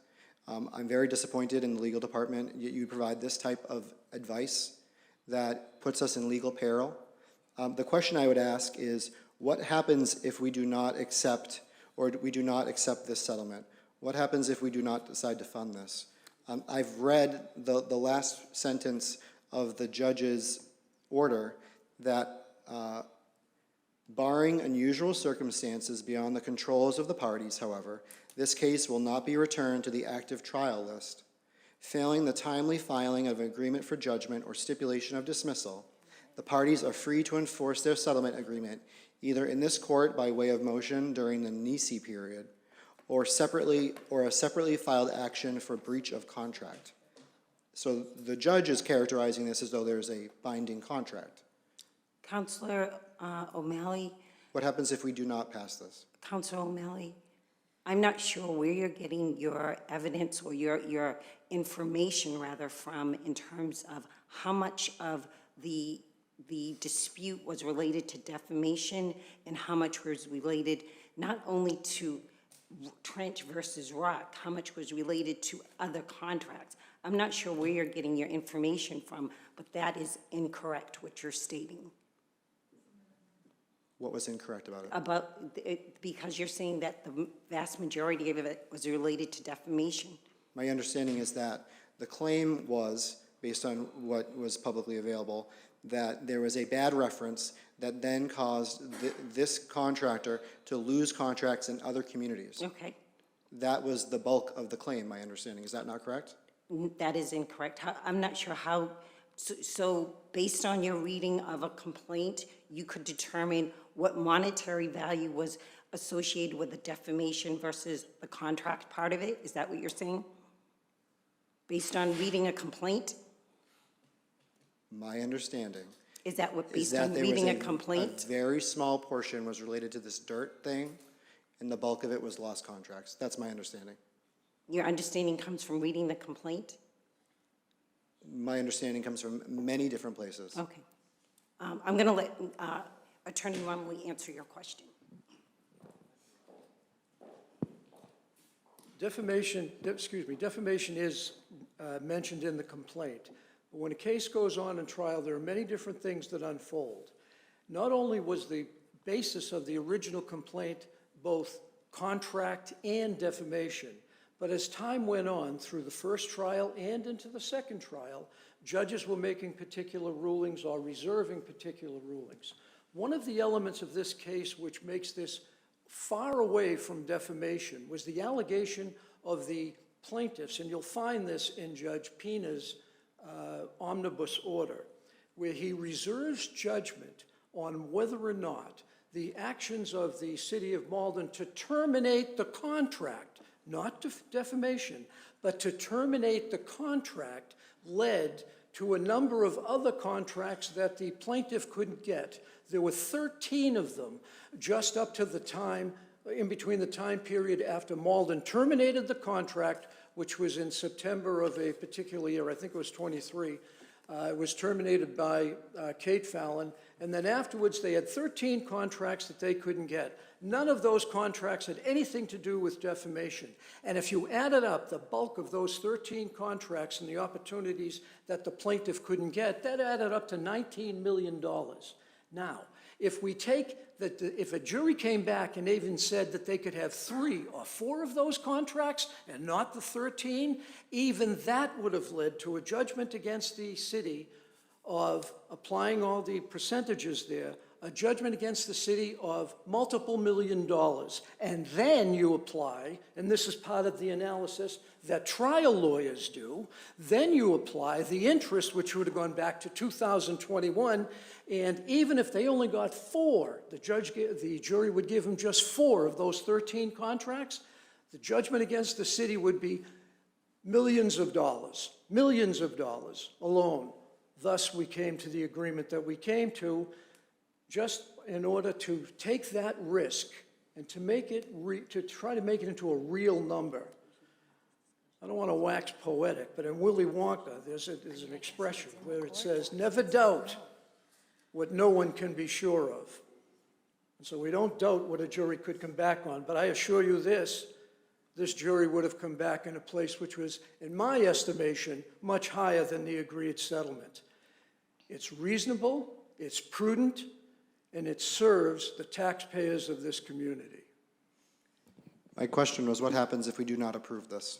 I'm very disappointed in the legal department. You provide this type of advice that puts us in legal peril. The question I would ask is, what happens if we do not accept, or we do not accept this settlement? What happens if we do not decide to fund this? I've read the last sentence of the judge's order that barring unusual circumstances beyond the controls of the parties, however, this case will not be returned to the active trial list. Failing the timely filing of an agreement for judgment or stipulation of dismissal, the parties are free to enforce their settlement agreement either in this court by way of motion during the Nisi period, or a separately filed action for breach of contract. So the judge is characterizing this as though there's a binding contract. Counselor O'Malley, What happens if we do not pass this? Counselor O'Malley, I'm not sure where you're getting your evidence or your information rather from in terms of how much of the dispute was related to defamation and how much was related not only to Trench versus Rock, how much was related to other contracts. I'm not sure where you're getting your information from, but that is incorrect, what you're stating. What was incorrect about it? About it, because you're saying that the vast majority of it was related to defamation. My understanding is that the claim was, based on what was publicly available, that there was a bad reference that then caused this contractor to lose contracts in other communities. Okay, That was the bulk of the claim, my understanding. Is that not correct? that is incorrect. I'm not sure how, so based on your reading of a complaint, you could determine what monetary value was associated with the defamation versus the contract part of it? Is that what you're saying? Based on reading a complaint? My understanding Is that what, is based that on there reading was a complaint? a very small portion was related to this dirt thing, and the bulk of it was lost contracts. That's my understanding. Your understanding comes from reading the complaint? My understanding comes from many different places. Okay. I'm going to let Attorney Rumley answer your question. Defamation is mentioned in the complaint. But when a case goes on in trial, there are many different things that unfold. Not only was the basis of the original complaint both contract and defamation, but as time went on through the first trial and into the second trial, judges were making particular rulings or reserving particular rulings. One of the elements of this case which makes this far away from defamation was the allegation of the plaintiffs, and you'll find this in Judge Pina's omnibus order, where he reserves judgment on whether or not the actions of the city of Malden to terminate the contract, not defamation, but to terminate the contract led to a number of other contracts that the plaintiff couldn't get. There were 13 of them just up to the time, in between the time period after Malden terminated the contract, which was in September of a particular year, I think it was 23. It was terminated by Kate Fallon, and then afterwards they had 13 contracts that they couldn't get. None of those contracts had anything to do with defamation. And if you added up the bulk of those 13 contracts and the opportunities that the plaintiff couldn't get, that added up to $19 million. Now, if we take that, if a jury came back and even said that they could have 3 or 4 of those contracts and not the 13, even that would have led to a judgment against the city of applying all the percentages there, a judgment against the city of multiple $1 million. And then you apply, and this is part of the analysis that trial lawyers do, then you apply the interest, which would have gone back to 2021, and even if they only got 4, the jury would give them just 4 of those 13 contracts, the judgment against the city would be millions of dollars alone. Thus, we came to the agreement that we came to, just in order to take that risk and to make it, to try to make it into a real number. I don't want to wax poetic, but in Willy Wonka, there's an expression where it says, never doubt what no one can be sure of. And so we don't doubt what a jury could come back on, but I assure you this jury would have come back in a place which was, in my estimation, much higher than the agreed settlement. It's reasonable, it's prudent, and it serves the taxpayers of this community. My question was, what happens if we do not approve this?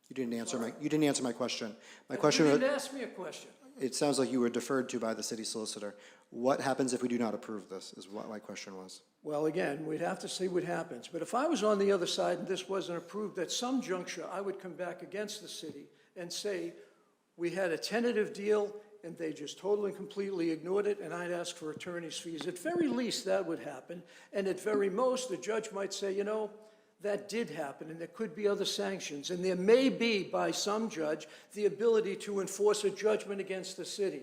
You didn't answer my question. My question You was, didn't ask me a question. it sounds like you were deferred to by the city solicitor. What happens if we do not approve this, is what my question was. Well, again, we'd have to see what happens. But if I was on the other side and this wasn't approved, at some juncture, I would come back against the city and say, we had a tentative deal and they just totally and completely ignored it, and I'd ask for attorney's fees. At very least, that would happen. And at very most, the judge might say, you know, that did happen, and there could be other sanctions. And there may be, by some judge, the ability to enforce a judgment against the city.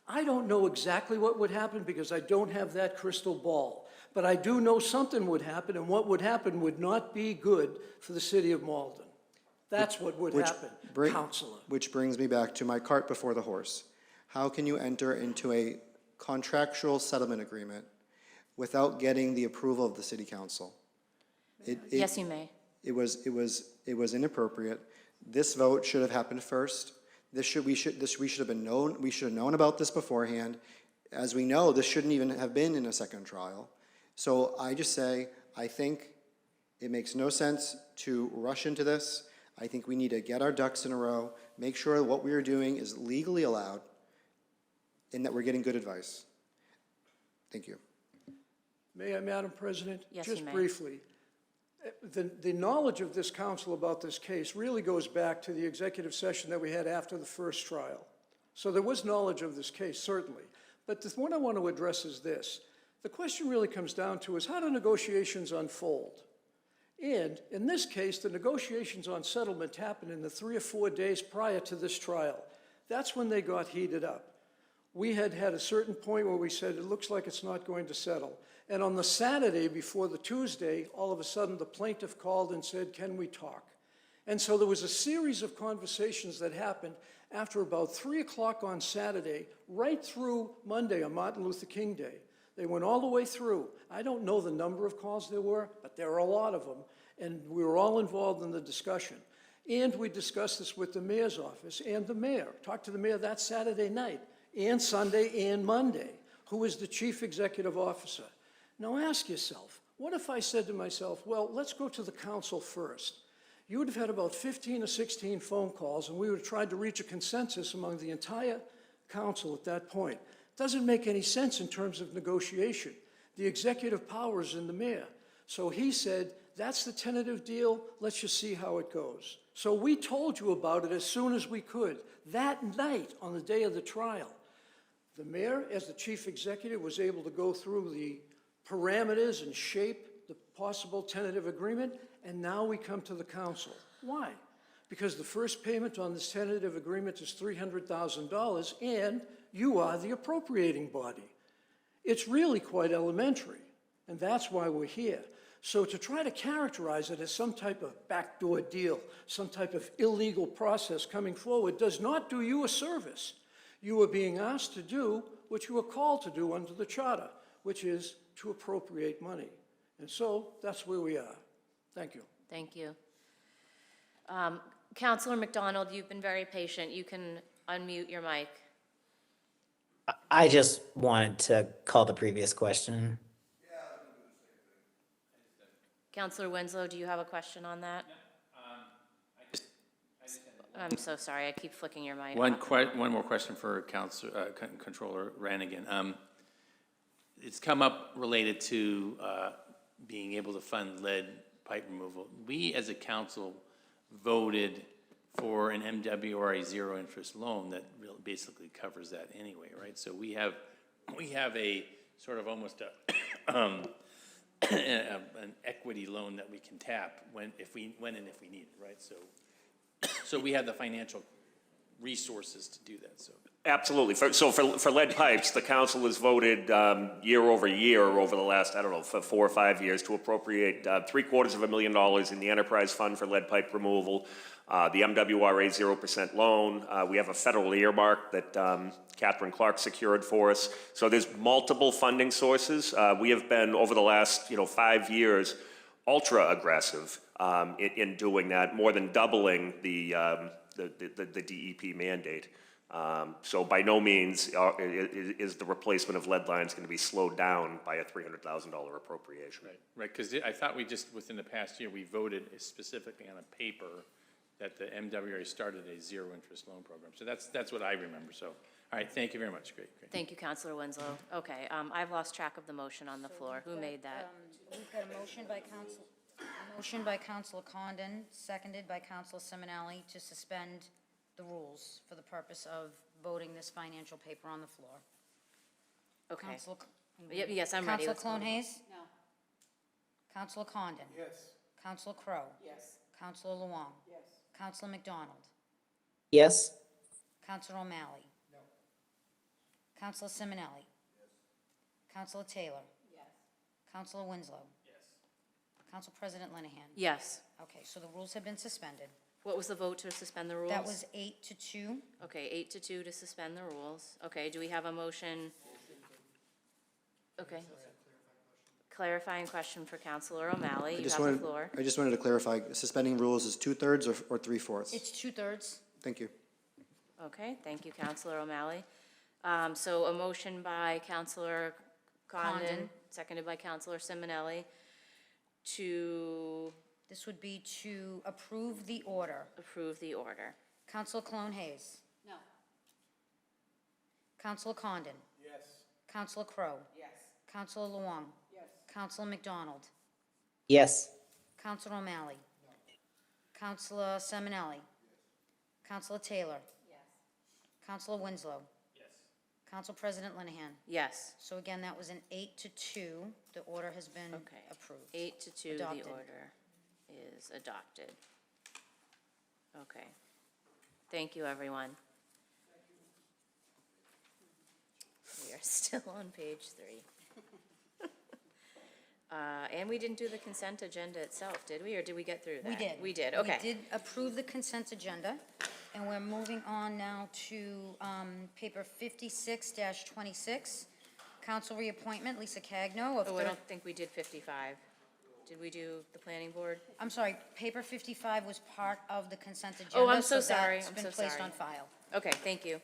I don't know exactly what would happen because I don't have that crystal ball. But I do know something would happen, and what would happen would not be good for the city of Malden. That's what would happen, Counselor. Which brings me back to my cart before the horse. How can you enter into a contractual settlement agreement without getting the approval of the city council? Yes, you may. It was inappropriate. This vote should have happened first. We should have known about this beforehand. As we know, this shouldn't even have been in a second trial. So I just say, I think it makes no sense to rush into this. I think we need to get our ducks in a row, make sure what we are doing is legally allowed, and that we're getting good advice. Thank you. May I, Madam President? Yes, you may. Just briefly. The knowledge of this council about this case really goes back to the executive session that we had after the first trial. So there was knowledge of this case, certainly. But the one I want to address is this. The question really comes down to is how do negotiations unfold? And in this case, the negotiations on settlement happened in the 3 or 4 days prior to this trial. That's when they got heated up. We had a certain point where we said, it looks like it's not going to settle. And on the Saturday before the Tuesday, all of a sudden the plaintiff called and said, can we talk? And so there was a series of conversations that happened after about 3 o'clock on Saturday, right through Monday on Martin Luther King Day. They went all the way through. I don't know the number of calls there were, but there were a lot of them. And we were all involved in the discussion. And we discussed this with the mayor's office and the mayor. Talked to the mayor that Saturday night and Sunday and Monday, who is the chief executive officer. Now ask yourself, what if I said to myself, well, let's go to the council first. You would have had about 15 or 16 phone calls, and we would have tried to reach a consensus among the entire council at that point. Doesn't make any sense in terms of negotiation. The executive power is in the mayor. So he said, that's the tentative deal, let's just see how it goes. So we told you about it as soon as we could. That night, on the day of the trial, the mayor, as the chief executive, was able to go through the parameters and shape the possible tentative agreement, and now we come to the council. Why? because the first payment on this tentative agreement is $300,000, and you are the appropriating body. It's really quite elementary, and that's why we're here. So to try to characterize it as some type of backdoor deal, some type of illegal process coming forward, does not do you a service. You are being asked to do what you are called to do under the charter, which is to appropriate money. And so that's where we are. Thank you. Thank you. Counselor McDonald, you've been very patient. You can unmute your mic. I just wanted to call the previous question. Counselor Winslow, do you have a question on that? I'm so sorry, I keep flicking your mic. One more question for Controller Rannigan. It's come up related to being able to fund lead pipe removal. We, as a council, voted for an MWRA zero interest loan that really basically covers that anyway, right? So we have a sort of almost an equity loan that we can tap when and if we need it, right? So we have the financial resources to do that, so. Absolutely. For lead pipes, the council has voted year over year over the last, I don't know, for 4 or 5 years to appropriate $750,000 in the enterprise fund for lead pipe removal, the MWRA 0% loan. We have a federal earmark that Catherine Clark secured for us. So there's multiple funding sources. We have been, over the last 5 years, ultra aggressive in doing that, more than doubling the DEP mandate. So by no means is the replacement of lead lines going to be slowed down by a $300,000 appropriation. Right, because I thought we just, within the past year, we voted specifically on a paper that the MWRA started a zero interest loan program. So that's what I remember. So, all right, thank you very much. Great. Thank you, Counselor Winslow. Okay, I've lost track of the motion on the floor. Who made that? We've got a motion by Counsel Condon, seconded by Counsel Simonelli, to suspend the rules for the purpose of voting this financial paper on the floor. Okay. Counsel- Yes, I'm ready. Counsel Let's Clone vote. Hayes? No. Counsel Condon? Yes. Counsel Crowe? Yes. Counsel Luong? Yes. Counsel McDonald? Yes? Counsel O'Malley? No. Counsel Simonelli? Yes. Counsel Taylor? Yes. Counsel Winslow? Yes. Counsel President Linehan? Yes. Okay, so the rules have been suspended. What was the vote to suspend the rules? That was 8-2. Okay, 8-2 to suspend the rules. Okay, do we have a motion? Okay. Clarifying question for Counselor O'Malley. You have the floor. I just wanted to clarify, suspending rules is 2/3 or 3/4? It's 2/3. Thank you. Okay, thank you, Counselor O'Malley. So a motion by Counselor Condon, seconded by Counselor Simonelli, to This would be to approve the order. approve the order. Counsel Clone Hayes? No. Counsel Condon? Yes. Counsel Crowe? Yes. Counsel Luong? Yes. Counsel McDonald? Yes? Counsel O'Malley? Counsel Simonelli? Counsel Taylor? Yes. Counsel Winslow? Yes. Counsel President Linehan? Yes. So again, that was an 8-2. The order has been Okay. approved. 8-2, the Adopted. order is adopted. Okay. Thank you, everyone. We are still on page 3. And we didn't do the consent agenda itself, did we, or did we get through that? We did. We did, okay. We did approve the consent agenda, and we're moving on now to paper 56-26, council reappointment, Lisa Cagno of Oh, I don't think we did 55. Did we do the planning board? I'm sorry, paper 55 was part of the consent agenda. Oh, I'm so sorry. That's I'm been so placed sorry. on file. Okay, thank you.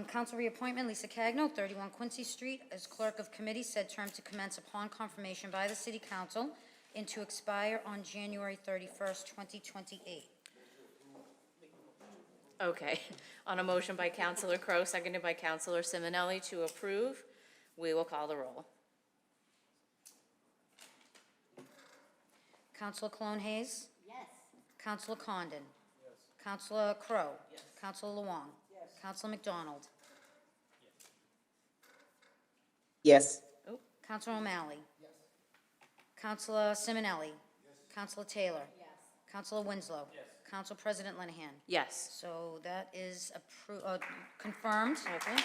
Council reappointment, Lisa Cagno, 31 Quincy Street, as clerk of committee, said term to commence upon confirmation by the city council and to expire on January 31st, 2028. Okay, on a motion by Counselor Crowe, seconded by Counselor Simonelli to approve, we will call the roll. Council Clone Hayes? Yes. Council Condon? Yes. Council Crowe? Yes. Council Luong? Yes. Council McDonald? Yes? Oh, Council O'Malley? Yes. Councilor Simonelli? Yes. Councilor Taylor? Yes. Councilor Winslow? Yes. Council President Linehan. Yes. So that is confirmed Okay.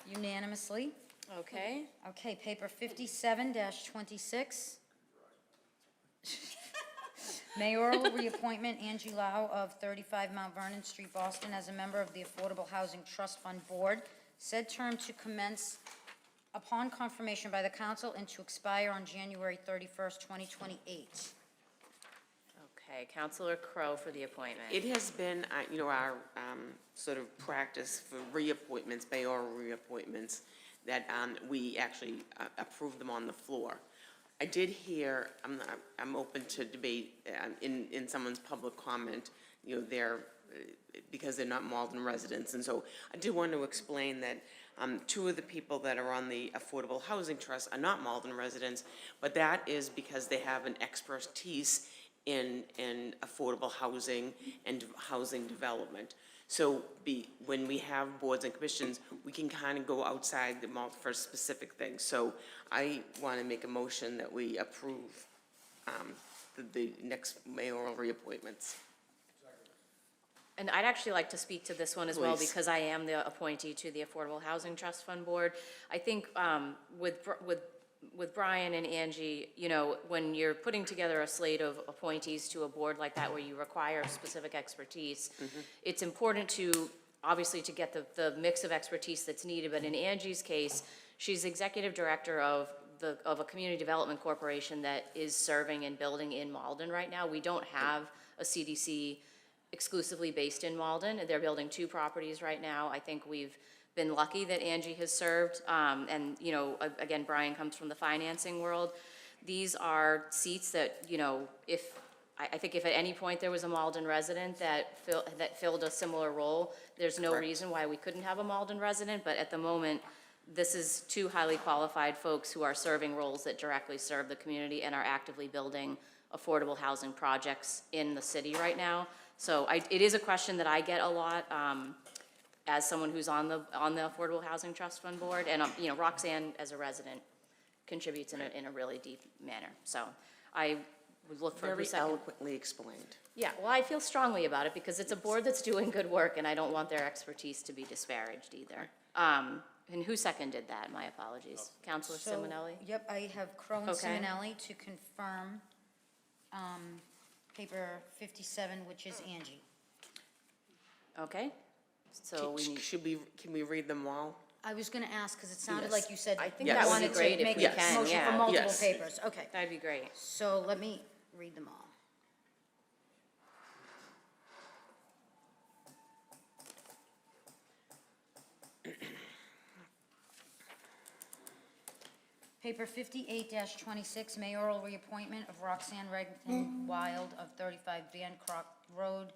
unanimously. Okay. Okay, paper 57-26. Mayoral reappointment Angie Lau of 35 Mount Vernon Street, Boston, as a member of the Affordable Housing Trust Fund Board. Said term to commence upon confirmation by the council and to expire on January 31st, 2028. Okay, Counselor Crowe for the appointment. It has been, our sort of practice for reappointments, mayoral reappointments, that we actually approve them on the floor. I did hear, I'm open to debate in someone's public comment, because they're not Malden residents. And so I do want to explain that two of the people that are on the Affordable Housing Trust are not Malden residents, but that is because they have an expertise in affordable housing and housing development. So when we have boards and commissions, we can kind of go outside the Malden for specific things. So I want to make a motion that we approve the next mayoral reappointments. And I'd actually like to speak to this one as well, Please. because I am the appointee to the Affordable Housing Trust Fund Board. I think with Brian and Angie, when you're putting together a slate of appointees to a board like that where you require specific expertise, it's important to, obviously, to get the mix of expertise that's needed. But in Angie's case, she's executive director of a community development corporation that is serving and building in Malden right now. We don't have a CDC exclusively based in Malden. They're building 2 properties right now. I think we've been lucky that Angie has served. And, again, Brian comes from the financing world. These are seats that, I think if at any point there was a Malden resident that filled a similar role, there's no reason why we couldn't have a Malden resident. But at the moment, this is 2 highly qualified folks who are serving roles that directly serve the community and are actively building affordable housing projects in the city right now. So it is a question that I get a lot as someone who's on the Affordable Housing Trust Fund Board, and Roxanne as a resident contributes in a really deep manner. So I would look for Very who's second. eloquently explained. Yeah, well, I feel strongly about it because it's a board that's doing good work, and I don't want their expertise to be disparaged either. And who seconded that? My apologies. Counselor So, Simonelli? Yep, I have Crowe and Okay. Simonelli to confirm paper 57, which is Angie. Okay. So we need. Can we read them all? I was going to ask, because it sounded Yes. like you said I think you that would be wanted to great if make we a can, motion yeah. for multiple Yes. papers. Okay, That'd be great. so let me read them all. Paper 58-26, mayoral reappointment of Roxanne Reddington Wild of 35 Bancroft Road,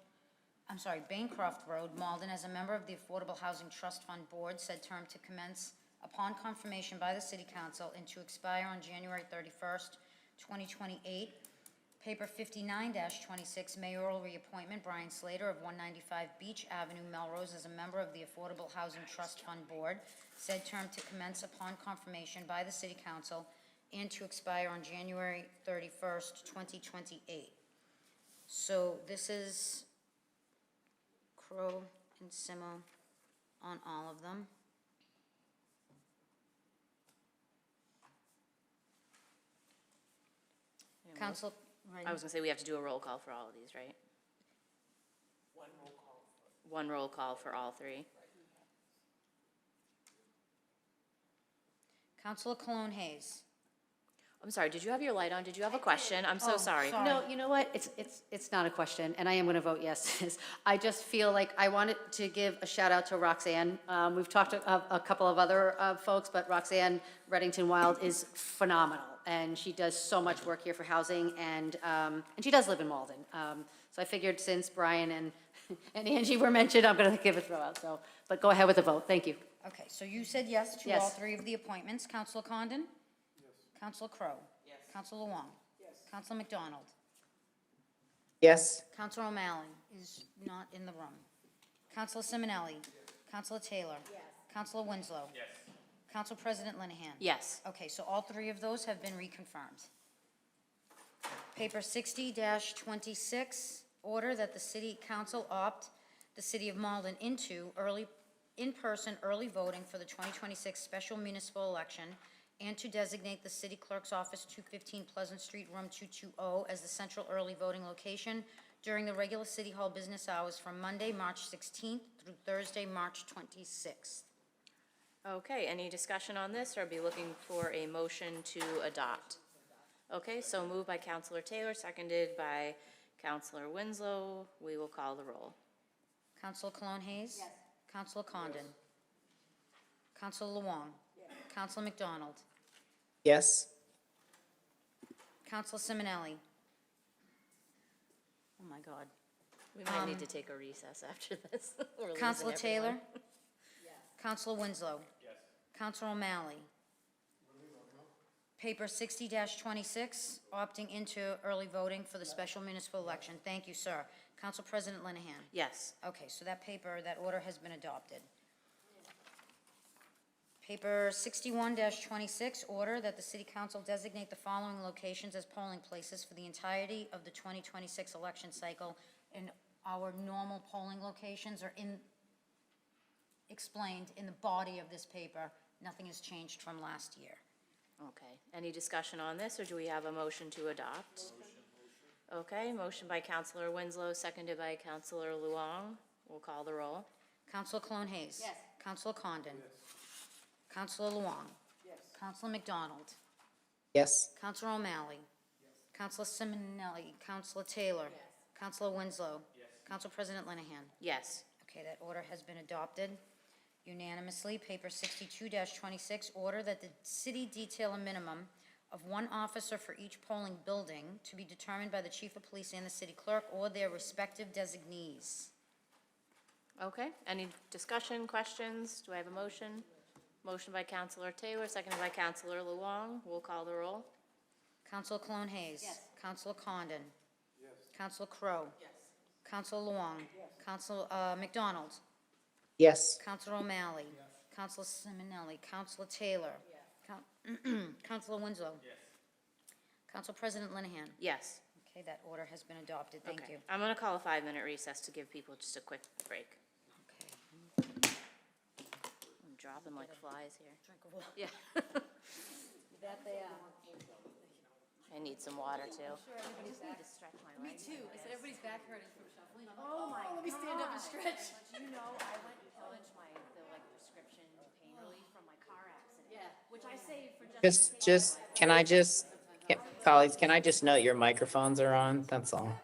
Malden, as a member of the Affordable Housing Trust Fund Board, said term to commence upon confirmation by the City Council and to expire on January 31st, 2028. Paper 59-26, mayoral reappointment, Brian Slater of 195 Beach Avenue, Melrose, as a member of the Affordable Housing Trust Fund Board, said term to commence upon confirmation by the City Council and to expire on January 31st, 2028. So this is Crowe and Simo on all of them. Council, I was gonna say, we have to do a roll call for all of these, right? One roll call for all 3. Councilor Cologne Hayes. I'm sorry, did you have your light on? Did you have a question? I'm so Oh, sorry. sorry. No, you know what? It's not a question, and I am going to vote yes. I just feel like I wanted to give a shout out to Roxanne. We've talked to a couple of other folks, but Roxanne Reddington Wild is phenomenal, and she does so much work here for housing, and she does live in Malden. So I figured since Brian and Angie were mentioned, I'm going to give a throw out. So, but go ahead with the vote. Thank you. Okay, so you said yes to Yes. all 3 of the appointments. Councilor Condon? Yes. Councilor Crowe? Yes. Councilor Wong? Yes. Councilor McDonald? Yes. Councilor O'Malley is not in the room. Councilor Simonelli? Yes. Councilor Taylor? Yes. Councilor Winslow? Yes. Council President Linehan? Yes. Okay, so all 3 of those have been reconfirmed. Paper 60-26, order that the city council opt the city of Malden into in-person early voting for the 2026 special municipal election and to designate the city clerk's office 215 Pleasant Street, room 220 as the central early voting location during the regular city hall business hours from Monday, March 16th through Thursday, March 26th. Okay, any discussion on this, or be looking for a motion to adopt? Okay, so moved by Counselor Taylor, seconded by Counselor Winslow. We will call the roll. Counselor Cologne Hayes? Yes. Counselor Condon? Counselor Luong? Yes. Counselor McDonald? Yes? Counselor Simonelli? Oh, my God. We might need to take a recess after this. We're losing Counselor Taylor? everyone. Counselor Winslow? Yes. Counselor O'Malley? Paper 60-26, opting into early voting for the special municipal election. Thank you, sir. Council President Linehan? Yes. Okay, so that order has been adopted. Paper 61-26, order that the city council designate the following locations as polling places for the entirety of the 2026 election cycle. And our normal polling locations are explained in the body of this paper. Nothing has changed from last year. Okay, any discussion on this, or do we have a motion to adopt? Okay, motion by Counselor Winslow, seconded by Counselor Luong. We'll call the roll. Counselor Cologne Hayes? Yes. Counselor Condon? Yes. Counselor Luong? Yes. Counselor McDonald? Yes? Counselor O'Malley? Yes. Counselor Simonelli? Counselor Taylor? Yes. Counselor Winslow? Yes. Council President Linehan? Yes. Okay, that order has been adopted unanimously. Paper 62-26, order that the city detail a minimum of one officer for each polling building to be determined by the chief of police and the city clerk or their respective designees. Okay, any discussion, questions? Do I have a motion? Motion by Counselor Taylor, seconded by Counselor Luong. We'll call the roll. Counselor Cologne Hayes? Yes. Counselor Condon? Yes. Counselor Crowe? Yes. Counselor Luong? Yes. Counselor McDonald? Yes? Counselor O'Malley? Yes. Counselor Simonelli? Counselor Taylor? Yes. Counselor Winslow? Yes. Council President Linehan? Yes. Okay, that order has been adopted. Thank Okay. you. I'm going to call a 5-minute recess to give people just a quick break. Okay. I'm dropping like flies here. Drink of water. Yeah. That they are. I need some water too. I just need to stretch my legs. Me too. I said everybody's back hurting from shuffling. I'm like, Oh my let me stand up and stretch. But you know, I went and pillaged the prescription pain relief from my car accident. Yeah. Which I saved for just. Can I just, colleagues, can I just note your microphones are on? That's all.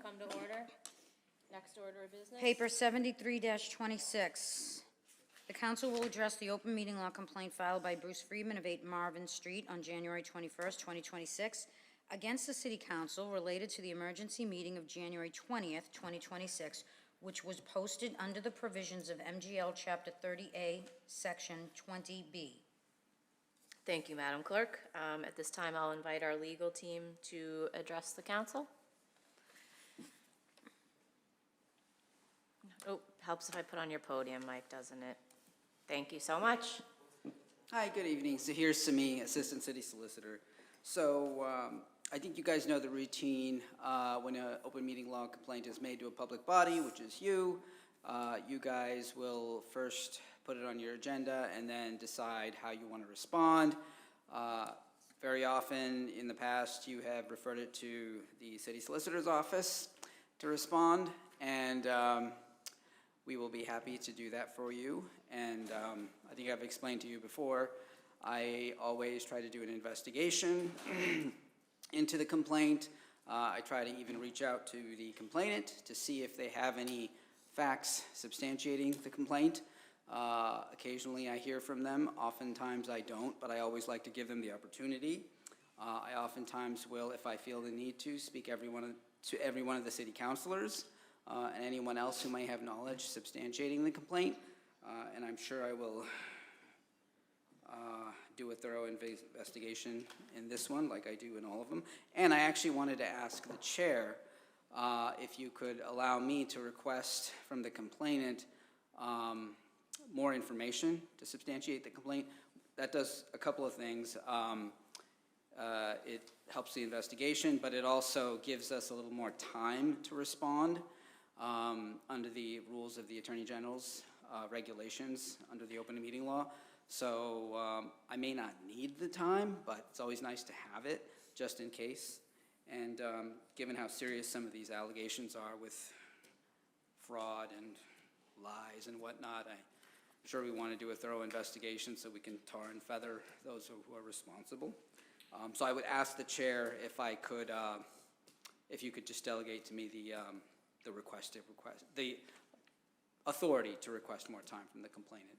come to order. Next order of business. Paper 73-26. The council will address the open meeting law complaint filed by Bruce Friedman of 8 Marvin Street on January 21st, 2026, against the city council related to the emergency meeting of January 20th, 2026, which was posted under the provisions of MGL Chapter 30A, Section 20B. Thank you, Madam Clerk. At this time, I'll invite our legal team to address the council. Oh, helps if I put on your podium, Mike, doesn't it? Thank you so much. Hi, good evening. Zahir Sami, Assistant City Solicitor. So I think you guys know the routine when an open meeting law complaint is made to a public body, which is you. You guys will first put it on your agenda and then decide how you want to respond. Very often in the past, you have referred it to the City Solicitor's office to respond, and we will be happy to do that for you. And I think I've explained to you before, I always try to do an investigation into the complaint. I try to even reach out to the complainant to see if they have any facts substantiating the complaint. Occasionally I hear from them, oftentimes I don't, but I always like to give them the opportunity. I oftentimes will, if I feel the need to, speak to every one of the city councilors and anyone else who may have knowledge substantiating the complaint, and I'm sure I will do a thorough investigation in this one, like I do in all of them. And I actually wanted to ask the chair if you could allow me to request from the complainant more information to substantiate the complaint. That does a couple of things. It helps the investigation, but it also gives us a little more time to respond under the rules of the Attorney General's regulations under the open meeting law. So I may not need the time, but it's always nice to have it just in case. And given how serious some of these allegations are with fraud and lies and whatnot, I'm sure we want to do a thorough investigation so we can tar and feather those who are responsible. So I would ask the chair if I could, if you could just delegate to me the authority to request more time from the complainant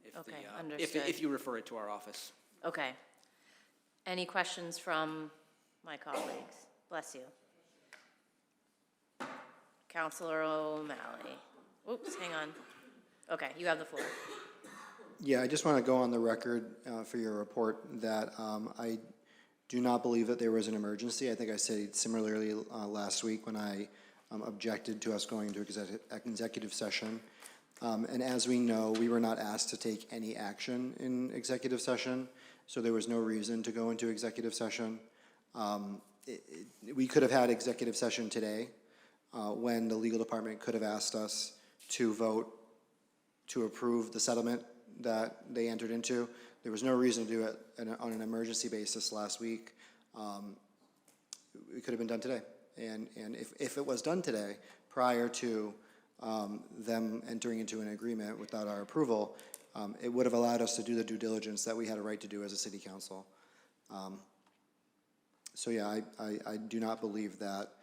if you refer it to our office. Okay. Any questions from my colleagues? Bless you. Councilor O'Malley. Oops, hang on. Okay, you have the floor. Yeah, I just want to go on the record for your report that I do not believe that there was an emergency. I think I said similarly last week when I objected to us going into executive session. And as we know, we were not asked to take any action in executive session, so there was no reason to go into executive session. We could have had executive session today when the legal department could have asked us to vote to approve the settlement that they entered into. There was no reason to do it on an emergency basis last week. It could have been done today. And if it was done today, prior to them entering into an agreement without our approval, it would have allowed us to do the due diligence that we had a right to do as a city council. So yeah, I do not believe that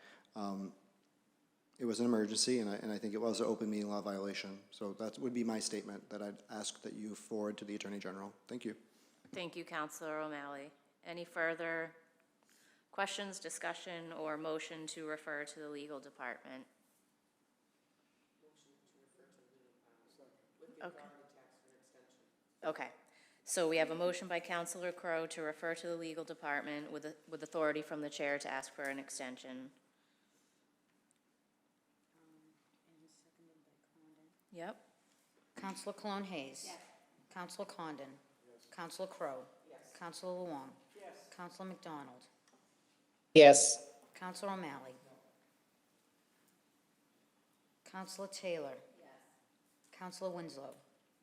it was an emergency, and I think it was an open meeting law violation. So that would be my statement that I'd ask that you forward to the Attorney General. Thank you. Thank you, Councilor O'Malley. Any further questions, discussion, or motion to refer to the legal department? Okay. Okay. So we have a motion by Councilor Crowe to refer to the legal department with authority from the chair to ask for an extension. Yep. Councilor Cologne Hayes. Yes. Councilor Condon. Yes. Councilor Crowe. Yes. Councilor Luong. Yes. Councilor McDonald. Yes. Councilor O'Malley. No. Councilor Taylor. Yes. Councilor Winslow.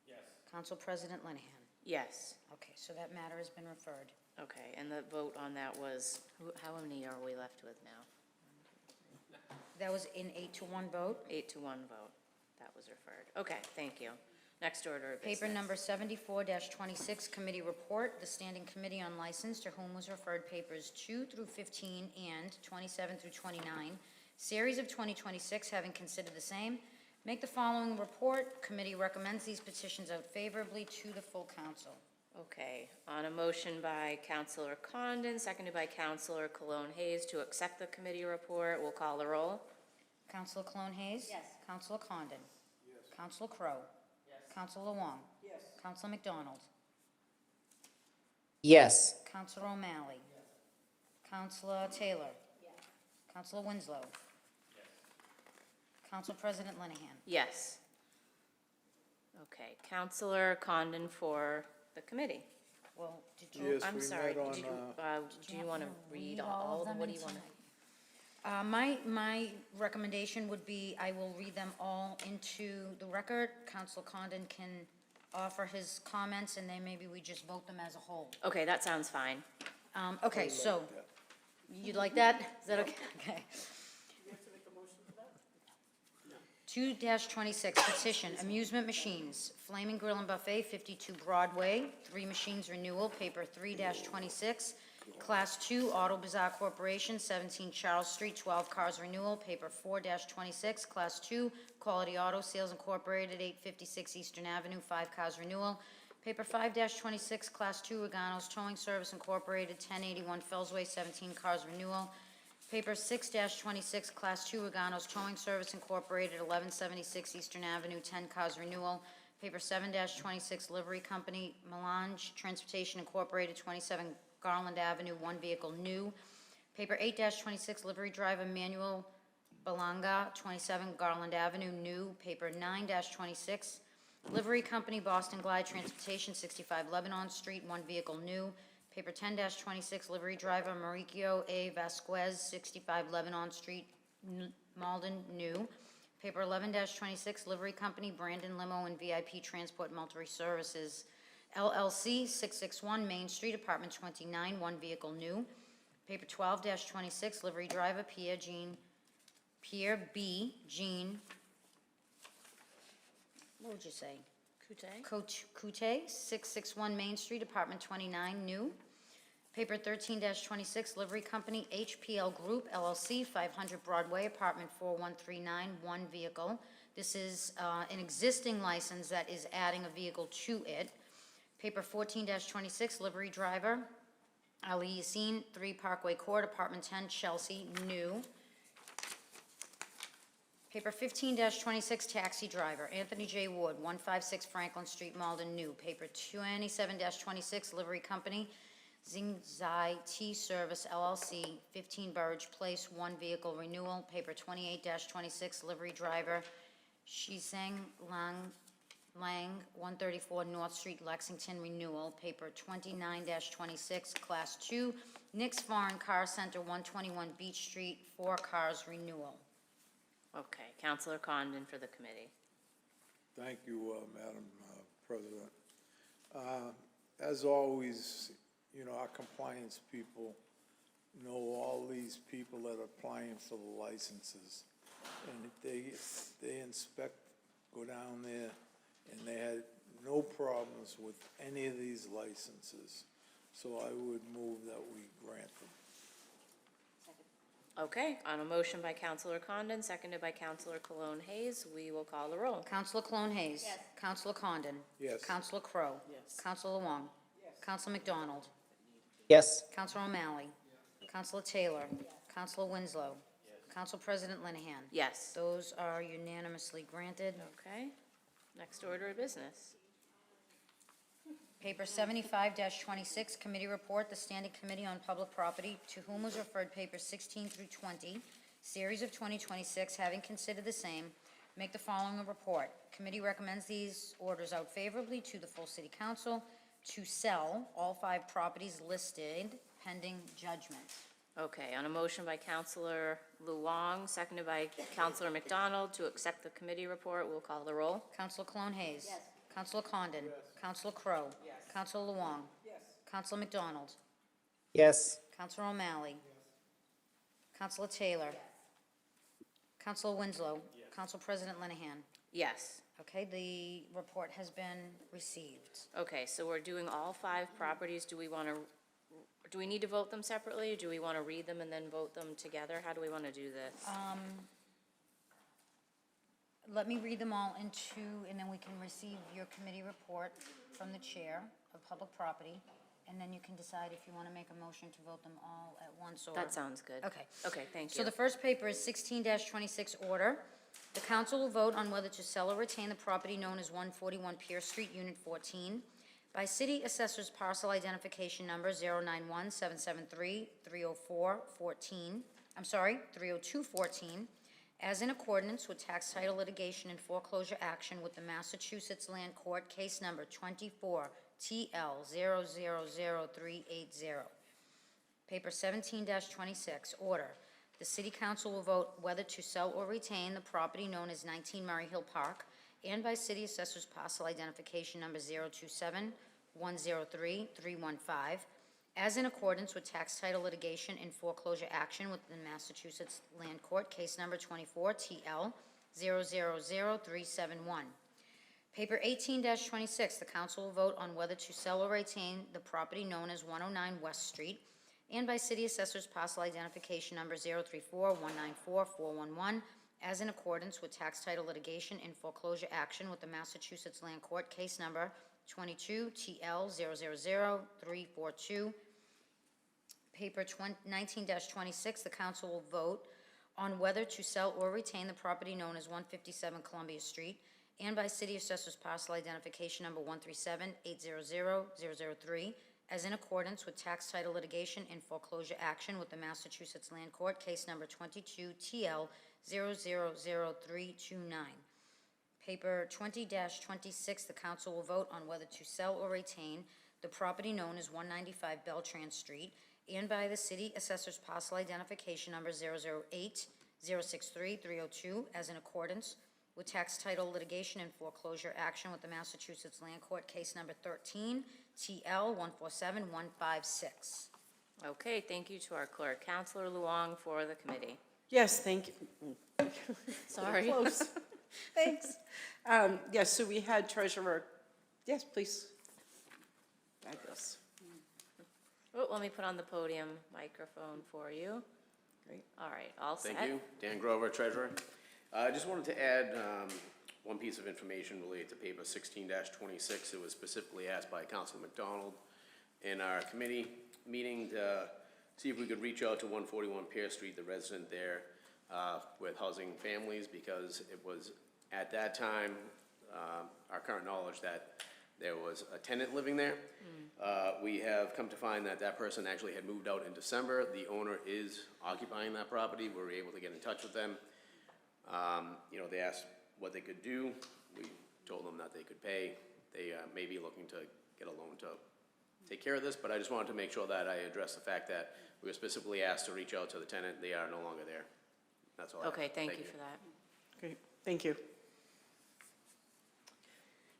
Yes. Council President Linehan. Yes. Okay, so that matter has been referred. Okay, and the vote on that was, how many are we left with now? That was an 8-1 vote. 8-1 vote. That was referred. Okay, thank you. Next order of business. Paper number 74-26, committee report. The Standing Committee on License, to whom was referred papers 2 through 15 and 27 through 29, Series of 2026, having considered the same, make the following report. Committee recommends these petitions out favorably to the full council. Okay, on a motion by Counselor Condon, seconded by Counselor Cologne Hayes to accept the committee report, we'll call the roll. Counselor Cologne Hayes? Yes. Counselor Condon? Yes. Counselor Crowe? Yes. Counselor Wong? Yes. Counselor McDonald? Yes. Counselor O'Malley? Yes. Counselor Taylor? Yes. Counselor Winslow? Yes. Council President Linehan? Yes. Okay, Counselor Condon for the committee. Well, did you? Yes, I'm we sorry, met on, did you, do you want to read all of them? What do you want to? My recommendation would be, I will read them all into the record. Council Condon can offer his comments, and then maybe we just vote them as a whole. Okay, that sounds fine. Okay, so, you'd like that? Is that okay? Okay. 2-26 petition, amusement machines, Flaming Grill and Buffet, 52 Broadway, 3 machines renewal, paper 3-26. Class 2, Auto Bazaar Corporation, 17 Charles Street, 12 cars renewal, paper 4-26. Class 2, Quality Auto Sales Incorporated, 856 Eastern Avenue, 5 cars renewal, paper 5-26. Class 2, Regano's Towing Service Incorporated, 1081 Fellsway, 17 cars renewal, paper 6-26, Class 2, Regano's Towing Service Incorporated, 1176 Eastern Avenue, 10 cars renewal. Paper 7-26, Livery Company, Melange Transportation Incorporated, 27 Garland Avenue, 1 vehicle new. Paper 8-26, Livery Driver Manuel Balanga, 27 Garland Avenue, new. Paper 9-26, Livery Company, Boston Glide Transportation, 65 Lebanon Street, 1 vehicle new. Paper 10-26, Livery Driver Mauricio A. Vasquez, 65 Lebanon Street, Malden, new. Paper 11-26, Livery Company, Brandon Limo and VIP Transport Multi Services, LLC, 661 Main Street, Apartment 29, 1 vehicle new. Paper 12-26, Livery Driver Pierre B. Jean, what would you say? Coute, 661 Main Street, Apartment 29, new. Paper 13-26, Livery Company, HPL Group, LLC, 500 Broadway, Apartment 4139, 1 vehicle. This is an existing license that is adding a vehicle to it. Paper 14-26, Livery Driver, Ali Yassine, 3 Parkway Court, Apartment 10, Chelsea, new. Paper 15-26, Taxi Driver, Anthony J. Wood, 156 Franklin Street, Malden, new. Paper 27-26, Livery Company, Zingzai Tea Service, LLC, 15 Burridge Place, 1 vehicle renewal. Paper 28-26, Livery Driver, Shizeng Lang, 134 North Street, Lexington, renewal. Paper 29-26, Class 2, Nick's Foreign Car Center, 121 Beach Street, 4 cars renewal. Okay, Counselor Condon for the committee. Thank you, Madam President. As always, you know, our compliance people know all these people that are applying for the licenses. And if they inspect, go down there, and they had no problems with any of these licenses. So I would move that we grant them. Okay, on a motion by Counselor Condon, seconded by Counselor Cologne Hayes, we will call the roll. Counselor Cologne Hayes. Yes. Counselor Condon. Yes. Counselor Crowe. Yes. Counselor Wong. Yes. Counselor McDonald. Yes. Counselor O'Malley. Yes. Counselor Taylor. Yes. Counselor Winslow. Yes. Council President Linehan. Yes. Those are unanimously granted. Okay, next order of business. Paper 75-26, Committee Report, the Standing Committee on Public Property, to whom was referred papers 16 through 20, Series of 2026, having considered the same, make the following report. Committee recommends these orders out favorably to the full City Council to sell all 5 properties listed pending judgment. Okay, on a motion by Counselor Luong, seconded by Counselor McDonald to accept the committee report, we'll call the roll. Counselor Cologne Hayes. Yes. Counselor Condon. Yes. Counselor Crowe. Yes. Counselor Luong. Yes. Counselor McDonald. Yes. Counselor O'Malley. Yes. Counselor Taylor. Yes. Counselor Winslow. Yes. Council President Linehan. Yes. Okay, the report has been received. Okay, so we're doing all 5 properties. Do we want to do we need to vote them separately? Do we want to read them and then vote them together? How do we want to do this? Let me read them all in two, and then we can receive your committee report from the Chair of Public Property, and then you can decide if you want to make a motion to vote them all at once or... That sounds good. Okay. Okay, thank you. So the first paper is 16-26 order. The council will vote on whether to sell or retain the property known as 141 Pierce Street, Unit 14, by City Assessor's Parcel Identification Number 091-773-302-14, as in accordance with tax title litigation and foreclosure action with the Massachusetts Land Court, case number 24 TL000380. Paper 17-26, order. The City Council will vote whether to sell or retain the property known as 19 Murray Hill Park, and by City Assessor's Parcel Identification Number 027-103-315, as in accordance with tax title litigation and foreclosure action with the Massachusetts Land Court, case number 24 TL000371. Paper 18-26, the council will vote on whether to sell or retain the property known as 109 West Street, and by City Assessor's Parcel Identification Number 034-194-411, as in accordance with tax title litigation and foreclosure action with the Massachusetts Land Court, case number 22 TL000342. Paper 19-26, the council will vote on whether to sell or retain the property known as 157 Columbia Street, and by City Assessor's Parcel Identification Number 137-800-003, as in accordance with tax title litigation and foreclosure action with the Massachusetts Land Court, case number 22 TL000329. Paper 20-26, the council will vote on whether to sell or retain the property known as 195 Beltran Street, and by the City Assessor's Parcel Identification Number 008-063-302, as in accordance with tax title litigation and foreclosure action with the Massachusetts Land Court, case number 13 TL147156. Okay, thank you to our clerk. Counselor Luong for the committee. Yes, thank you. Sorry. Close. Thanks. Yes, so we had treasurer, yes, please. Fabulous. Oh, let me put on the podium microphone for you. Great. All right, all set. Thank you. Dan Grover, Treasurer. I just wanted to add one piece of information related to paper 16-26. It was specifically asked by Councilor McDonald in our committee meeting to see if we could reach out to 141 Pierce Street, the resident there with housing families, because it was at that time our current knowledge that there was a tenant living there. We have come to find that that person actually had moved out in December. The owner is occupying that property. We were able to get in touch with them. You know, they asked what they could do. We told them that they could pay. They may be looking to get a loan to take care of this, but I just wanted to make sure that I addressed the fact that we were specifically asked to reach out to the tenant. They are no longer there. That's all I have. Okay, thank you for that. Great, thank you.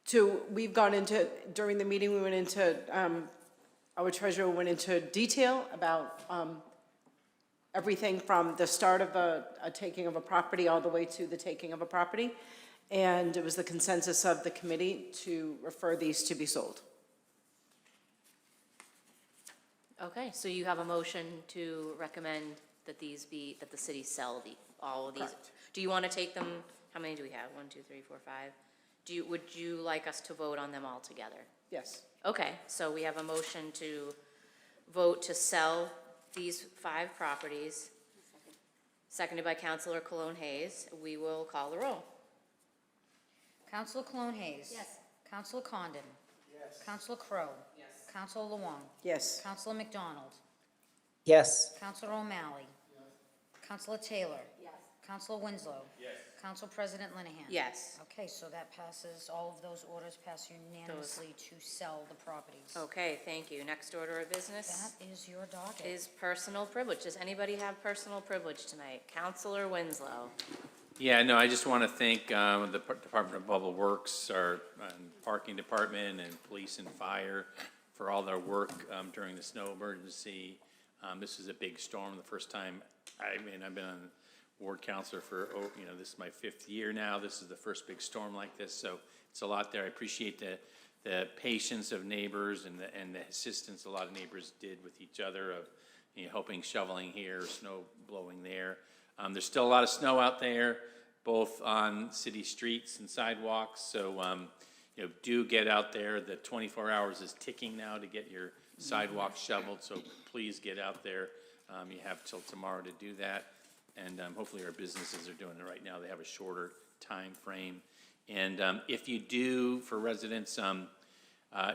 So we've gone into, during the meeting, we went into, our treasurer went into detail about everything from the start of a taking of a property all the way to the taking of a property. And it was the consensus of the committee to refer these to be sold. Okay, so you have a motion to recommend that these be, that the city sell all of these? Correct. Do you want to take them, how many do we have? 1, 2, 3, 4, 5? Would you like us to vote on them all together? Yes. Okay, so we have a motion to vote to sell these 5 properties, seconded by Councilor Cologne Hayes. We will call the roll. Councilor Cologne Hayes. Yes. Councilor Condon. Yes. Councilor Crowe. Yes. Councilor Luong. Yes. Councilor McDonald. Yes. Councilor O'Malley. Yes. Councilor Taylor. Yes. Councilor Winslow. Yes. Council President Linehan. Yes. Okay, so that passes, all of those orders pass unanimously to sell the properties. Okay, thank you. Next order of business That is your docket. is personal privilege. Does anybody have personal privilege tonight? Councilor Winslow. Yeah, no, I just want to thank the Department of Public Works, our parking department, and police and fire for all their work during the snow emergency. This is a big storm. The first time, I've been on ward counselor for, this is my 5th year now. This is the first big storm like this, so it's a lot there. I appreciate the the patience of neighbors and the assistance a lot of neighbors did with each other of, you know, helping shoveling here, snow blowing there. There's still a lot of snow out there, both on city streets and sidewalks, so, you know, do get out there. The 24 hours is ticking now to get your sidewalks shoveled, so please get out there. You have till tomorrow to do that, and hopefully our businesses are doing it right now. They have a shorter time frame. And if you do, for residents,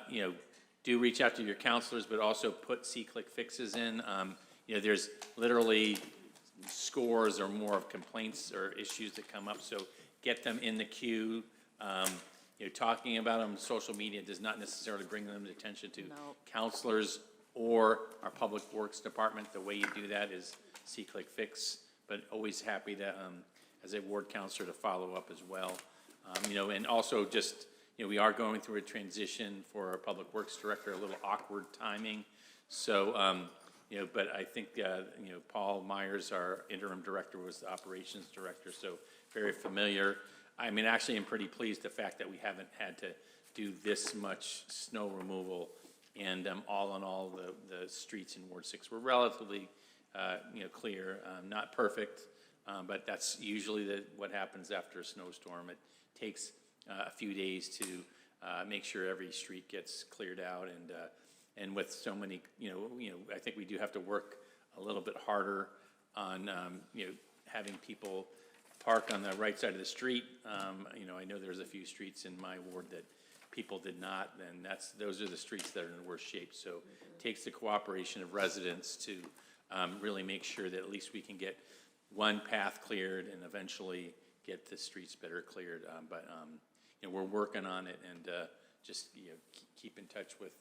you know, do reach out to your counselors, but also put C-click fixes in. You know, there's literally scores or more of complaints or issues that come up, so get them in the queue. You know, talking about them on social media does not necessarily bring them attention to counselors or our Public Works Department. The way you do that is C-click fix, but always happy to, as a ward counselor, to follow up as well. You know, and also just, you know, we are going through a transition for our Public Works Director, a little awkward timing. So, you know, but I think, you know, Paul Myers, our interim director, was the operations director, so very familiar. I mean, actually, I'm pretty pleased the fact that we haven't had to do this much snow removal, and all in all, the streets in Ward 6 were relatively, you know, clear, not perfect, but that's usually what happens after a snowstorm. It takes a few days to make sure every street gets cleared out, and with so many, you know, I think we do have to work a little bit harder on, you know, having people park on the right side of the street. You know, I know there's a few streets in my ward that people did not, and those are the streets that are in the worst shape. So it takes the cooperation of residents to really make sure that at least we can get one path cleared and eventually get the streets better cleared. But you know, we're working on it, and just, you know, keep in touch with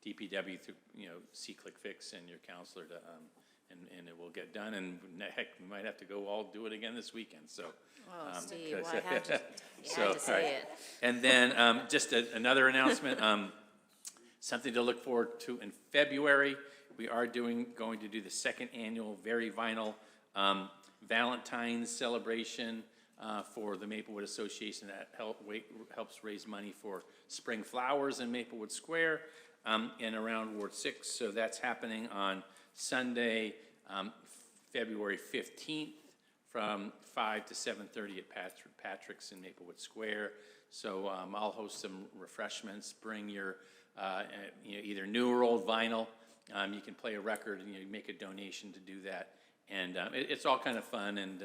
DPW through, you know, C-click fix and your counselor to, and it will get done. And heck, we might have to go all do it again this weekend. So, Steve, well, I had to, you so, had to say right. it. And then just another announcement. Something to look forward to in February. We are going to do the second annual Very Vinyl Valentine's celebration for the Maplewood Association that helps raise money for spring flowers in Maplewood Square and around Ward 6. So that's happening on Sunday, February 15th from 5 to 7:30 at Patrick's in Maplewood Square. So I'll host some refreshments. Bring your you know, either new or old vinyl. You can play a record and you make a donation to do that. And it's all kind of fun, and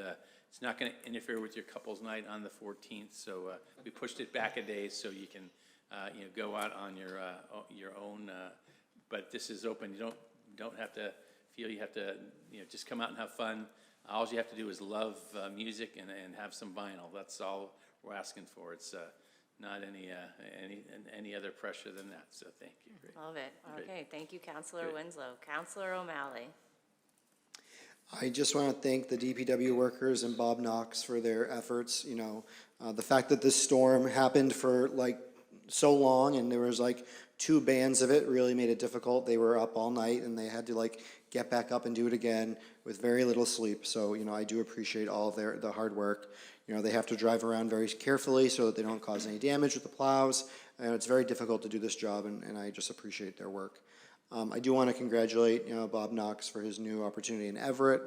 it's not going to interfere with your couple's night on the 14th. So we pushed it back a day so you can you know, go out on your own. But this is open. You don't have to feel you have to, you know, just come out and have fun. All you have to do is love music and have some vinyl. That's all we're asking for. It's not any other pressure than that. So thank you. Great. Love it. Great. Okay, thank you, Councilor Good. Winslow. Councilor O'Malley. I just want to thank the DPW workers and Bob Knox for their efforts. You know, the fact that this storm happened for like so long and there was like 2 bands of it really made it difficult. They were up all night and they had to like get back up and do it again with very little sleep. So, you know, I do appreciate all of the hard work. You know, they have to drive around very carefully so that they don't cause any damage with the plows. And it's very difficult to do this job, and I just appreciate their work. I do want to congratulate, you know, Bob Knox for his new opportunity in Everett,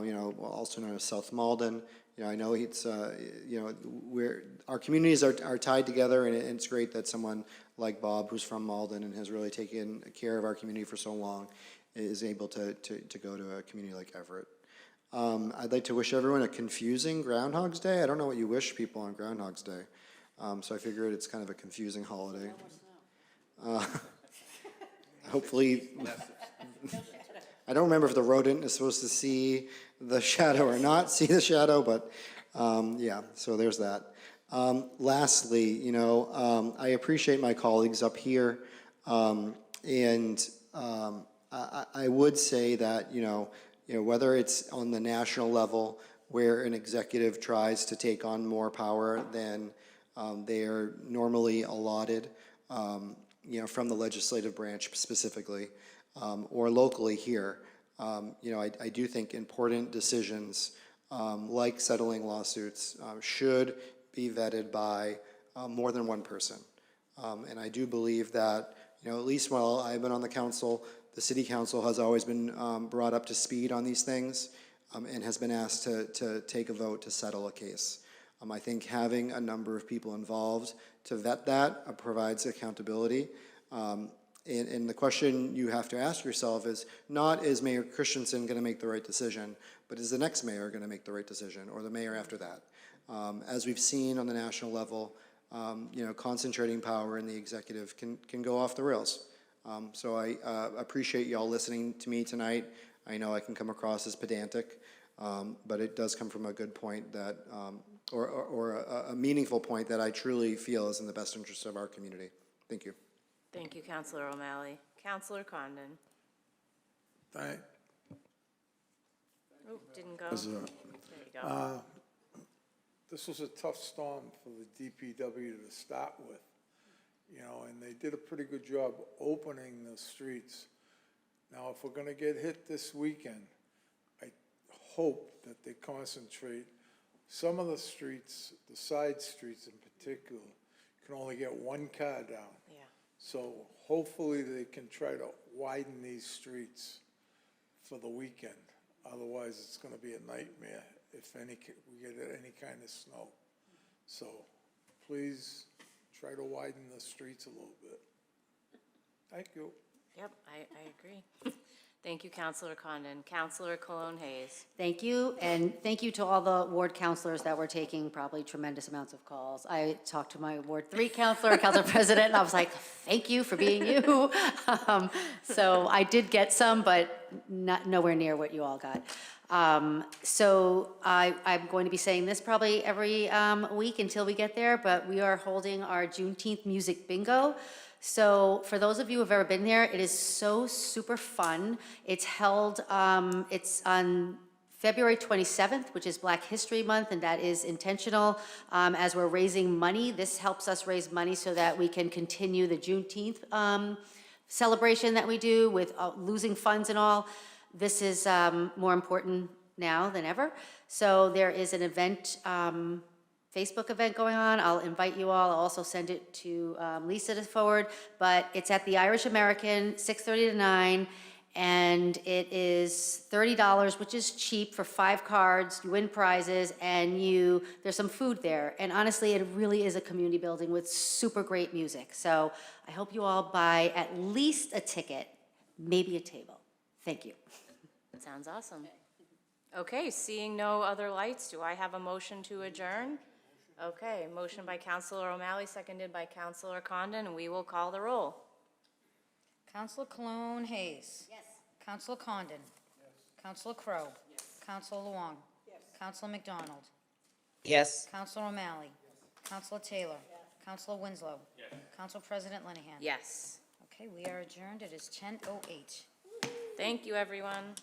you know, also known as South Malden. You know, I know it's, you know, our communities are tied together, and it's great that someone like Bob, who's from Malden and has really taken care of our community for so long, is able to go to a community like Everett. I'd like to wish everyone a confusing Groundhog's Day. I don't know what you wish people on Groundhog's Day, so I figured it's kind of a confusing holiday. Hopefully, I don't remember if the rodent is supposed to see the shadow or not see the shadow, but yeah, so there's that. Lastly, you know, I appreciate my colleagues up here, and I would say that, you know, whether it's on the national level where an executive tries to take on more power than they are normally allotted, you know, from the legislative branch specifically, or locally here, you know, I do think important decisions like settling lawsuits should be vetted by more than one person. And I do believe that, at least while I've been on the council, the city council has always been brought up to speed on these things and has been asked to take a vote to settle a case. I think having a number of people involved to vet that provides accountability. And the question you have to ask yourself is not, is Mayor Christensen going to make the right decision, but is the next mayor going to make the right decision, or the mayor after that? As we've seen on the national level, concentrating power in the executive can go off the rails. So I appreciate y'all listening to me tonight. I know I can come across as pedantic, but it does come from a good point that, or a meaningful point that I truly feel is in the best interest of our community. Thank you. Thank you, Councilor O'Malley. Councilor Condon. Thank, Oh, didn't go. As a- There you go. This was a tough storm for the DPW to start with, and they did a pretty good job opening the streets. Now, if we're gonna get hit this weekend, I hope that they concentrate. Some of the streets, the side streets in particular, can only get one car down. Yeah. So hopefully they can try to widen these streets for the weekend. Otherwise, it's gonna be a nightmare if we get any kind of snow. So please try to widen the streets a little bit. Thank you. Yep, I agree. Thank you, Councilor Condon. Councilor Cologne Hayes. Thank you, and thank you to all the ward counselors that were taking probably tremendous amounts of calls. I talked to my Ward 3 counselor, council president, and I was like, thank you for being you. So I did get some, but nowhere near what you all got. So I'm going to be saying this probably every week until we get there, but we are holding our Juneteenth music bingo. So for those of you who have ever been there, it is so super fun. It's held, it's on February 27th, which is Black History Month, and that is intentional. As we're raising money, this helps us raise money so that we can continue the Juneteenth celebration that we do with losing funds and all. This is more important now than ever. So there is an event, Facebook event going on. I'll invite you all. I'll also send it to Lisa to forward, but it's at the Irish American, 6:30 to 9, and it is $30, which is cheap for 5 cards. You win prizes, and there's some food there. And honestly, it really is a community building with super great music. So I hope you all buy at least a ticket, maybe a table. Thank you. Sounds awesome. Okay, seeing no other lights, do I have a motion to adjourn? Okay, motion by Councilor O'Malley, seconded by Councilor Condon, and we will call the roll. Councilor Cologne Hayes. Yes. Councilor Condon. Yes. Councilor Crowe. Yes. Councilor Luong. Yes. Councilor McDonald. Yes. Councilor O'Malley. Yes. Councilor Taylor. Yes. Councilor Winslow. Yes. Council President Linehan. Yes. Okay, we are adjourned. It is 10:08. Thank you, everyone.